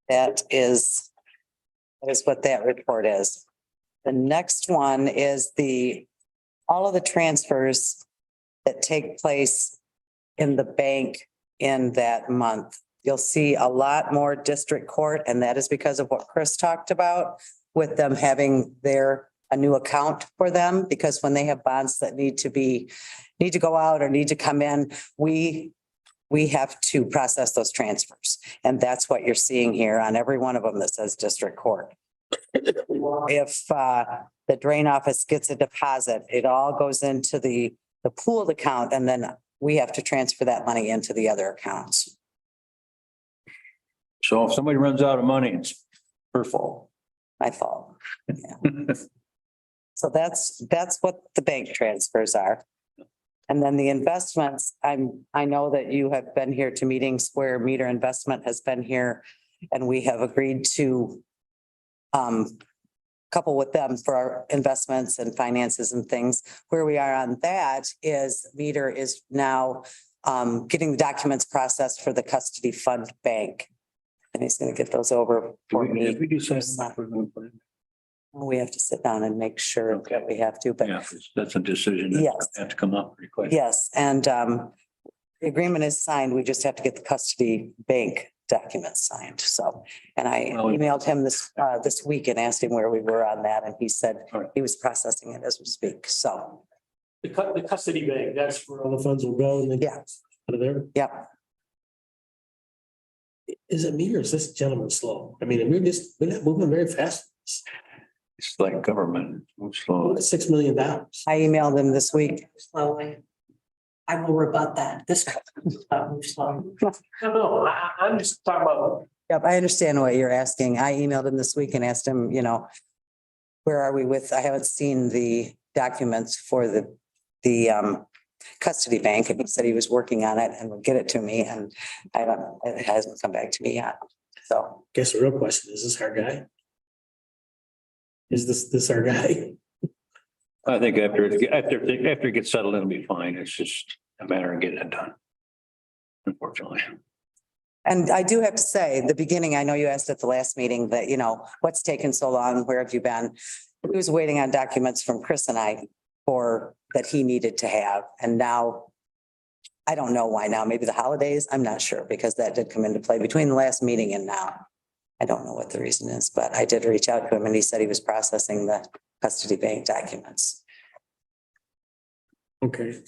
That is what that report is. The next one is all of the transfers that take place in the bank in that month. You'll see a lot more district court, and that is because of what Chris talked about with them having a new account for them, because when they have bonds that need to go out or need to come in, we have to process those transfers. And that's what you're seeing here on every one of them that says district court. If the drain office gets a deposit, it all goes into the pooled account, and then we have to transfer that money into the other accounts. So if somebody runs out of money, it's her fault. My fault. Yeah. So that's what the bank transfers are. And then the investments, I know that you have been here to meetings where Meter Investment has been here, and we have agreed to couple with them for our investments and finances and things. Where we are on that is Meter is now getting the documents processed for the custody fund bank. And he's going to get those over for me. We have to sit down and make sure that we have to, but Yeah, that's a decision that Yes. have to come up pretty quick. yes, and the agreement is signed. We just have to get the custody bank documents signed. So, and I Well, emailed him this week and asked him where we were on that, and he said All right. he was processing it as we speak. So, The custody bank, that's where all the funds will go and then. Yeah. Out of there. yeah. Is it me or is this gentleman slow? I mean, we're not moving very fast. It's like government, moves slow. $6 million. I emailed him this week. Slowly. I will rebut that. This. moves slow. No, I'm just talking about. Yep, I understand what you're asking. I emailed him this week and asked him, where are we with, I haven't seen the documents for the custody bank, and he said he was working on it and would get it to me, and it hasn't come back to me yet. So, Guess the real question is this our guy? Is this our guy? I think after it gets settled, it'll be fine. It's just a matter of getting it done. Unfortunately. and I do have to say, the beginning, I know you asked at the last meeting that, what's taken so long? Where have you been? He was waiting on documents from Chris and I that he needed to have. And now, I don't know why now, maybe the holidays, I'm not sure, because that did come into play between the last meeting and now. I don't know what the reason is, but I did reach out to him and he said he was processing the custody bank documents. Okay.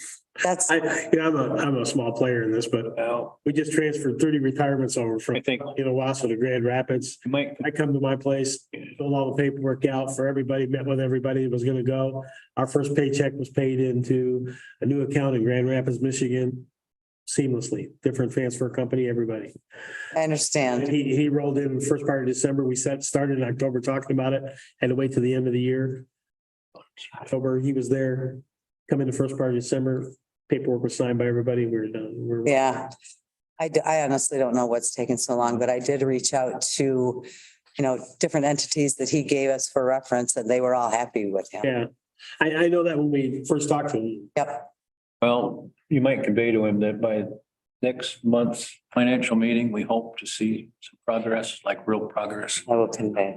That's, I'm a small player in this, but we just transferred 30 retirements over from, I think Wausau to Grand Rapids. you might, I come to my place, filled all the paperwork out for everybody, met with everybody that was gonna go. Our first paycheck was paid into a new account in Grand Rapids, Michigan. Seamlessly, different transfer company, everybody. I And understand. he rolled in the first part of December. We started in October talking about it, had to wait till the end of the year. October, he was there, come in the first part of December, paperwork was signed by everybody, we were done. Yeah. I honestly don't know what's taking so long, but I did reach out to, different entities that he gave us for reference, and they were all happy with him. Yeah, I know that when we first talked to him. Yep. well, you might convey to him that by next month's financial meeting, we hope to see some progress, like real progress. I will convey.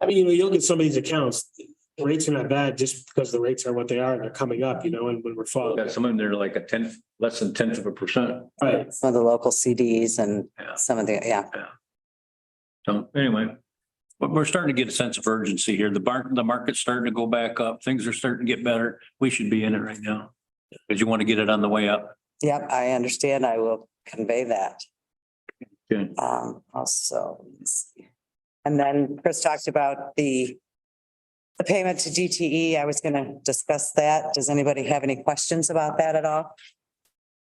I mean, you look at some of these accounts, the rates are not bad just because the rates are what they are and they're coming up, and when we're falling. Got some of them, they're like less than 1/10%. Right. Some of the local CDs and Yeah. some of the, yeah. So anyway, but we're starting to get a sense of urgency here. The market's starting to go back up. Things are starting to get better. We should be in it right now. Because you want to get it on the way up. Yep, I understand. I will convey that. Good. Also, let's see. And then Chris talked about the payment to DTE. I was going to discuss that. Does anybody have any questions about that at all?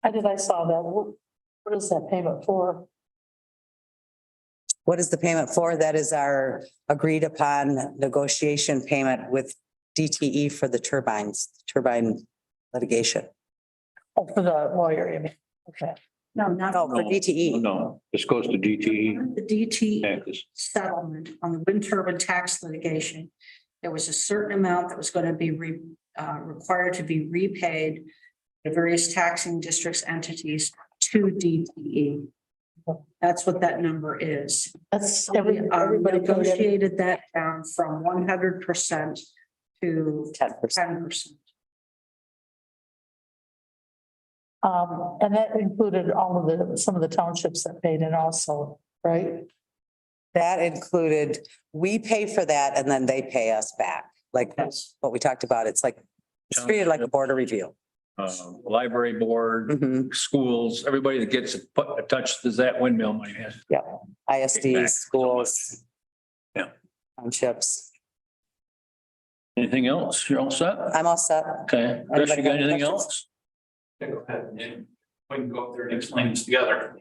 I saw that. What is that payment for? What is the payment for? That is our agreed upon negotiation payment with DTE for the turbine litigation. Oh, for the lawyer, you mean? Okay. No, not No, for DTE. No, this goes to DTE. the DT taxes. settlement on the wind turbine tax litigation. There was a certain amount that was going to be required to be repaid to various taxing districts entities to DTE. That's what that number is. That's We everybody paid it. negotiated that down from 100% to 10%. 10%. And that included some of the townships that paid in also, right? That included, we pay for that and then they pay us back. Like Yes. what we talked about. It's treated like a board of review. Library board, Mhm. schools, everybody that gets a touch does that windmill money has. Yeah, ISD, Back. schools. Yeah. Townships. Anything else? You're all set? I'm all set. Okay. Chris, you got anything questions? else? Yeah, go ahead. And we can go up there and explain this together.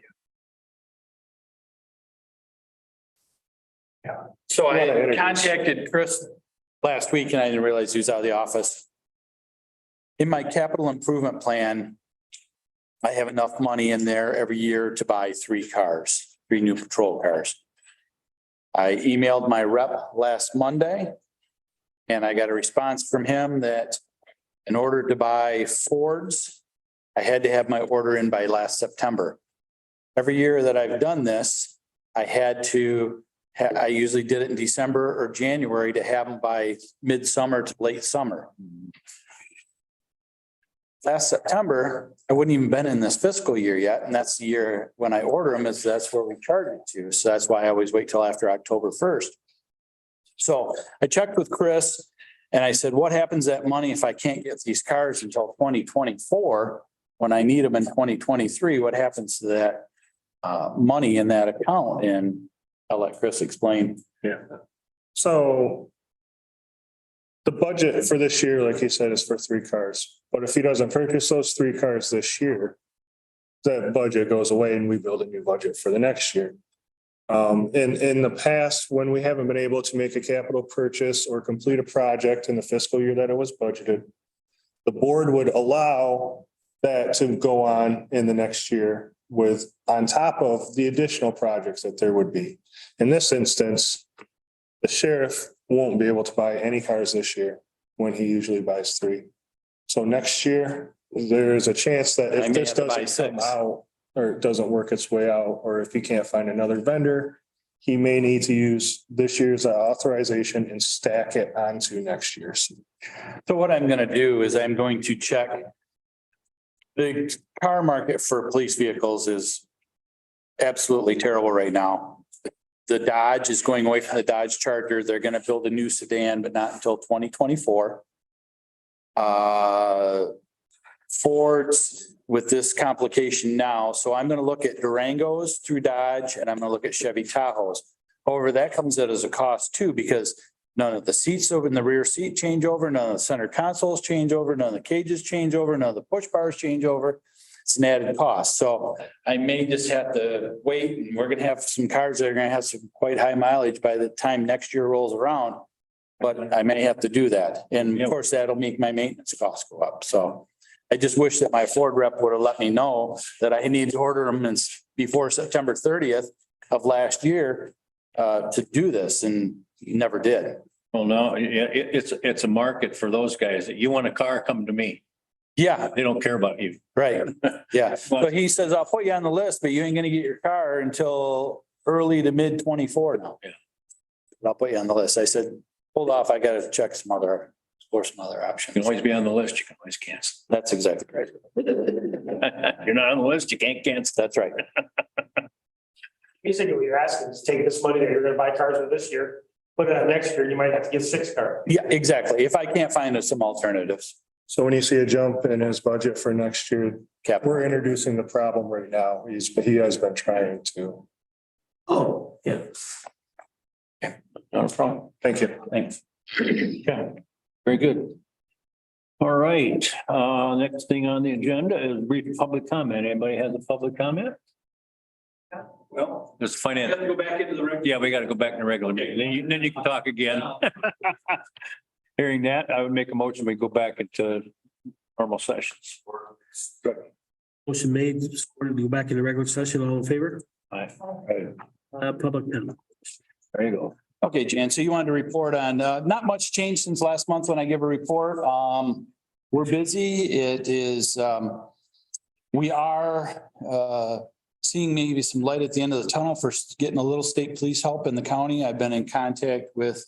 So I contacted Chris last week and I didn't realize he was out of the office. In my capital improvement plan, I have enough money in there every year to buy 3 new patrol cars. I emailed my rep last Monday and I got a response from him that in order to buy Fords, I had to have my order in by last September. Every year that I've done this, I usually did it in December or January to have them by midsummer to late summer. last September, I wouldn't even been in this fiscal year yet, and that's the year when I order them, that's where we charge it to. So that's why I always wait till after October 1st. So I checked with Chris and I said, what happens to that money if I can't get these cars until 2024? When I need them in 2023, what happens to that money in that account? And I'll let Chris explain. Yeah. So the budget for this year, like he said, is for 3 cars. But if he doesn't purchase those 3 cars this year, that budget goes away and we build a new budget for the next year. In the past, when we haven't been able to make a capital purchase or complete a project in the fiscal year that it was budgeted, the board would allow that to go on in the next year with, on top of the additional projects that there would be. In this instance, the sheriff won't be able to buy any cars this year when he usually buys 3. So next year, there's a chance that if this doesn't come out or it doesn't work its way out, or if he can't find another vendor, he may need to use this year's authorization and stack it onto next year's. So what I'm going to do is I'm going to check. The car market for police vehicles is absolutely terrible right now. The Dodge is going away from the Dodge Charger. They're going to build a new sedan, but not until 2024. Ford's with this complication now. So I'm going to look at Durangos through Dodge and I'm going to look at Chevy Tahoes. However, that comes out as a cost too, because none of the seats over in the rear seat change over, none of the center consoles change over, none of the cages change over, none of the push bars change over. It's an added cost. So I may just have to wait, and we're going to have some cars that are going to have some quite high mileage by the time next year rolls around. But I may have to do that. And of course, that'll make my maintenance costs go up. So I just wish that my Ford rep would have let me know that I need to order them before September 30th of last year to do this, and he never did. Well, no, it's a market for those guys. You want a car, come to me. Yeah, They don't care about you. right. Yeah. So he says, I'll put you on the list, but you ain't gonna get your car until early to mid 24 now. Yeah. But I'll put you on the list. I said, hold off. I gotta explore some other You can options. always be on the list. You can always cancel. That's exactly right. You're not on the list, you can't cancel. That's right. Basically, what you're asking is take this money that you're gonna buy cars with this year, put it on next year, you might have to get 6 cars. Yeah, exactly. If I can't find some alternatives. So when you see a jump in his budget for next year, Capital. we're introducing the problem right now. He has been trying to. Oh, yeah. Not a problem. Thank you. Thanks. Yeah, very good. All right, next thing on the agenda is brief public comment. Anybody has a public comment? Well, there's finance. Go back into the regular. Yeah, we got to go back to the regular meeting. Then you can talk again. Hearing that, I would make a motion, we go back into normal sessions. Motion made, supported to go back in the regular session. All in favor? Aye. Public comment. There you go. Okay, Jan, so you wanted to report on, not much change since last month when I give a report. We're busy. It is, we are, seeing maybe some light at the end of the tunnel for getting a little state police help in the county. I've been in contact with,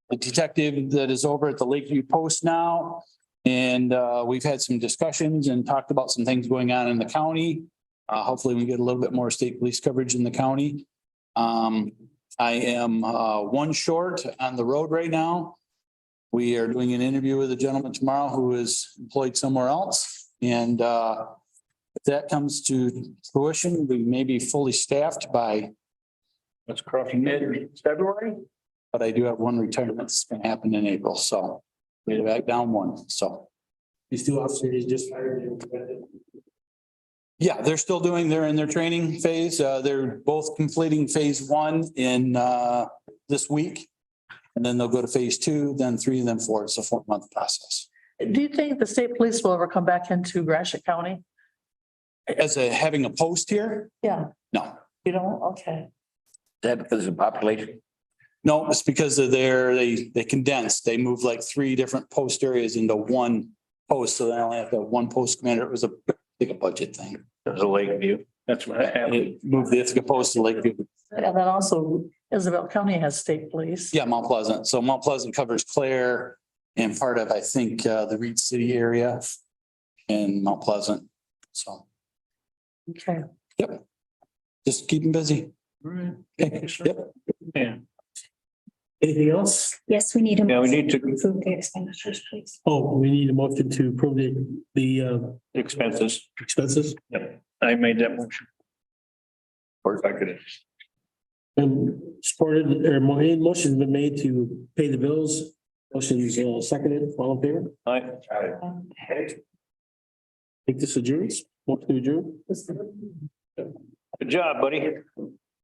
the detective that is over at the Lakeview Post now. And, we've had some discussions and talked about some things going on in the county. Hopefully we get a little bit more state police coverage in the county. I am one short on the road right now. We are doing an interview with a gentleman tomorrow who is employed somewhere else. And if that comes to fruition, we may be fully staffed by Let's cross mid-February. But I do have one retirement that's going to happen in April. So we're back down one. So These 2 officers just hired. yeah, they're still they're in their training phase. They're both completing phase 1 in this week. And then they'll go to phase 2, then 3, then 4. It's a 4-month process. Do you think the state police will ever come back into Gratiot County? As having a post here? Yeah, No, you don't? Okay. Is that because of the population? no, it's because of they condensed. They moved like 3 different post areas into one post. So they only have to have one post commander. It was a budget thing. It was a Lakeview. That's what happened. It moved the Ithaca Post to Lakeview. And then also Isabel County has state police. Yeah, Mount Pleasant. So Mount Pleasant covers Clare, and part of, I think, the Reed City area and Mount Pleasant. So, Okay. yep. Just keep them busy. Right. Okay, yep. Yeah. Anything else? Yes, we need a. Yeah, we need to Approve the expenditures, please. Oh, we need a motion to approve the expenses. expenses. Yep, I made that motion. Or if I could. Supported or motion's been made to pay the bills. Motion's seconded. All in favor? Aye. Think this adjourns. Motion to adjourn. Good job, buddy.